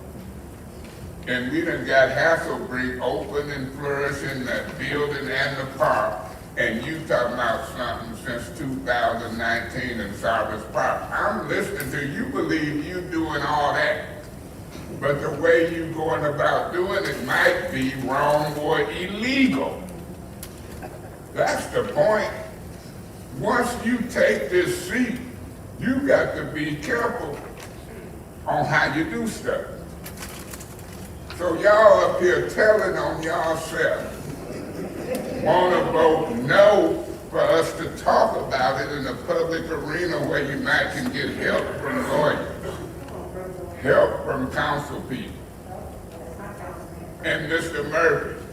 And we done got Hasselbrink open and flourishing, that building and the park, and you talking about something since 2019 in Cyrus Park. I'm listening to you, believe you doing all that, but the way you going about doing it might be wrong or illegal. That's the point. Once you take this seat, you got to be careful on how you do stuff. So y'all up here telling on y'allself, want to vote no for us to talk about it in a public arena where you might can get help from lawyers, help from council people. And Mr. Murphy,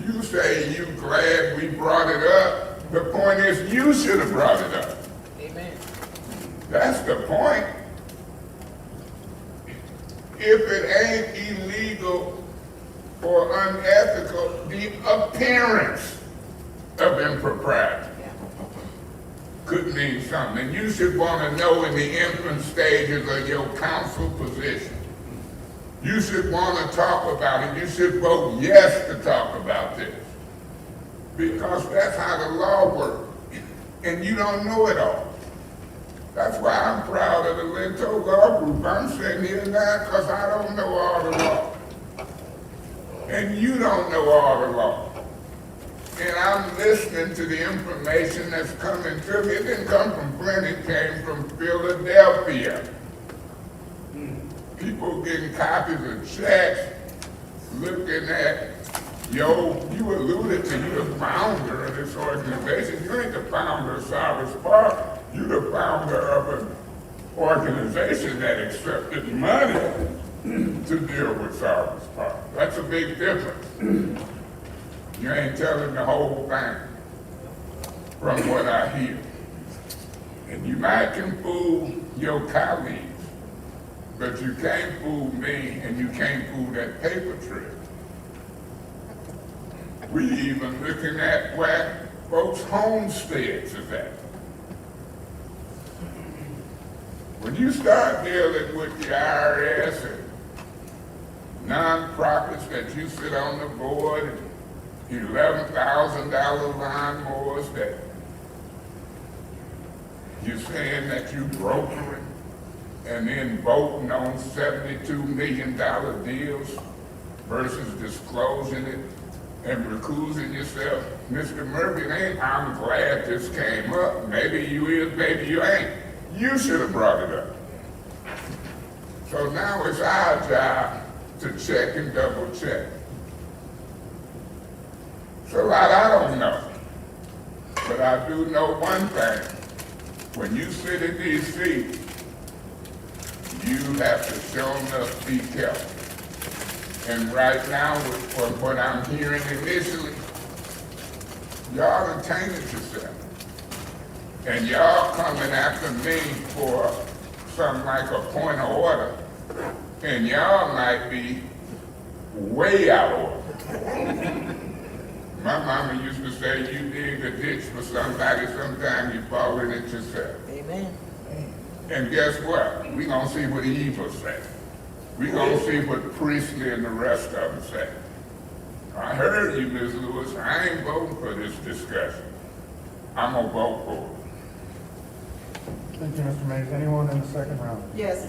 you say you glad we brought it up. The point is you should have brought it up. Amen. That's the point. If it ain't illegal or unethical, the appearance of impropriety could mean something. And you should want to know in the infant stages of your council position. You should want to talk about it. You should vote yes to talk about this. Because that's how the law works. And you don't know it all. That's why I'm proud of the Linto Law Group. I'm sitting here now because I don't know all the law. And you don't know all the law. And I'm listening to the information that's coming to me. It didn't come from Flint, it came from Philadelphia. People getting copies of checks, looking at, yo, you alluded to, you the founder of this organization. You ain't the founder of Cyrus Park. You the founder of an organization that accepted money to deal with Cyrus Park. That's a big difference. You ain't telling the whole thing from what I hear. And you might can fool your colleagues, but you can't fool me and you can't fool that paper trail. We even looking at where folks' homesteads is at. When you start dealing with the IRS and nonprofits that you sit on the board and $11,000 lawnmowers that you're saying that you brokering and then voting on $72 million deals versus disclosing it and recusing yourself. Mr. Murphy, I'm glad this came up. Maybe you is, maybe you ain't. You should have brought it up. So now it's our job to check and double check. So a lot I don't know. But I do know one thing. When you sit in these seats, you have to show enough be careful. And right now, from what I'm hearing initially, y'all done tainted yourself. And y'all coming after me for something like a point of order, and y'all might be way out of order. My mama used to say, you dig a ditch for somebody, sometimes you fall in it yourself. Amen. And guess what? We gonna see what Eva said. We gonna see what Priestley and the rest of them say. I heard you, Ms. Lewis. I ain't voting for this discussion. I'm gonna vote for it. Thank you, Mr. Mays. Anyone in the second round? Yes,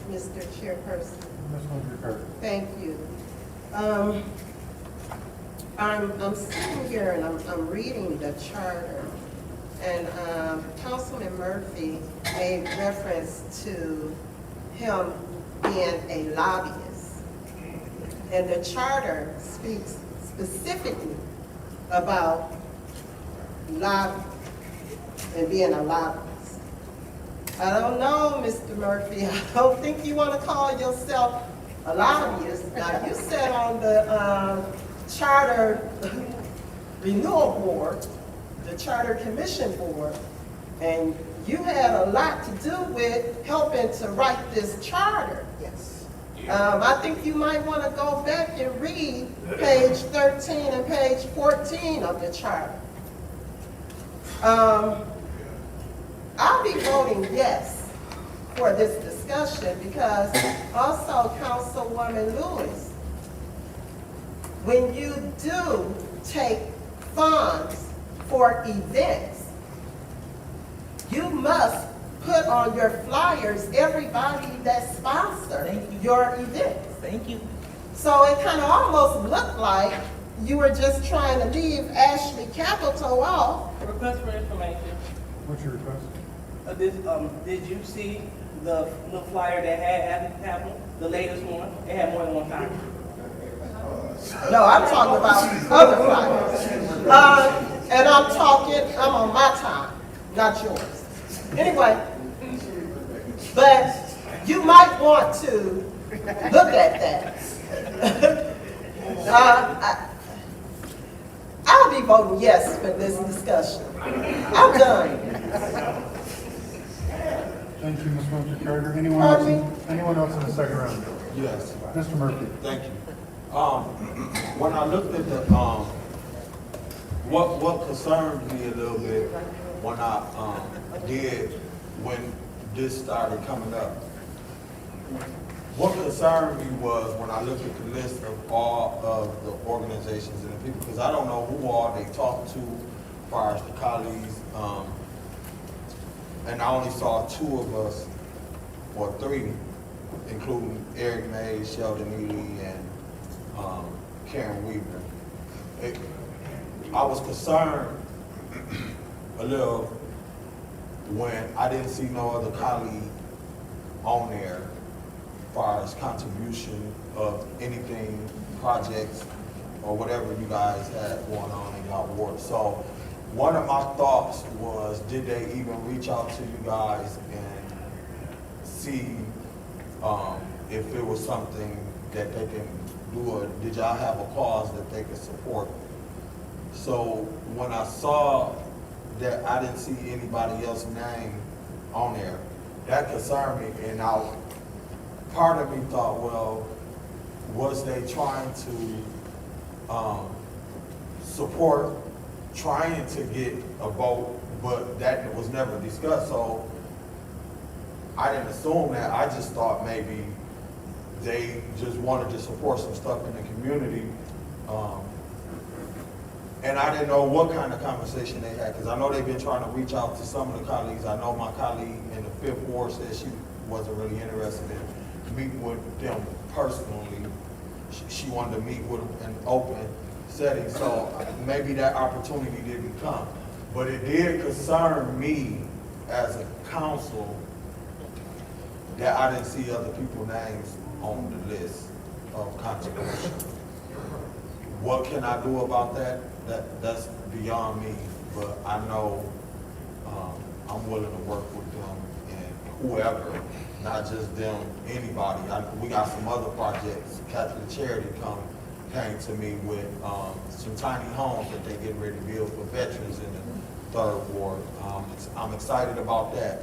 Mr. Chairperson, Ms. Winfrey Carter. thank you. I'm sitting here and I'm reading the charter, and Councilman Murphy made reference to him being a lobbyist. And the charter speaks specifically about lobbying and being a lobbyist. I don't know, Mr. Murphy, I don't think you want to call yourself a lobbyist. Now, you sat on the Charter Renewal Board, the Charter Commission Board, and you had a lot to do with helping to write this charter. Yes. I think you might want to go back and read page 13 and page 14 of the charter. I'll be voting yes for this discussion because also Councilwoman Lewis, when you do take funds for events, you must put on your flyers everybody that sponsors your events. Thank you. So it kind of almost looked like you were just trying to leave Ashley Capital off. Request for information. What's your request? Did you see the flyer that had happened, the latest one? It had more than one time. No, I'm talking about other flyers. And I'm on my time, not yours. Anyway, but you might want to look at that. I'll be voting yes for this discussion. I'm done. Thank you, Ms. Winfrey Carter. Anyone else in the second round? Yes. Mr. Murphy. Thank you. When I looked at the, what concerned me a little bit when when this started coming up, what concerned me was when I looked at the list of all of the organizations and the people, because I don't know who all they talked to as far as the colleagues, and I only saw 2 of us, or 3, including Eric Mays, Sheldon Neely, and Karen Weaver. I was concerned a little when I didn't see no other colleague on there as far as contribution of anything, projects, or whatever you guys had going on in your ward. So one of my thoughts was, did they even reach out to you guys and see if it was something that they can do, or did y'all have a cause that they could support? So when I saw that I didn't see anybody else's name on there, that concerned me, and part of me thought, well, was they trying to support, trying to get a vote, but that was never discussed, so I didn't assume that. I just thought maybe they just wanted to support some stuff in the community. And I didn't know what kind of conversation they had, because I know they've been trying to reach out to some of the colleagues. I know my colleague in the 5th Ward said she wasn't really interested in meeting with them personally. She wanted to meet with them in an open setting, so maybe that opportunity didn't come. But it did concern me as a council that I didn't see other people's names on the list of contribution. What can I do about that? That's beyond me, but I know I'm willing to work with them and whoever not just them, anybody. We got some other projects. Catholic Charity came to me with some tiny homes that they getting ready to build for veterans in the 3rd Ward. I'm excited about that.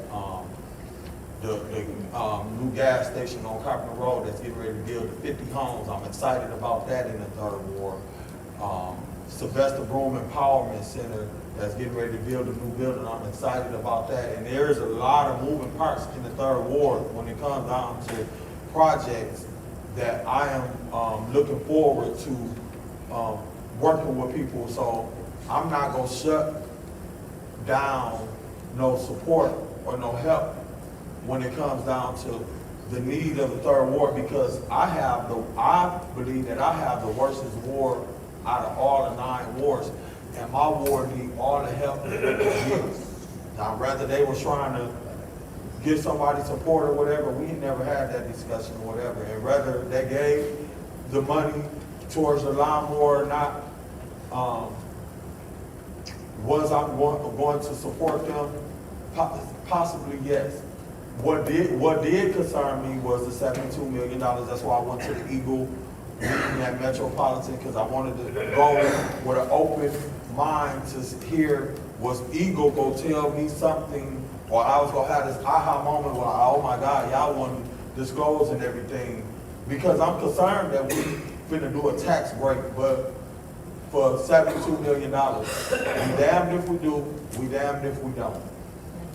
The new gas station on Carpenter Road that's getting ready to build 50 homes. I'm excited about that in the 3rd Ward. Sylvester Broom Empowerment Center that's getting ready to build a new building. I'm excited about that. And there's a lot of moving parts in the 3rd Ward when it comes down to projects that I am looking forward to working with people. So I'm not gonna shut down no support or no help when it comes down to the need of the 3rd Ward, because I believe that I have the worstest ward out of all the 9 wards, and my ward need all the help that they can get. Now, whether they were trying to give somebody support or whatever, we never had that discussion or whatever, and whether they gave the money towards the lawnmower or not, was I going to support them? Possibly, yes. What did concern me was the $72 million. That's why I went to the Eagle meeting at Metropolitan, because I wanted to go with an open mind to hear, was Eagle going to tell me something, or I was going to have this aha moment where, oh my God, y'all want to disclose and everything. Because I'm concerned that we finna do a tax break, but for $72 million. We damned if we do, we damned if we don't.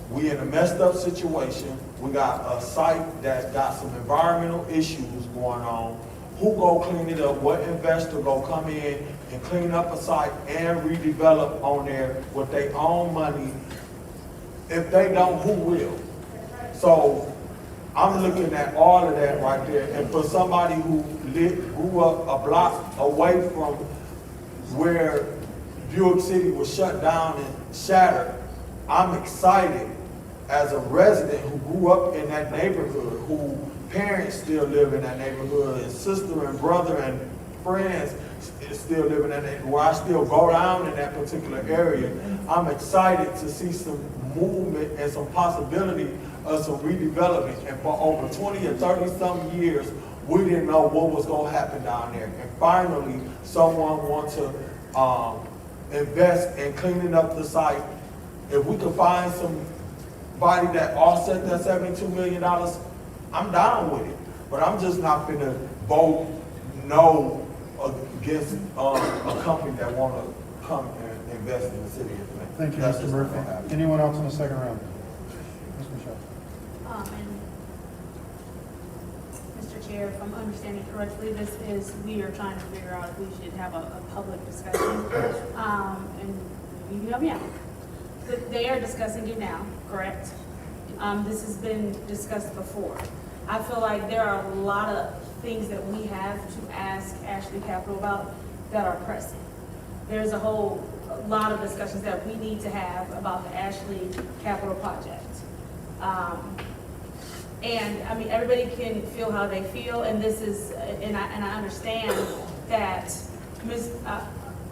We in a messed up situation. We got a site that got some environmental issues going on. Who go clean it up? What investor go come in and clean up a site and redevelop on there with their own money? If they don't, who will? So I'm looking at all of that right there. And for somebody who grew up a block away from where Buick City was shut down and shattered, I'm excited as a resident who grew up in that neighborhood, who parents still live in that neighborhood, and sister and brother and friends still live in that neighborhood, where I still go down in that particular area. I'm excited to see some movement and some possibility of some redevelopment. And for over 20 or 30 some years, we didn't know what was going to happen down there. And finally, someone wants to invest in cleaning up the site. If we could find somebody that offset that $72 million, I'm down with it. But I'm just not gonna vote no against a company that want to come and invest in the city of Flint. Thank you, That's Mr. just Murphy. not gonna happen. Anyone else in the second round? Ms. Michelle. And Mr. Chair, if I'm understanding correctly, we are trying to figure out if we should have a public discussion. And you can help me out. They are discussing it now, correct? This has been discussed before. I feel like there are a lot of things that we have to ask Ashley Capital about that are pressing. There's a lot of discussions that we need to have about the Ashley Capital project. And I mean, everybody can feel how they feel, and this is, and I understand that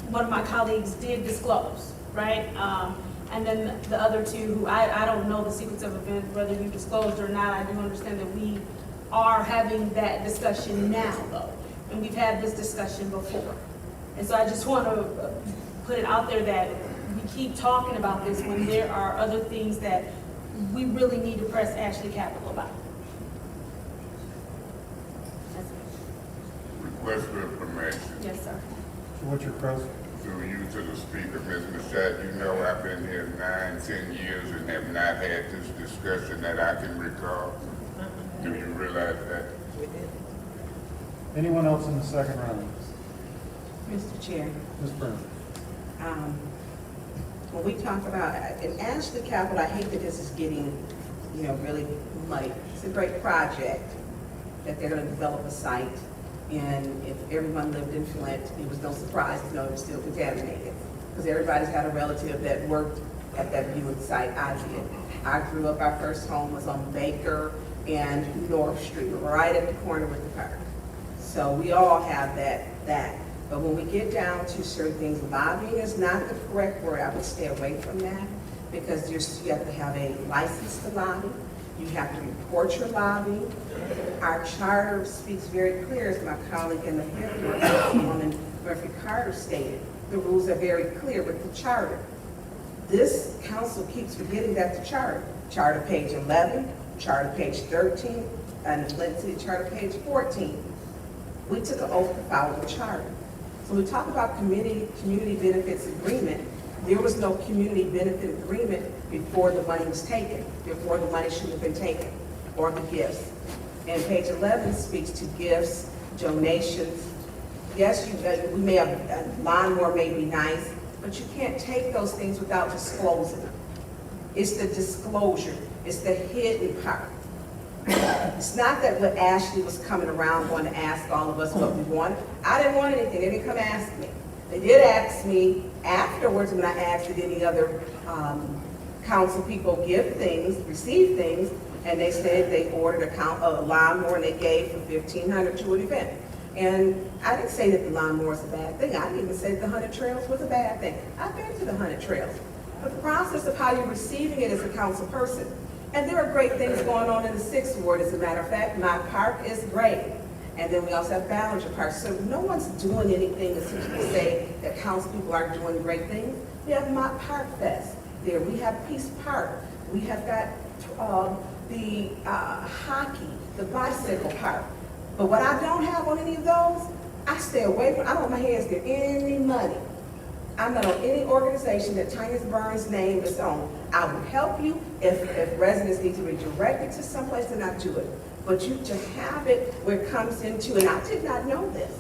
one of my colleagues did disclose, right? And then the other two, who I don't know the sequence of events, whether you disclosed or not. I do understand that we are having that discussion now, though, and we've had this discussion before. And so I just want to put it out there that we keep talking about this when there are other things that we really need to press Ashley Capital about. That's it. Request for information. Yes, sir. So what's your question? Through you to the speaker, Ms. Michelle, you know I've been here 9, 10 years and have not had this discussion that I can recall. Do you realize that? Anyone else in the second round? Mr. Chair, Ms. Burns. when we talk about, and Ashley Capital, I hate that this is getting, really muddy. It's a great project that they're gonna develop a site. And if everyone lived in Flint, it was no surprise to know it was still contaminated. Because everybody's got a relative that worked at that Buick site. I did. I grew up, our first home was on Baker and North Street, right at the corner with the park. So we all have that. But when we get down to certain things, lobbying is not the correct word. I would stay away from that, because you have to have a license to lobby. You have to report your lobbying. Our charter speaks very clear, as my colleague in the fifth ward, Councilwoman Murphy Carter stated. The rules are very clear with the charter. This council keeps forgetting that the charter page 11, charter page 13, and the Flint City Charter page 14. We took an oath to follow the charter. So we talk about community benefits agreement. There was no community benefit agreement before the money was taken, before the money should have been taken, or the gifts. And page 11 speaks to gifts, donations. Yes, we may have, a lawnmower may be nice, but you can't take those things without disclosing them. It's the disclosure, it's the hidden part. It's not that when Ashley was coming around going to ask all of us what we wanted. I didn't want anything, they didn't come ask me. They did ask me afterwards when I asked did any other council people give things, receive things, and they said they ordered a lawnmower and they gave for $1,500 to an event. And I didn't say that the lawnmower was a bad thing. I didn't even say that the 100 Trails was a bad thing. I've been to the 100 Trails. But the process of how you're receiving it as a council person. And there are great things going on in the 6th Ward, as a matter of fact. My park is great. And then we also have Ballinger Park. So no one's doing anything as people say that council people aren't doing great things. We have Mott Park Fest there. We have Peace Park. We have got the hockey, the bicycle park. But what I don't have on any of those, I stay away from. I don't want my hands get any money. I'm not on any organization that Tanya Burns' name is on. I will help you if residents need to be directed to someplace, then I do it. But you to have it where it comes into, and I did not know this,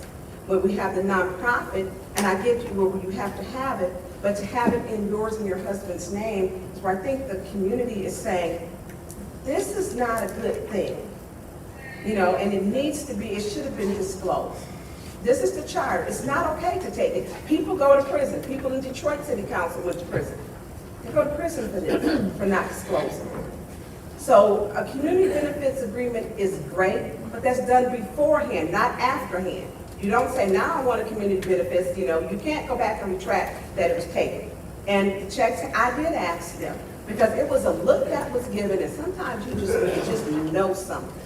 where we have the nonprofit, and I give you where you have to have it, but to have it in yours and your husband's name is where I think the community is saying, this is not a good thing. You know, and it needs to be, it should have been disclosed. This is the charter. It's not okay to take it. People go to prison. People in Detroit City Council went to prison. They go to prison for this, for not disclosing. So a community benefits agreement is great, but that's done beforehand, not afterhand. You don't say, now I want a community benefits, you know, you can't go back and retract that it was taken. And the checks, I did ask them, because it was a look that was given, and sometimes you just know something.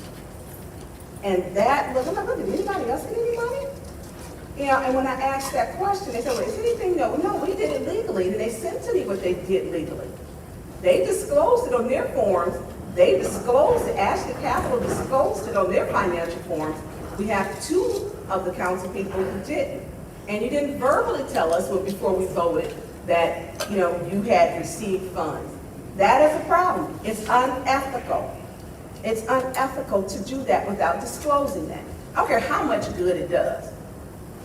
And that look, I'm like, look, did anybody else get any money? You know, and when I asked that question, they said, well, is anything, no, we did it legally. And they sent to me what they did legally. They disclosed it on their forms. They disclosed it, Ashley Capital disclosed it on their financial forms. We have 2 of the council people who didn't. And you didn't verbally tell us before we voted that, you know, you had received funds. That is a problem. It's unethical. It's unethical to do that without disclosing that. I don't care how much good it does.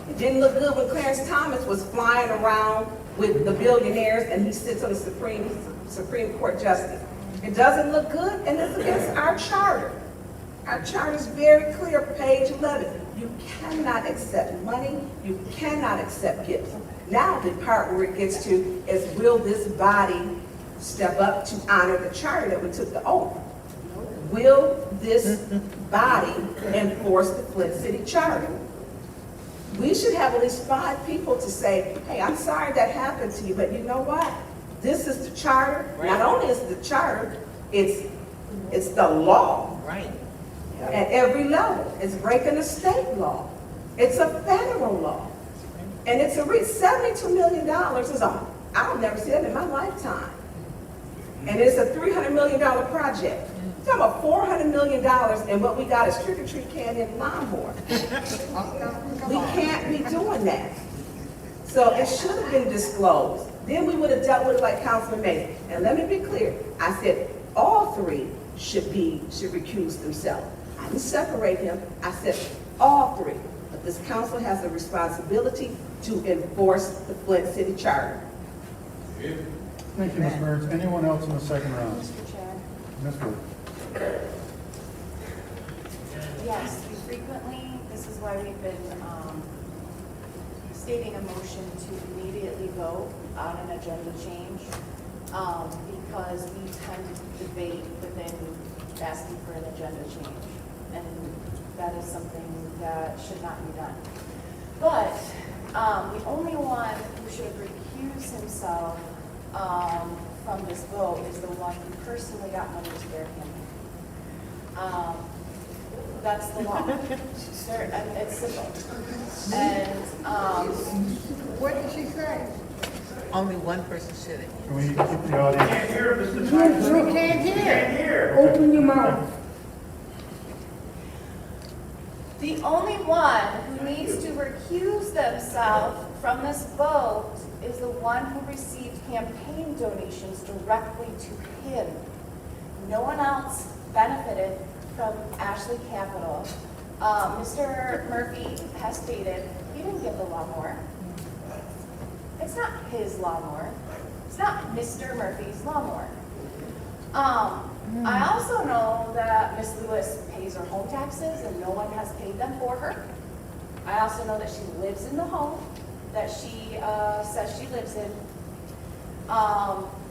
It didn't look good when Clarence Thomas was flying around with the billionaires and he sits on the Supreme Court justice. It doesn't look good, and it's against our charter. Our charter is very clear, page 11. You cannot accept money. You cannot accept gifts. Now the part where it gets to is, will this body step up to honor the charter that we took the oath? Will this body enforce the Flint City Charter? We should have at least 5 people to say, hey, I'm sorry that happened to you, but you know what? This is the charter. Right. Not only is it the charter, it's the law. Right. At every level. It's breaking the state law. It's a federal law. And it's $72 million is all. I'll never see that in my lifetime. And it's a $300 million project. We're talking about $400 million, and what we got is trick-or-treat candy and lawnmower. We can't be doing that. So it should have been disclosed. Then we would have dealt with it like Councilman Mason. And let me be clear. I said all 3 should recuse themselves. I didn't separate him. I said all 3. But this council has a responsibility to enforce the Flint City Charter. Thank you, Ms. Burns. Anyone else in the second round? Mr. Chair. Ms. Burns. Yes, we frequently, this is why we've been stating a motion to immediately vote on an agenda change, because we tend to debate within asking for an agenda change, and that is something that should not be done. But the only one who should recuse himself from this vote is the one who personally got money to their campaign. That's the law. And it's simple. And, What did she say? Only one person should it. Can we keep the audience? You can't hear. Open your mouth. the only one who needs to recuse themselves from this vote is the one who received campaign donations directly to him. No one else benefited from Ashley Capital. Mr. Murphy has stated he didn't give the lawnmower. It's not his lawnmower. It's not Mr. Murphy's lawnmower. I also know that Miss Lewis pays her home taxes and no one has paid them for her. I also know that she lives in the home that she says she lives in.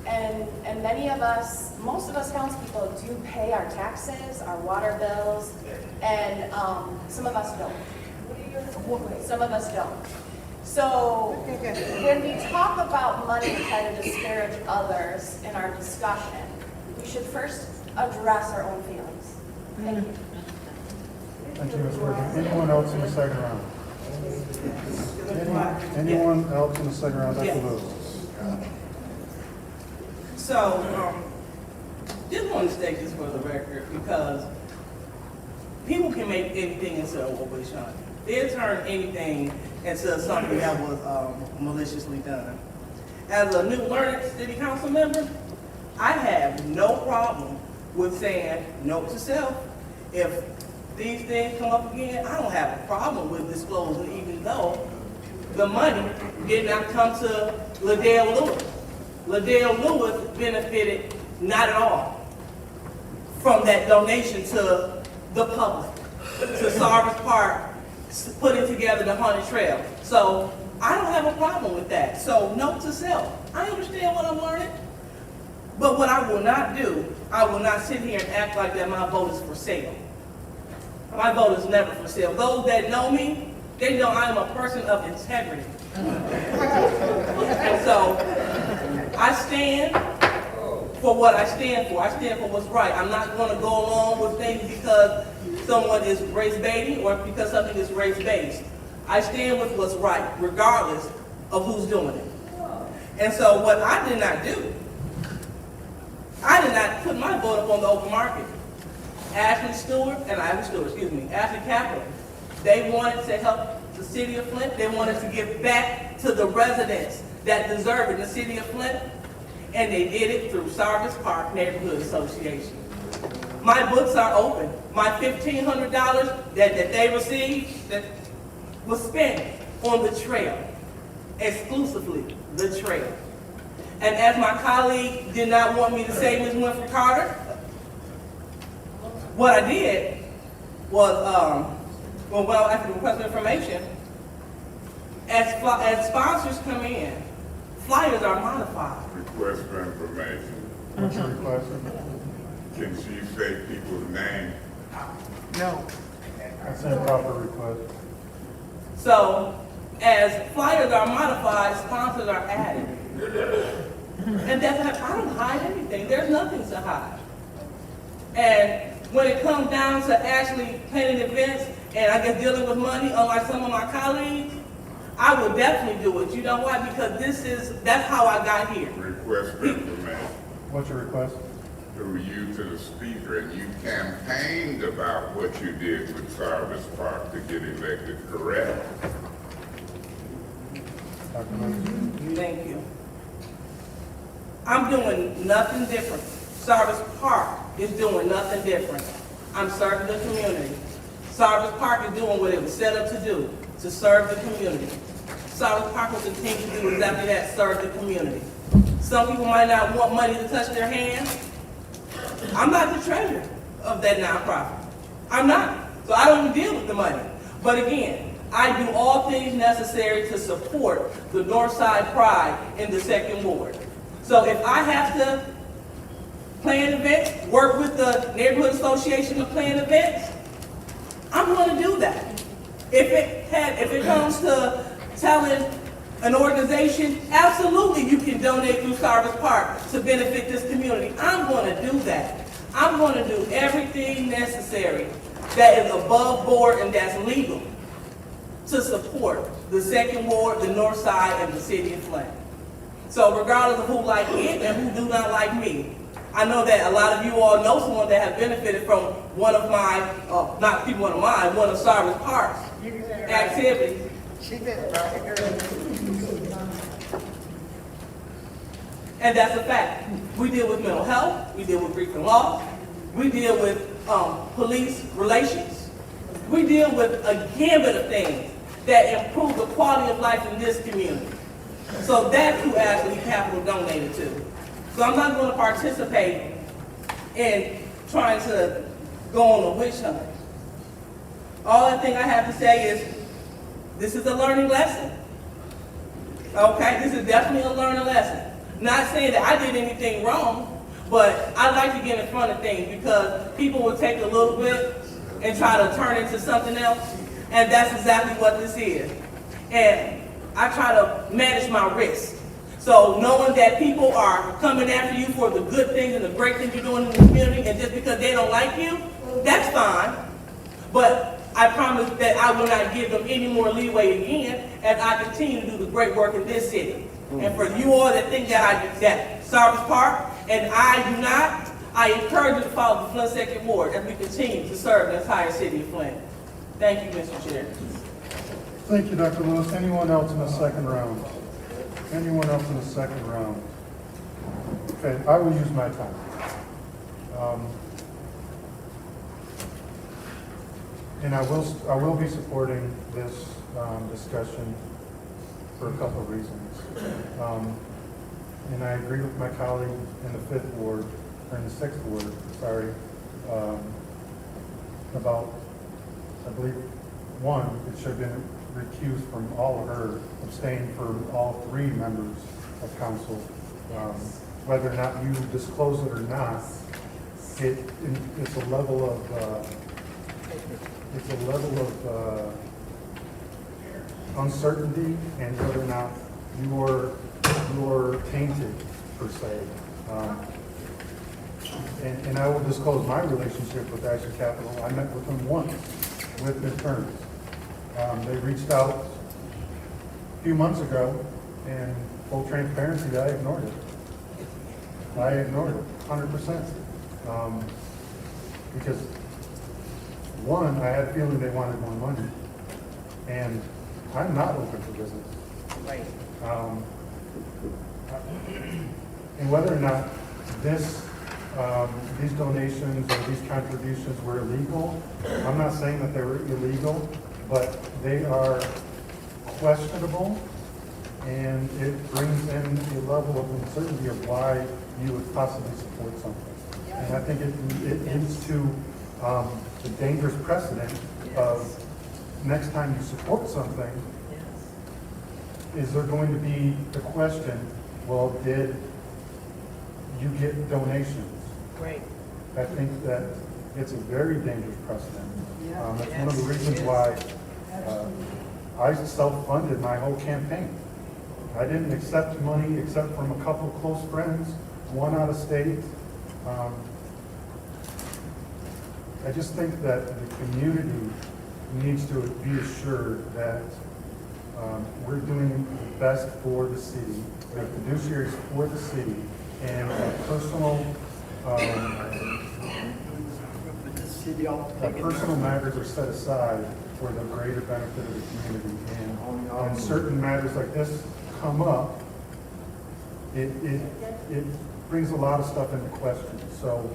And many of us, most of us townspeople do pay our taxes, our water bills, and some of us don't. Some of us don't. So when we talk about money and try to disparage others in our discussion, we should first address our own feelings. Thank you. Thank you, Ms. Worthing. Anyone else in the second round? Anyone else in the second round? Dr. Lewis? So, just want to state this for the record because people can make anything into a whoopee shot. They'll turn anything into something that was maliciously done. As a new learned city council member, I have no problem with saying note to self. If these things come up again, I don't have a problem with disclosing, even though the money did not come to Liddell Lewis. Liddell Lewis benefited not at all from that donation to the public, to Sarvis Park, putting together the haunted trail. So I don't have a problem with that. So note to self, I understand what I'm learning, but what I will not do, I will not sit here and act like that my vote is for sale. My vote is never for sale. Those that know me, they know I am a person of integrity. And so I stand for what I stand for. I stand for what's right. I'm not going to go along with things because someone is race baiting or because something is race based. I stand with what's right, regardless of who's doing it. And so what I did not do, I did not put my vote up on the open market. Ashley Capital, they wanted to help the city of Flint. They wanted to give back to the residents that deserve it in the city of Flint. And they did it through Sarvis Park Neighborhood Association. My books are open. My $1,500 that they received that was spent on the trail, exclusively the trail. And as my colleague did not want me to say Ms. Winfrey Carter, what I did was, when I was asking request for information, as sponsors come in, flyers are modified. Request for information. What's your request? Can she say people's name? No. That's an improper request. So, as flyers are modified, sponsors are added. And that's, I don't hide anything. There's nothing to hide. And when it comes down to actually planning events and I guess dealing with money, unlike some of my colleagues, I would definitely do it. You know why? Because that's how I got here. Request for information. What's your request? Through you to the speaker, and you campaigned about what you did with Sarvis Park to get elected, correct? Dr. Lewis? Thank you. I'm doing nothing different. Sarvis Park is doing nothing different. I'm serving the community. Sarvis Park is doing what it was set up to do, to serve the community. Sarvis Park will continue to do exactly that, serve the community. Some people might not want money to touch their hands. I'm not the treasurer of that nonprofit. I'm not. So I don't even deal with the money. But again, I do all things necessary to support the Northside Pride in the 2nd Ward. So if I have to plan events, work with the Neighborhood Association to plan events, I'm going to do that. If it comes to telling an organization, absolutely you can donate through Sarvis Park to benefit this community. I'm going to do that. I'm going to do everything necessary that is above board and that's legal to support the Second Ward, the North Side, and the city of Flint. So regardless of who like it and who do not like me, I know that a lot of you all know someone that have benefited from one of my, not people one of mine, one of Cyrus Park's activities. And that's a fact. We deal with mental health, we deal with grief and loss, we deal with police relations, we deal with a gambit of things that improve the quality of life in this community. So that's who Ashley Capital donated to. So I'm not going to participate in trying to go on a witch hunt. All I think I have to say is, this is a learning lesson. Okay, this is definitely a learning lesson. Not saying that I did anything wrong, but I like to get in front of things because people will take a little bit and try to turn it into something else, and that's exactly what this is. And I try to manage my risk. So knowing that people are coming after you for the good things and the great things you're doing in the community, and just because they don't like you, that's fine. But I promise that I will not give them any more leeway again as I continue to do the great work in this city. And for you all that think that Cyrus Park and I do not, I encourage you to follow the Flint Second Ward as we continue to serve the entire city of Flint. Thank you, Mr. Chair. Thank you, Dr. Lewis. Anyone else in the second round? Anyone else in the second round? Okay, I will use my time. And I will be supporting this discussion for a couple of reasons. And I agree with my colleague in the 5th Ward, or in the 6th Ward, sorry, about, I believe, one, it should have been recused from all of her, abstained for all 3 members of council. Whether or not you disclose it or not, it's a level of uncertainty, and whether or not you're tainted, per se. And I will disclose my relationship with Ashley Capital. I met with them once, with midterms. They reached out a few months ago, and full transparency, I ignored it. I ignored it, 100%. Because one, I had a feeling they wanted more money, and I'm not open for business. Right. And whether or not these donations or these contributions were illegal, I'm not saying that they were illegal, but they are questionable, and it brings in a level of uncertainty of why you would possibly support something. And I think it leads to the dangerous precedent of next time you support something, is there going to be the question, well, did you get donations? Great. I think that it's a very dangerous precedent. That's one of the reasons why I self-funded my whole campaign. I didn't accept money except from a couple of close friends, one out of state. I just think that the community needs to be assured that we're doing the best for the city, the fiduciaries for the city, and personal matters are set aside for the greater benefit of the community. And when certain matters like this come up, it brings a lot of stuff into question. So,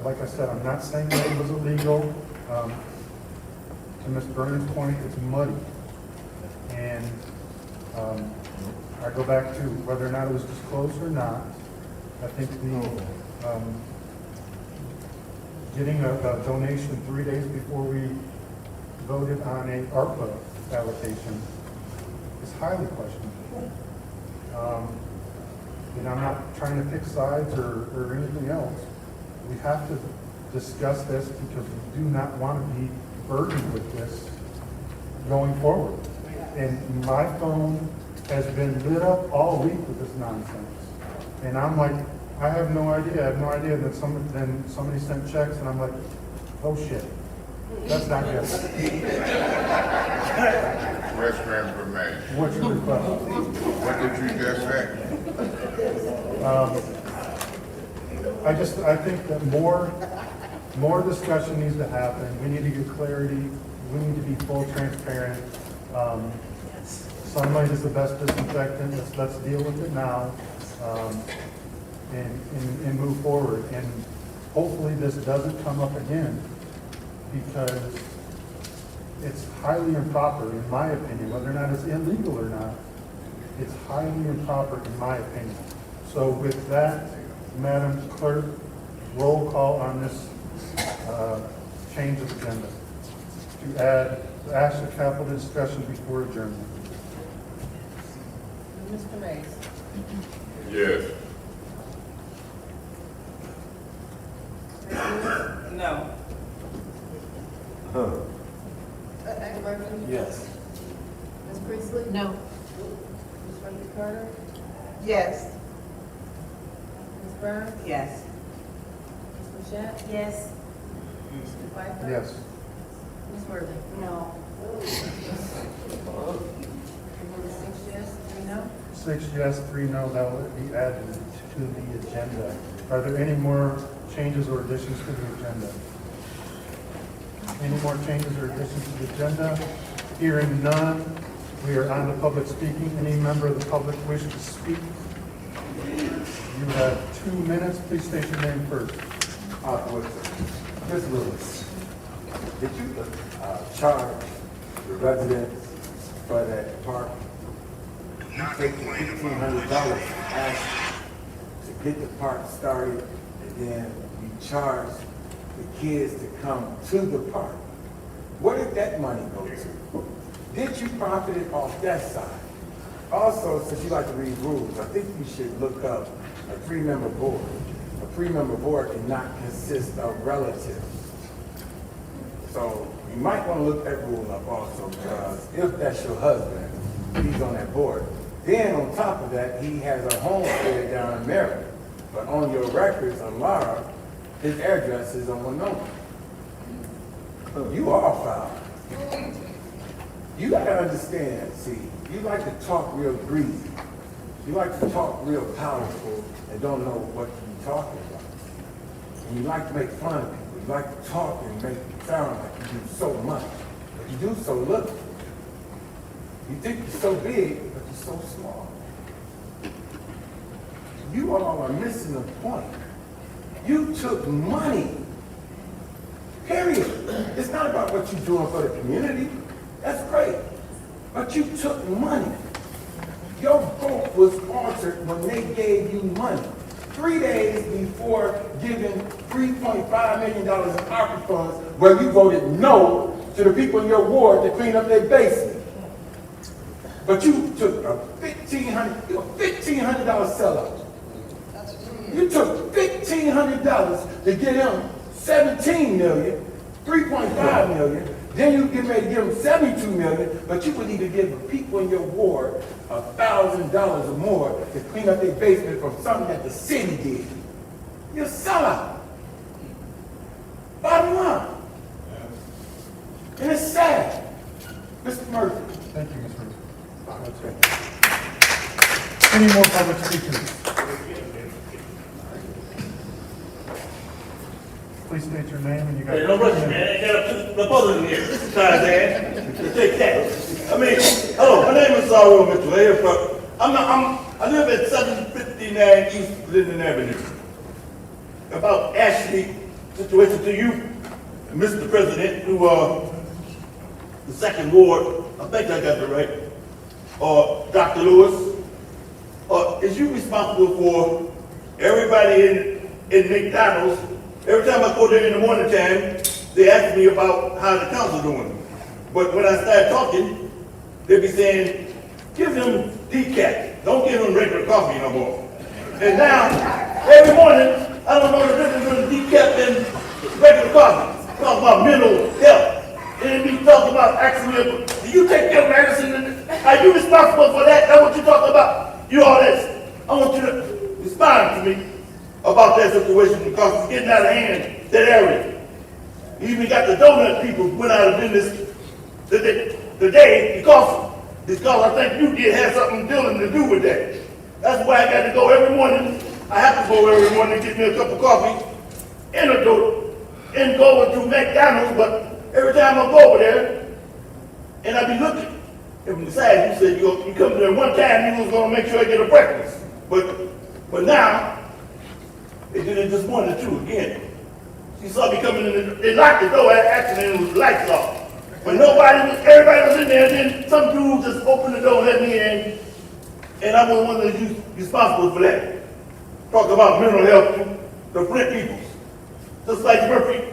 like I said, I'm not saying that it was illegal. To Ms. Burns' point, it's muddy. And I go back to whether or not it was disclosed or not. I think getting a donation 3 days before we voted on a ARPA allocation is highly questionable. And I'm not trying to pick sides or anything else. We have to discuss this because we do not want to be burdened with this going forward. And my phone has been lit up all week with this nonsense. And I'm like, I have no idea. I have no idea that somebody sent checks and I'm like, oh shit. That's not good. Restaurant for me. What's your request? What did you just say? I think that more discussion needs to happen. We need to get clarity. We need to be full transparent. Sunlight is the best disinfectant. Let's deal with it now, and move forward. And hopefully this doesn't come up again, because it's highly improper, in my opinion, whether or not it's illegal or not. It's highly improper, in my opinion. So with that, Madam Clerk, roll call on this change of agenda to add the action of capital discussion before adjournment. Mr. Mays. Yes. No. Mr. Murphy? Yes. Ms. Priestley? No. Ms. Randy Carter? Yes. Ms. Burns? Yes. Ms. Mashat? Yes. Mr. Pfeiffer? Yes. Ms. Worthing? No. 6 yes, 3 no? 6 yes, 3 no, that will be added to the agenda. Are there any more changes or additions to the agenda? Any more changes or additions to the agenda? Hearing none, we are on to public speaking. Any member of the public wish to speak? You have 2 minutes. Please state your name first. Ms. Lewis, did you charge the residents for that park? You take the $1,500 ask to get the park started, and then you charge the kids to come to the park. Where did that money go to? Did you profit it off that side? Also, since you like to read rules, I think you should look up a 3-member board. A 3-member board cannot consist of relatives. So you might want to look that rule up also, because if that's your husband, he's on that board. Then on top of that, he has a homestead down in Maryland. But on your records on Lara, his address is on Winona. You are foul. You gotta understand, see, you like to talk real greasy. You like to talk real powerful and don't know what you're talking about. And you like to make fun of people. You like to talk and make it sound like you do so much, but you do so little. You think you're so big, but you're so small. You all are missing the point. You took money. Period. It's not about what you're doing for the community. That's great. But you took money. Your vote was altered when they gave you money. 3 days before giving $3.5 million in ARPA funds, where you voted no to the people in your ward to clean up their basement. But you took a $1,500 sellout. You took $1,500 to get him $17 million, $3.5 million. Then you get ready to give them $72 million, but you would need to give the people in your ward $1,000 or more to clean up their basement from something that the city did. You're a sellout. Bottom line. And it's sad. Mr. Murphy. Thank you, Mr. Murphy. Any more public speakers? Please state your name and you got. Hey, don't rush me, man. The buzzing here. Tarzan. Take that. I mean, hello, my name is Saul Mitchell. I live at 759 East Linden Avenue. About Ashley situation to you, Mr. President, who the second ward, I think I got it right, or Dr. Lewis, is you responsible for everybody in McDonald's? Every time I go there in the morning time, they ask me about how the council doing. But when I start talking, they be saying, give them decaf. Don't give them regular coffee no more. And now, every morning, I don't know the difference between decaf and regular coffee. Talk about mental health. And be talking about asking me, do you take your medicine? Are you responsible for that? That's what you talking about. You all this. I want you to respond to me. about that situation because it's getting out of hand, that area. Even got the donut people went out of business today because I think you did have something dealing to do with that. That's why I got to go every morning. I have to go every morning to get me a cup of coffee and a donut and go to McDonald's, but every time I go over there and I be looking, and besides you said you come there one time, you was gonna make sure I get a breakfast. But now, they did it just one or two again. She saw me coming in, they locked the door actually and it was lights off. But everybody was in there, and then some dude just opened the door and let me in, and I was one of the responsible for that. Talk about mental health, the Flint people. Just like Murphy,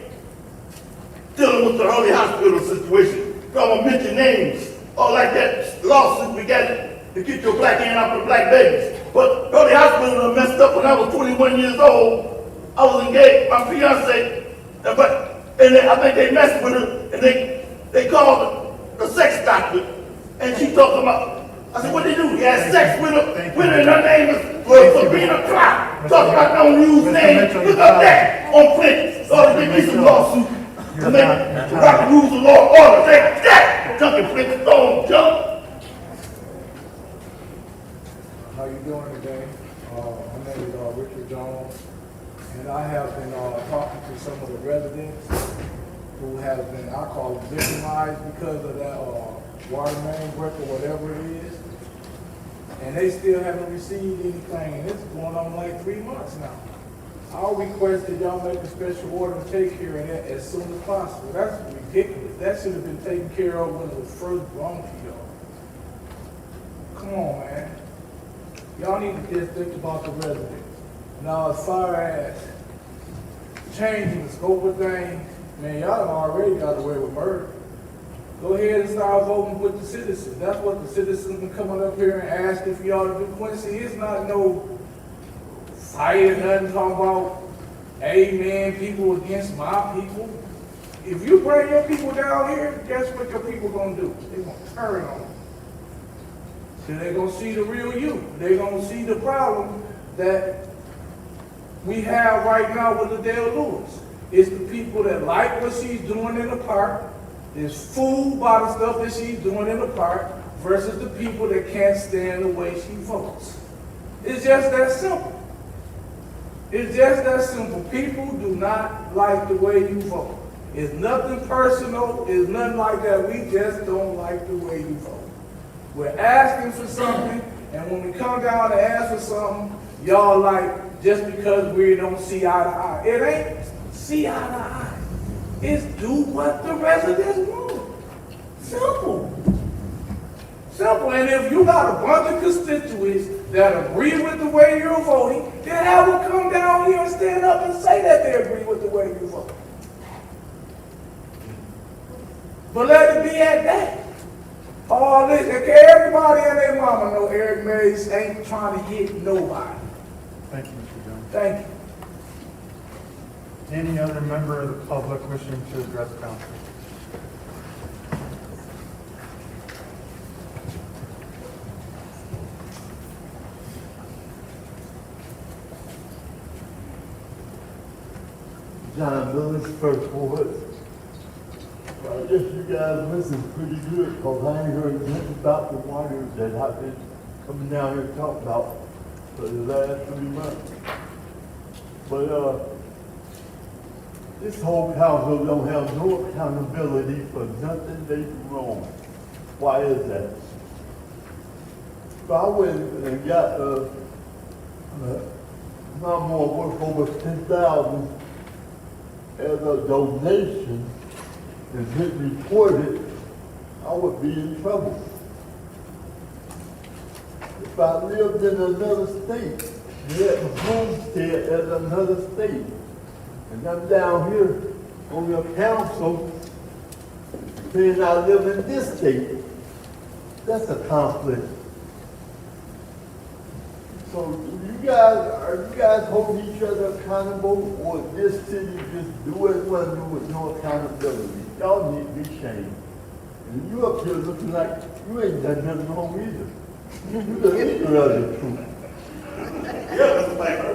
dealing with the Holy Hospital situation. Don't mention names, all like that lawsuit we got to get your black hand off the black babies. But Holy Hospital messed up when I was 21 years old. I was engaged, my fiance, and I think they messed with her, and they called the sex doctor, and she talked about, I said, what did they do? He had sex with her, and her name was Sabrina Clark. Talk about don't use names. Look up that on Flint. So to give me some lawsuit to make rock rules of law order. Take that, junkie Flint, stone jump. How you doing today? My name is Richard Jones, and I have been talking to some of the residents who have been, I call them victimized because of that water main break or whatever it is. And they still haven't received anything, and it's going on like 3 months now. I'll request that y'all make a special order and take care of that as soon as possible. That's ridiculous. That should have been taken care of when it was first brought to y'all. Come on, man. Y'all need to just think about the residents. Now, as far as changing the scope of things, man, y'all already got away with murder. Go ahead and start voting with the citizens. That's what the citizens been coming up here and asking for y'all to do. Quincy, it's not no fight or nothing talking about, hey man, people against my people. If you bring your people down here, guess what your people gonna do? They gonna turn on you. So they gonna see the real you. They gonna see the problem that we have right now with Adele Lewis. It's the people that like what she's doing in the park, is fooled by the stuff that she's doing in the park, versus the people that can't stand the way she votes. It's just that simple. It's just that simple. People do not like the way you vote. It's nothing personal. It's nothing like that. We just don't like the way you vote. We're asking for something, and when we come down to ask for something, y'all like, just because we don't see eye to eye. It ain't see eye to eye. It's do what the residents want. Simple. Simple. And if you got a bunch of constituents that agree with the way you're voting, then have them come down here and stand up and say that they agree with the way you vote. But let it be at that. All this, everybody and their mama know Eric Mays ain't trying to hit nobody. Thank you, Mr. Jones. Thank you. Any other member of the public wishing to address council? John Miller's first ward. I guess you guys listen pretty good, because I ain't heard nothing about the water that I've been coming down here to talk about for the last 3 months. But this whole council don't have no accountability for nothing they do wrong. Why is that? So I went and got my mom worth over 10,000 as a donation and didn't report it, I would be in trouble. If I lived in another state, had a homestead at another state, and I'm down here on your council saying I live in this state, that's a conflict. So are you guys holding each other accountable, or this city just do what it want to do with no accountability? Y'all need to be shamed. And you up here looking like you ain't done nothing wrong either. You the leader of the truth. Yeah, Mr. Banker.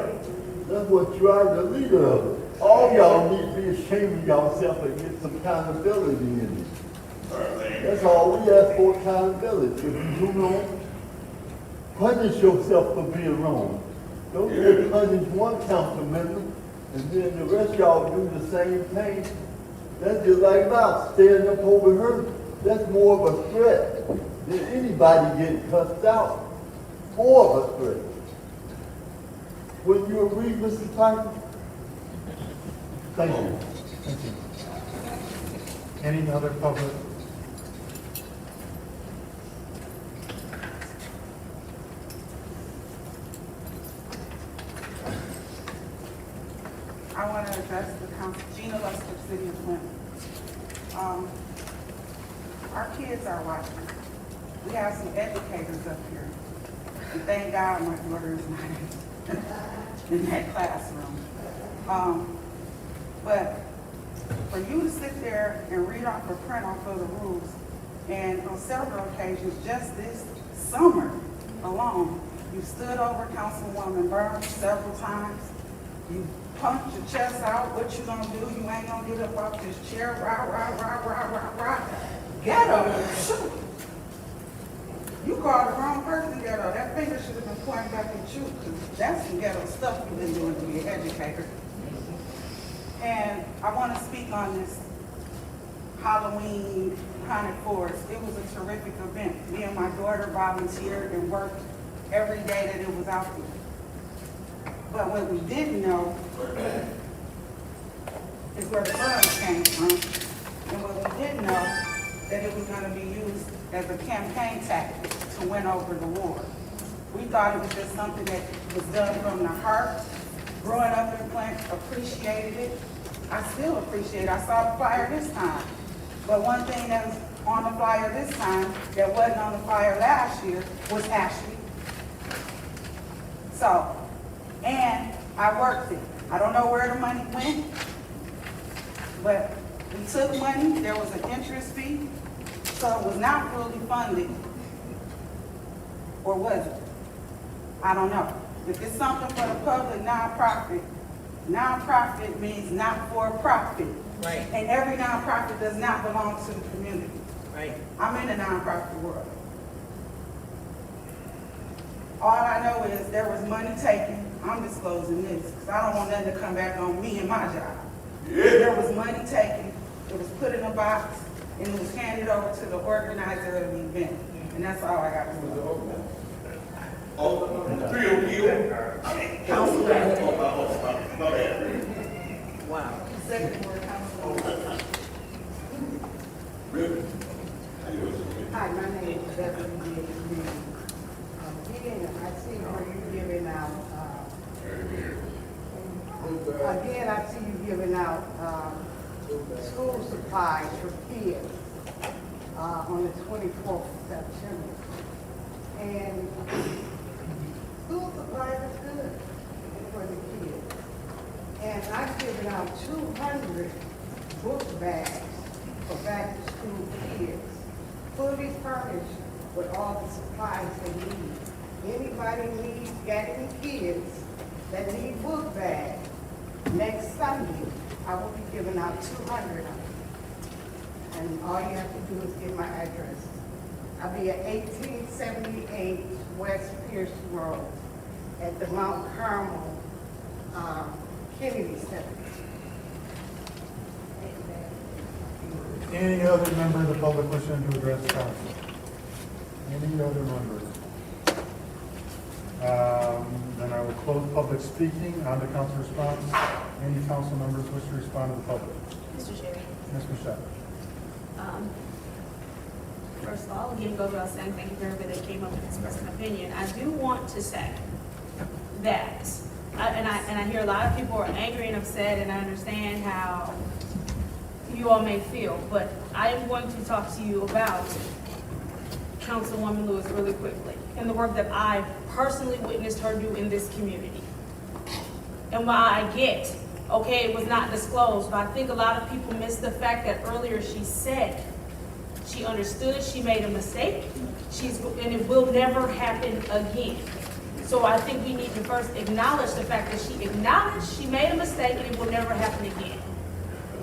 That's what you are, the leader of it. All y'all need to be ashamed of yourself and get some accountability in it. That's all we ask for, accountability. If you do wrong, punish yourself for being wrong. Don't just punish one council member and then the rest of y'all do the same thing. That's just like about standing up over her. That's more of a threat than anybody getting cussed out. More of a threat. Would you agree, Mr. Piper? Thank you. Thank you. Any other public? I want to address the council, Gina Lester, City of Flint. Our kids are watching. We have some educators up here. And thank God my daughter is not in that classroom. But for you to sit there and read off or print off of the rules, and on several occasions, just this summer alone, you stood over Councilwoman Burns several times. You pumped your chest out. What you gonna do? You ain't gonna get up off this chair. Rah, rah, rah, rah, rah, rah. Ghetto, shoot. You called the wrong person ghetto. That finger should have been pointing back at you, because that's some ghetto stuff you've been doing to be an educator. And I want to speak on this Halloween Haunted Forest. It was a terrific event. Me and my daughter volunteered and worked every day that it was out there. But what we didn't know is where the funds came from. And what we didn't know, that it was going to be used as a campaign tactic to win over the war. We thought it was just something that was done from the heart. Growing up in Flint, appreciated it. I still appreciate it. I saw the flyer this time. But one thing that was on the flyer this time that wasn't on the flyer last year was Ashley. So, and I worked it. I don't know where the money went, but we took money, there was an interest fee, so it was not fully funded. Or was it? I don't know. If it's something for the public nonprofit, nonprofit means not for profit. Right. And every nonprofit does not belong to the community. Right. I'm in the nonprofit world. All I know is there was money taken. I'm disclosing this because I don't want nothing to come back on me and my job. There was money taken. It was put in a box and it was handed over to the organizer of the event. And that's all I got to say. Wow. Second word, Councilwoman. Hi, my name is Beverly Lee. Again, I see where you're giving out, school supplies for kids, on the 24th of September. And school supplies is good for the kids. And I've given out 200 book bags for back to school kids, fully furnished with all the supplies they need. Anybody got any kids that need book bags, next Sunday, I will be giving out 200 of them. And all you have to do is get my address. I'll be at 1878 West Pierce Road at the Mount Carmel Kennedy Center. Any other member of the public wishing to address council? Any other members? Then I will close public speaking. On to council response. Any council members wish to respond to the public? Mr. Chair. Ms. Michelle. First of all, again, go without saying, thank you for everybody that came up and expressed an opinion. I do want to say that, and I hear a lot of people are angry and upset, and I understand how you all may feel, but I am going to talk to you about Councilwoman Lewis really quickly and the work that I personally witnessed her do in this community. And while I get, okay, it was not disclosed, but I think a lot of people miss the fact that earlier she said she understood she made a mistake, and it will never happen again. So I think we need to first acknowledge the fact that she acknowledged she made a mistake and it will never happen again.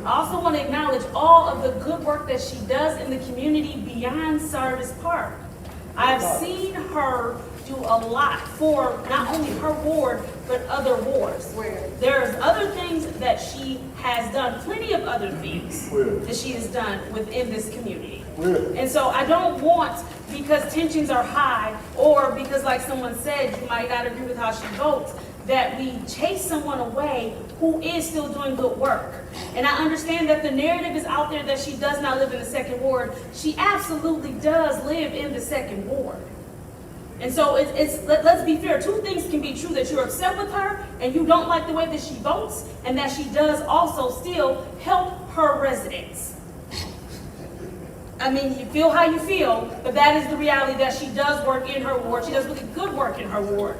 I also want to acknowledge all of the good work that she does in the community beyond Service Park. I've seen her do a lot for not only her ward, but other wards. There's other things that she has done, plenty of other things that she has done within this community. And so I don't want, because tensions are high, or because like someone said, you might not agree with how she votes, that we chase someone away who is still doing good work. And I understand that the narrative is out there that she does not live in the second ward. She absolutely does live in the second ward. And so let's be fair. Two things can be true: that you're upset with her and you don't like the way that she votes, and that she does also still help her residents. I mean, you feel how you feel, but that is the reality, that she does work in her ward. She does really good work in her ward.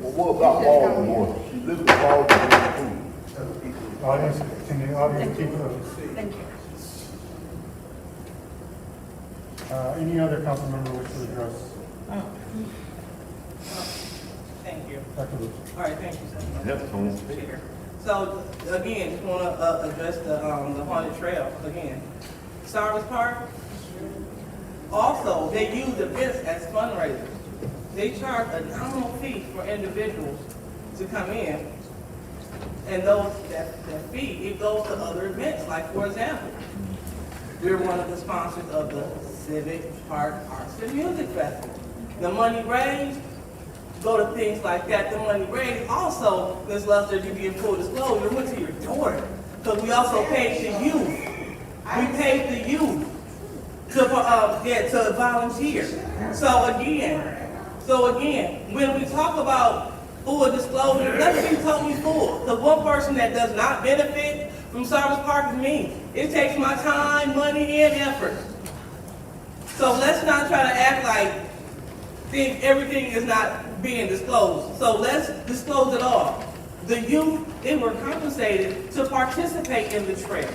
Well, what about Baltimore? She lives in Baltimore too. Audience, can the audience keep those? Thank you. Any other council member wish to address? Thank you. Dr. Lewis? All right, thank you, sir. Yes, Tony. Chair. So, again, just want to address the haunted trail again. Service Park, also, they use events as fundraisers. They charge a nominal fee for individuals to come in, and that fee, it goes to other events. Like, for example, we're one of the sponsors of the Civic Park Arts and Music Festival. The money raised go to things like that. The money raised also, Ms. Luster, you be in full disclosure, went to your daughter, because we also paid the youth. We paid the youth to volunteer. So again, when we talk about full disclosure, let's be totally full. The one person that does not benefit from Service Park is me. It takes my time, money, and effort. So let's not try to act like everything is not being disclosed. So let's disclose it all. The youth, they were compensated to participate in the trail.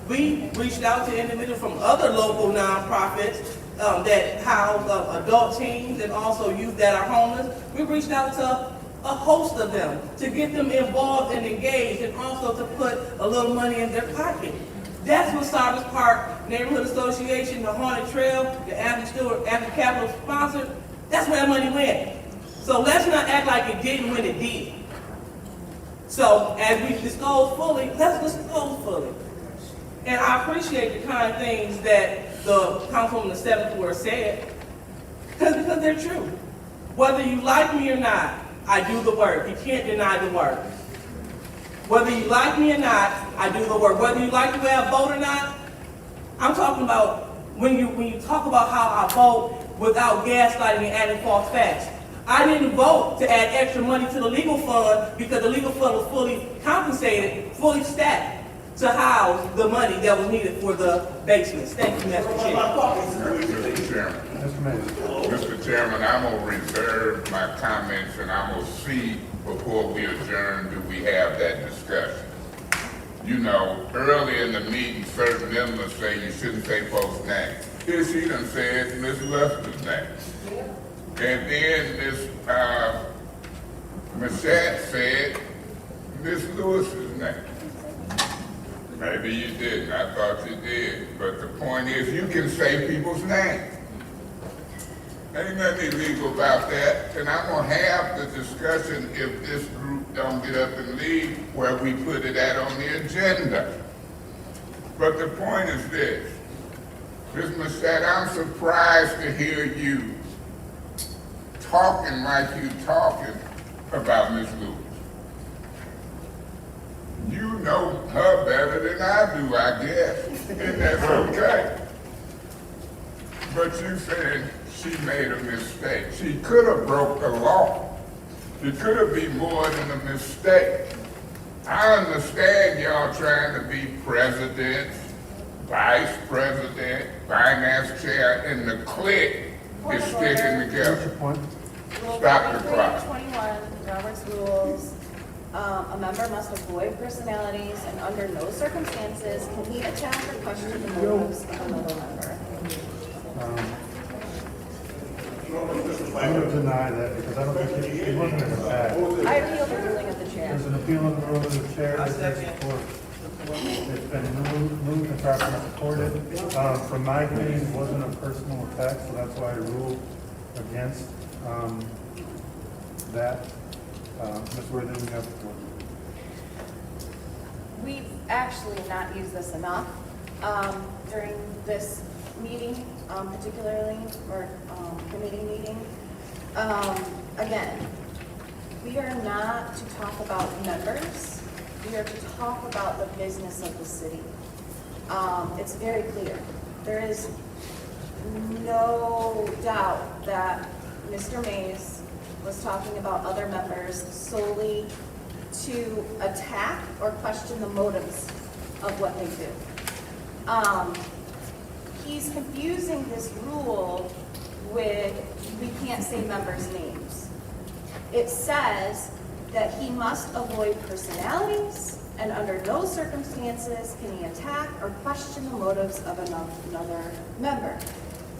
We reached out to individuals from other local nonprofits that house adult teens and also youth that are homeless. We reached out to a host of them to get them involved and engaged, and also to put a little money in their pocket. That's what Service Park Neighborhood Association, the Haunted Trail, the After Capital sponsored. That's where that money went. So let's not act like it didn't when it did. So as we disclose fully, let's disclose fully. And I appreciate the kind things that the councilwoman of the 7th Ward said, because they're true. Whether you like me or not, I do the work. You can't deny the work. Whether you like me or not, I do the work. Whether you like the way I vote or not, I'm talking about when you talk about how I vote without gaslighting and adding false facts. I didn't vote to add extra money to the legal fund because the legal fund was fully compensated, fully stacked to house the money that was needed for the basements. Thank you, Mr. Chair. Mr. Chairman, I'm going to reserve my comments, and I'm going to see before we adjourn, do we have that discussion? You know, early in the meeting, certain members say you shouldn't say folks' names. Here she done said Ms. Luster's name. And then Ms. Shatz said Ms. Lewis's name. Maybe you didn't. I thought you did. But the point is, you can say people's names. Ain't nothing illegal about that. And I'm going to have the discussion if this group don't get up and leave where we put it at on the agenda. But the point is this. Ms. Machette, I'm surprised to hear you talking like you talking about Ms. Lewis. You know her better than I do, I guess, and that's okay. But you said she made a mistake. She could have broke the law. It could have been more than a mistake. I understand y'all trying to be president, vice president, finance chair, and the clique is sticking together. Stop the clock. 21, Robert's Rules. A member must avoid personalities, and under no circumstances can he attempt or question the motives of another member. I'm gonna deny that because I don't think it wasn't an attack. I appeal the ruling of the chair. There's an appeal of the rule of the chair. I Is there second. support? It's been moved and properly supported. From my opinion, it wasn't a personal attack, so that's why I ruled against that. Ms. Worthing, you have the floor. We've actually not used this enough during this meeting, particularly, or committee meeting. Again, we are not to talk about members. We are to talk about the business of the city. It's very clear. There is no doubt that Mr. Mays was talking about other members solely to attack or question the motives of what they do. He's confusing this rule with, we can't say members' names. It says that he must avoid personalities, and under no circumstances can he attack or question the motives of another member.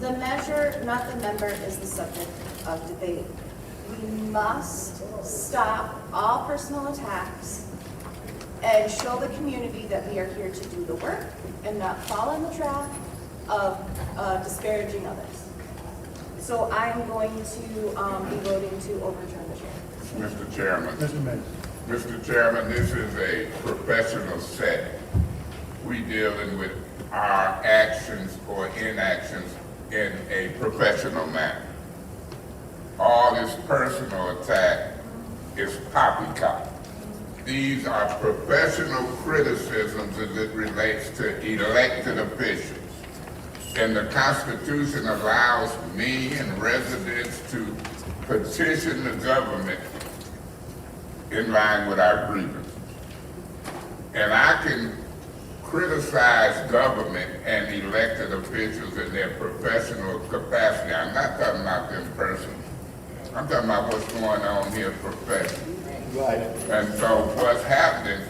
The measure, not the member, is the subject of debate. We must stop all personal attacks and show the community that we are here to do the work and not fall in the trap of disparaging others. So I'm going to be voting to overturn the chair. Mr. Chairman. Mr. Mays. Mr. Chairman, this is a professional setting. We dealing with our actions or inactions in a professional manner. All this personal attack is poppycock. These are professional criticisms as it relates to elected officials. And the Constitution allows me and residents to petition the government in line with our grievances. And I can criticize government and elected officials in their professional capacity. I'm not talking about them personally. I'm talking about what's going on here professionally. Right. And so what's happening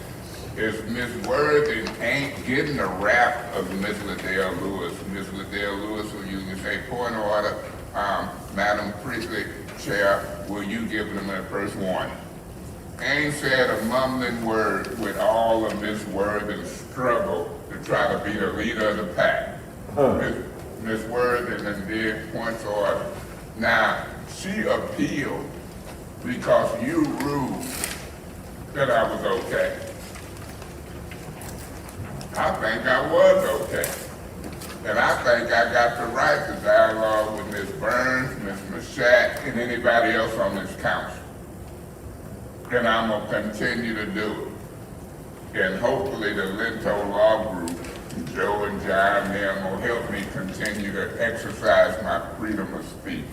is Ms. Worthing ain't getting the rap of Ms. Liddell Lewis. Ms. Liddell Lewis will usually say, point of order, Madam Priestley, Chair, will you give them their first warning? Ain't said a mumbling word with all of Ms. Worthing's struggle to try to be the leader of the pack. Ms. Worthing and did points of order. Now, she appealed because you ruled that I was okay. I think I was okay. And I think I got the right to dialogue with Ms. Burns, Ms. Mashat, and anybody else on this council. And I'm gonna continue to do it. And hopefully the Linto Law Group, Joe and John, them will help me continue to exercise my freedom of speech.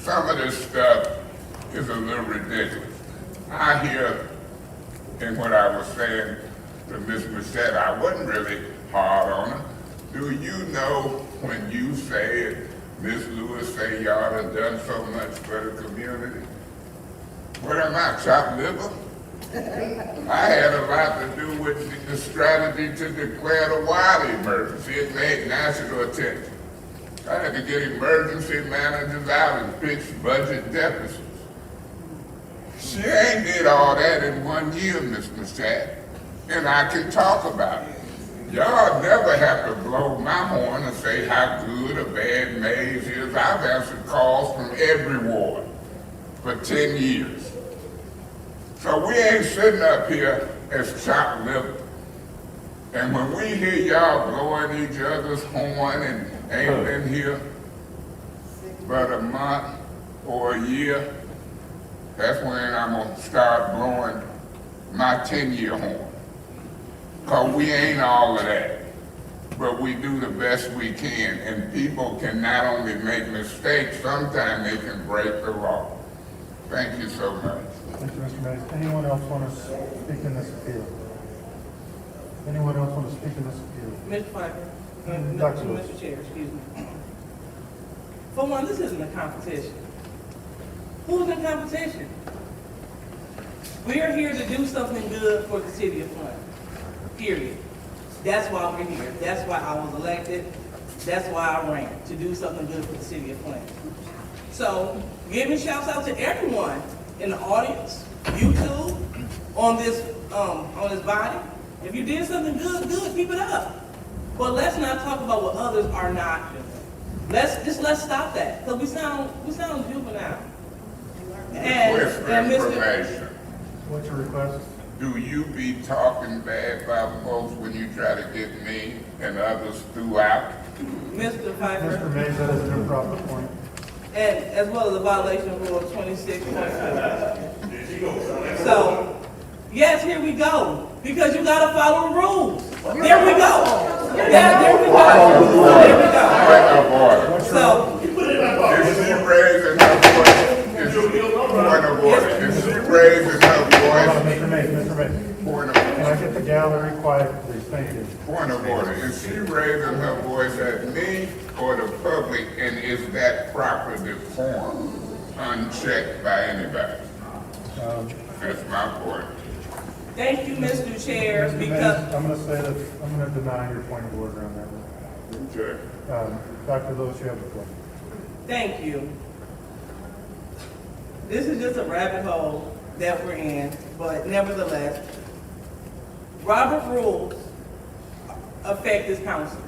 Some of this stuff is a little ridiculous. I hear in what I was saying to Ms. Mashat, I wasn't really hard on her. Do you know when you say, Ms. Lewis say y'all have done so much for the community? What am I, chopped liver? I had a lot to do with the strategy to declare the water emergency. It made national attention. I had to get emergency managers out and fix budget deficits. She ain't did all that in 1 year, Ms. Mashat, and I can talk about it. Y'all never have to blow my horn and say how good or bad Mays is. I've answered calls from every ward for 10 years. So we ain't sitting up here as chopped liver. And when we hear y'all blowing each other's horn and ain't been here but a month or a year, that's when I'm gonna start blowing my 10-year horn. Cause we ain't all of that, but we do the best we can. And people can not only make mistakes, sometimes they can break the law. Thank you so much. Thank you, Mr. Mays. Anyone else want to speak in this appeal? Anyone else want to speak in this appeal? Mr. Piper, Dr. Lewis. Mr. Chair, excuse me. For one, this isn't a competition. Who's in competition? We are here to do something good for the city of Flint, period. That's why we're here. That's why I was elected That's why I ran, to do something good for the city of Flint. So, giving shouts out to everyone in the audience, YouTube, on this body. If you did something good, keep it up. But let's not talk about what others are not doing. Let's stop that, because we sound juvenile. Request for and Mr. information. What's your request? Do you be talking bad about folks when you try to get me and others throughout? Mr. Pfeiffer. Mr. Mays, that is an improper point. And as well as a violation of Rule 26.4. So, yes, here we go. Because you gotta follow the rules. There we go. Yeah, there we go. There we go. Point of order. So, Is she raising her voice? Point of order. Is she raising her voice? Mr. Mays. Point of Can I order. get the gallery quiet, please? Thank you. Point of order. Is she raising her voice at me or the public, and is that proper decorum, unchecked by anybody? That's my point. thank you, Mr. Chair, Mr. Mays, because, I'm gonna say that, I'm gonna deny your point of order on that one. Okay. Dr. Lewis, you have the floor. thank you. This is just a rabbit hole that we're in, but nevertheless, Robert rules affect this council.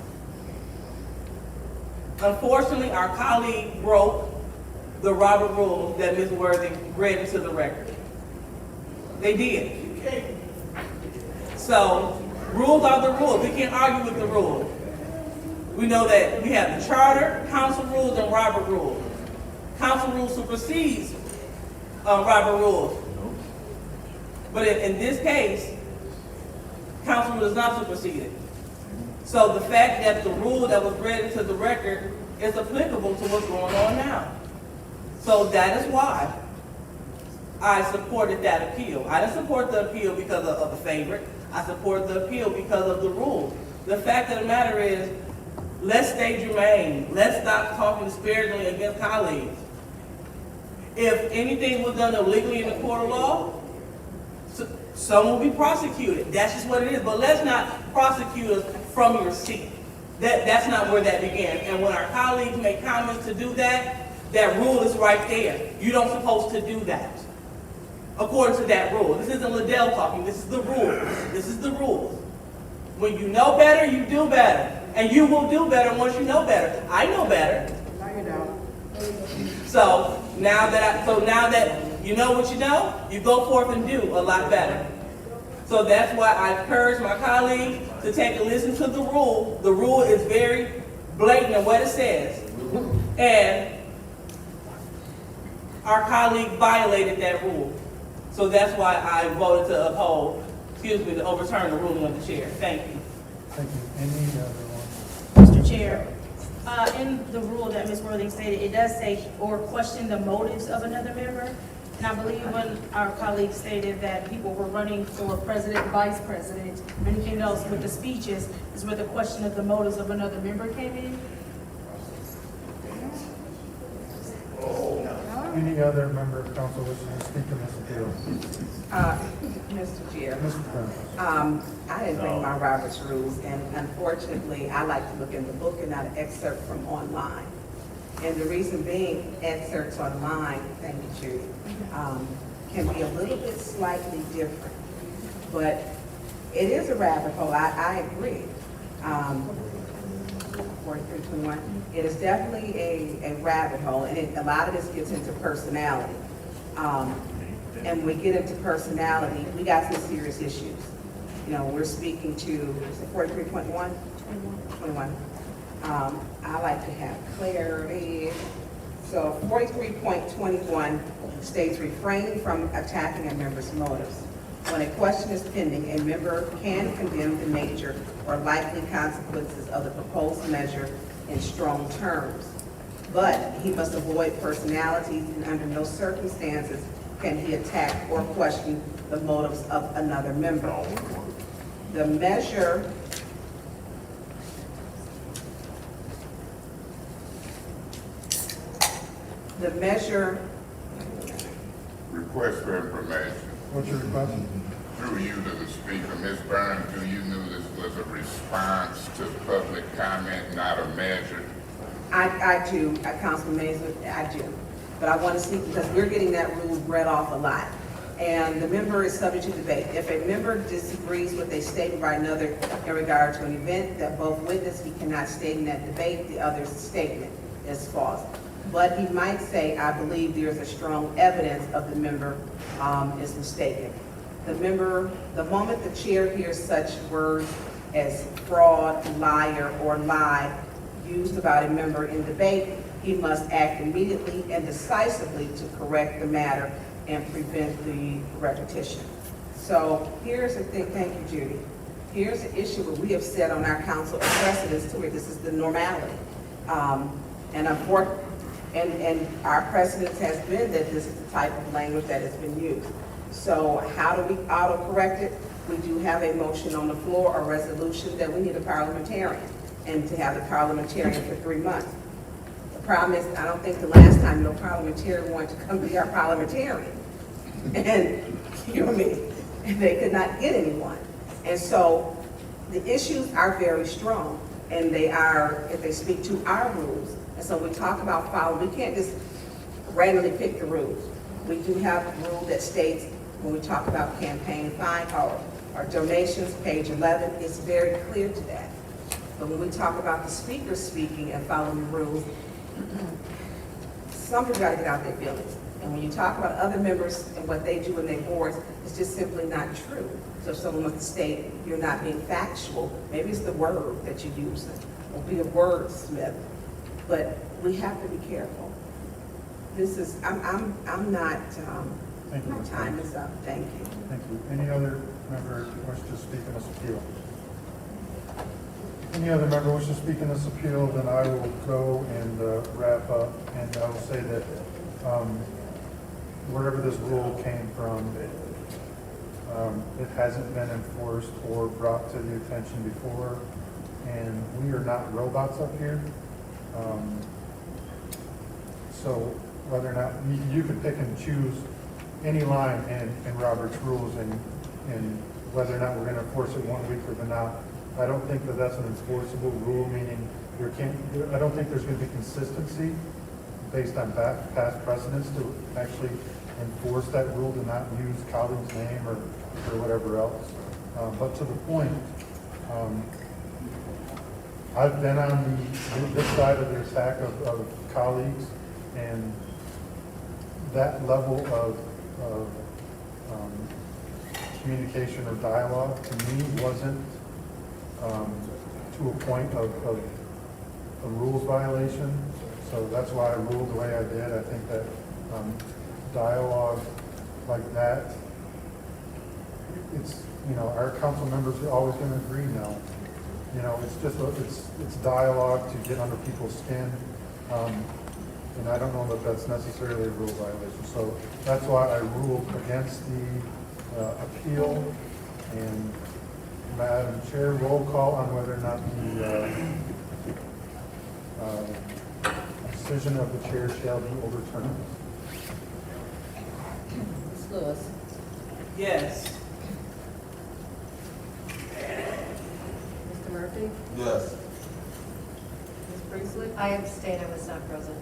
Unfortunately, our colleague broke the Robert rules that Ms. Worthing read into the record. They did. So, rules are the rules. We can't argue with the rules. We know that we have the charter, council rules, and Robert rules. Council rules supersedes Robert rules. But in this case, council rule is not superseded. So the fact that the rule that was read into the record is applicable to what's going on now. So that is why I supported that appeal. I didn't support the appeal because of a favorite. I support the appeal because of the rules. The fact of the matter is, let's stay germane. Let's stop talking disparagingly against colleagues. If anything was done illegally in the court of law, someone will be prosecuted. That's just what it is. But let's not prosecute us from your seat. That's not where that began. And when our colleagues make comments to do that, that rule is right there. You don't supposed to do that. According to that rule. This isn't Liddell talking. This is the rule. This is the rules. When you know better, you do better. And you will do better once you know better. I know better. No, you don't. So now that you know what you know, you go forth and do a lot better. So that's why I encourage my colleagues to take a listen to the rule. The rule is very blatant in what it says. And our colleague violated that rule. So that's why I voted to to overturn the ruling of the chair. Thank you. Thank you. Any other one? Mr. Chair, in the rule that Ms. Worthing stated, it does say, or question the motives of another member. And I believe when our colleague stated that people were running for president, vice president, anything else with the speeches is where the question of the motives of another member came in. Any other member of council wishing to speak on this appeal? Mr. Chair, Mr. Prince. I didn't bring my Robert's rules, and unfortunately, I like to look in the book and not excerpt from online. And the reason being, excerpts online, thank you, Judy, can be a little bit slightly different. But it is a rabbit hole, I agree. 4321, it is definitely a rabbit hole, and a lot of this gets into personality. And when we get into personality, we got some serious issues. You know, we're speaking to 43.1? 21. I like to have clarity. So 43.21 states refraining from attacking a member's motives. When a question is pending, a member can condemn the nature or likely consequences of the proposed measure in strong terms. But he must avoid personalities, and under no circumstances can he attack or question the motives of another member. The measure Request for information. What's your request? through you to the speaker, Ms. Burns, do you knew this was a response to public comment, not a measure? I do, Councilman Mays, I do. But I want to see, because we're getting that rule read off a lot. And the member is subject to debate. If a member disagrees with a statement by another in regard to an event that both witnessed, he cannot state in that debate the other's statement is false. But he might say, I believe there is a strong evidence of the member is mistaken. The member, the moment the chair hears such words as fraud, liar, or lie used about a member in debate, he must act immediately and decisively to correct the matter and prevent the repetition. So here's the thing, thank you, Judy. Here's the issue that we have set on our council of precedents to where this is the normality. And our precedence has been that this is the type of language that has been used. So how do we auto-correct it? We do have a motion on the floor, a resolution that we need a parliamentarian, and to have the parliamentarian for 3 months. The problem is, I don't think the last time no parliamentarian wanted to come be our parliamentarian. And, you know what I mean? And they could not get anyone. And so the issues are very strong, and they are, if they speak to our rules. And so we talk about following, we can't just randomly pick the rules. We do have a rule that states when we talk about campaign fine or donations, page 11, it's very clear to that. But when we talk about the speaker speaking and following the rules, some people gotta get out their feelings. And when you talk about other members and what they do in their boards, it's just simply not true. So if someone wants to state you're not being factual, maybe it's the word that you use, or be a wordsmith. But we have to be careful. This is, I'm not, my time is up, thank you. Thank you. Any other member wish to speak in this appeal? Any other member wish to speak in this appeal, then I will go and wrap up. And I will say that wherever this rule came from, it hasn't been enforced or brought to the attention before. And we are not robots up here. So whether or not, you could pick and choose any line in Robert's rules and whether or not we're going to enforce it 1 week or not. I don't think that that's an enforceable rule, meaning I don't think there's going to be consistency based on past precedents to actually enforce that rule, to not use colleague's name or whatever else. But to the point, I've been on this side of the attack of colleagues, and that level of communication or dialogue to me wasn't to a point of a rules violation. So that's why I ruled the way I did. I think that dialogue like that, it's, our council members are always going to agree now. It's just, it's dialogue to get under people's skin. And I don't know that that's necessarily a rule violation. So that's why I ruled against the appeal. And Madam Chair, roll call on whether or not the decision of the chair shall be overturned. Ms. Lewis. Yes. Mr. Murphy. Yes. Ms. Priestley. I abstain, I was not present.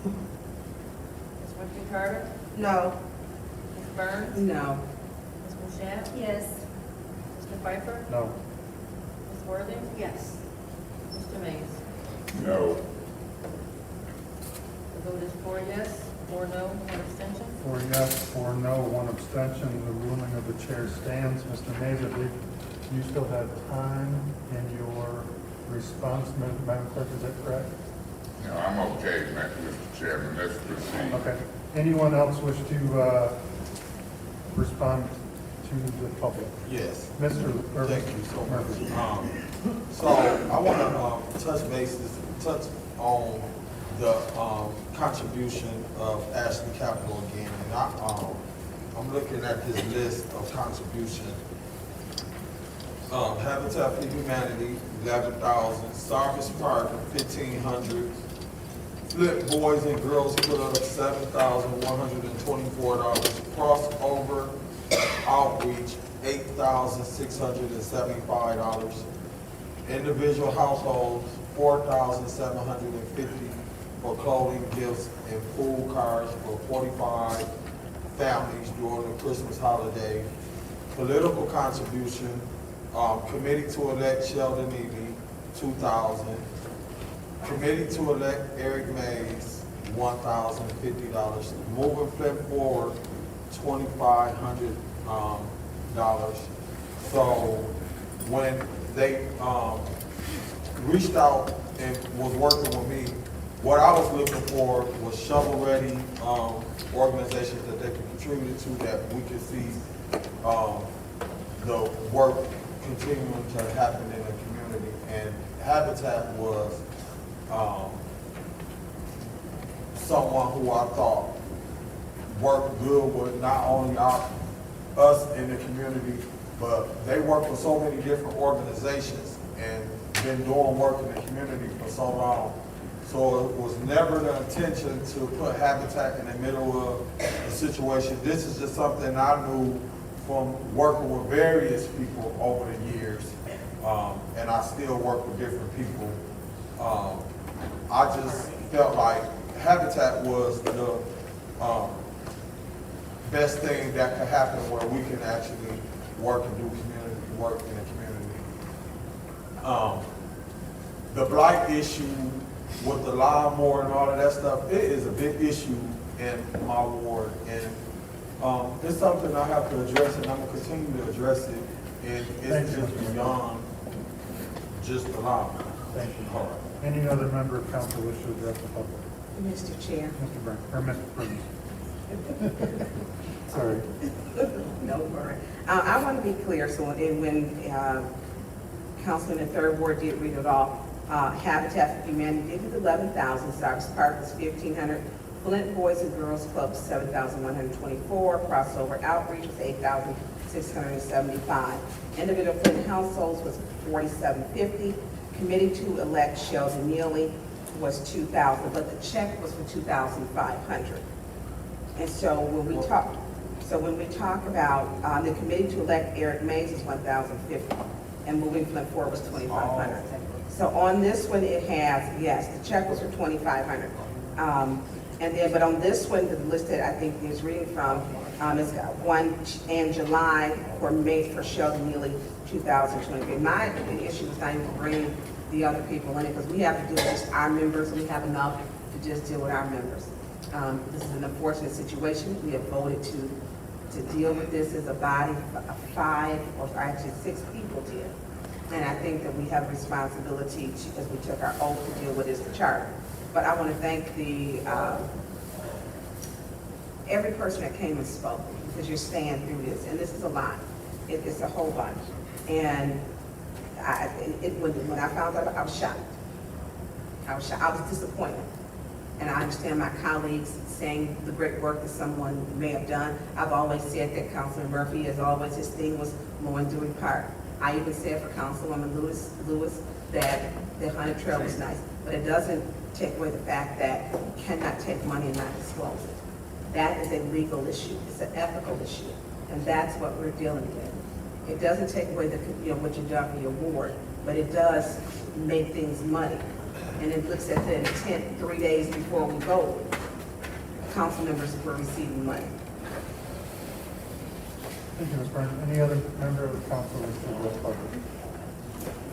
Ms. Winfrey Carter. No. Ms. Burns. No. Ms. Mushat. Yes. Mr. Pfeiffer. No. Ms. Worthing. Yes. Mr. Mays. No. The vote is 4 yes, 4 no, 1 abstention. 4 yes, 4 no, 1 abstention. The ruling of the chair stands. Mr. Mays, I believe you still have time in your response. Madam Clerk, is that correct? No, I'm okay, Mr. Chairman. Let's proceed. Okay. Anyone else wish to respond to the public? Yes. Mr. Thank you so much. So I want to touch on the contribution of Ashley Capital again, and I'm looking at this list of contribution. Habitat for Humanity, 11,000. Sarvis Park, 1,500. Flint Boys and Girls Club, $7,124. Crossover Outreach, $8,675. Individual households, $4,750 for clothing, gifts, and food cards for 45 families during the Christmas holiday. Political contribution, committee to elect Sheldon Neely, $2,000. Committee to elect Eric Mays, $1,050. Moving Flint forward, $2,500. So when they reached out and was working with me, what I was looking for was shovel-ready organizations that they could contribute to, that we could see the work continuing to happen in the community. And Habitat was someone who I thought worked good with not only us in the community, but they work with so many different organizations and been doing work in the community for so long. So it was never the intention to put Habitat in the middle of the situation. This is just something I knew from working with various people over the years, and I still work with different people. I just felt like Habitat was the best thing that could happen, where we can actually work and do community work in the community. The blight issue with the lawnmower and all of that stuff, it is a big issue in my ward, and it's something I have to address, and I'm gonna continue to address it, and it's just beyond just the lawnmower. Thank you. Any other member of council wish to address the public? Mr. Chair. Mr. Burns, or Mr. Burns. Sorry. No worry. I want to be clear, so when Councilman in the Third Ward did read it off, Habitat for Humanity did with 11,000, Cyrus Park was 1,500, Flint Boys and Girls Club 7,124, Crossover Outreach was 8,675, individual Flint households was 4,750, committee to elect Sheldon Neely was 2,000, but the check was for 2,500. And so when we talk about the committee to elect Eric Mays is 1,050, and moving Flint forward was 2,500. So on this one, it has, yes, the check was for 2,500. And then, but on this one, the list that I think is reading from, it's got one in July for May for Sheldon Neely, 2023. My issue is not even bringing the other people in it, because we have to deal with just our members, and we have enough to just deal with our members. This is an unfortunate situation. We have voted to deal with this as a body, 5 or actually 6 people did. And I think that we have a responsibility to, as we took our oath to deal with this, the charter. But I want to thank every person that came and spoke, because you're staying through this, and this is a lot. It's a whole bunch. And when I found out, I was shocked. I was disappointed. And I understand my colleagues saying the great work that someone may have done. I've always said that Councilman Murphy, as always, his thing was more in doing part. I even said for Councilwoman Lewis that the Hunter Trail was nice, but it doesn't take away the fact that you cannot take money and not disclose it. That is a legal issue. It's an ethical issue, and that's what we're dealing with. It doesn't take away what you've done for your ward, but it does make things muddy. And it looks at the intent 3 days before we vote. Council members were receiving money. Thank you, Ms. Burns. Any other member of the council wish to address the public?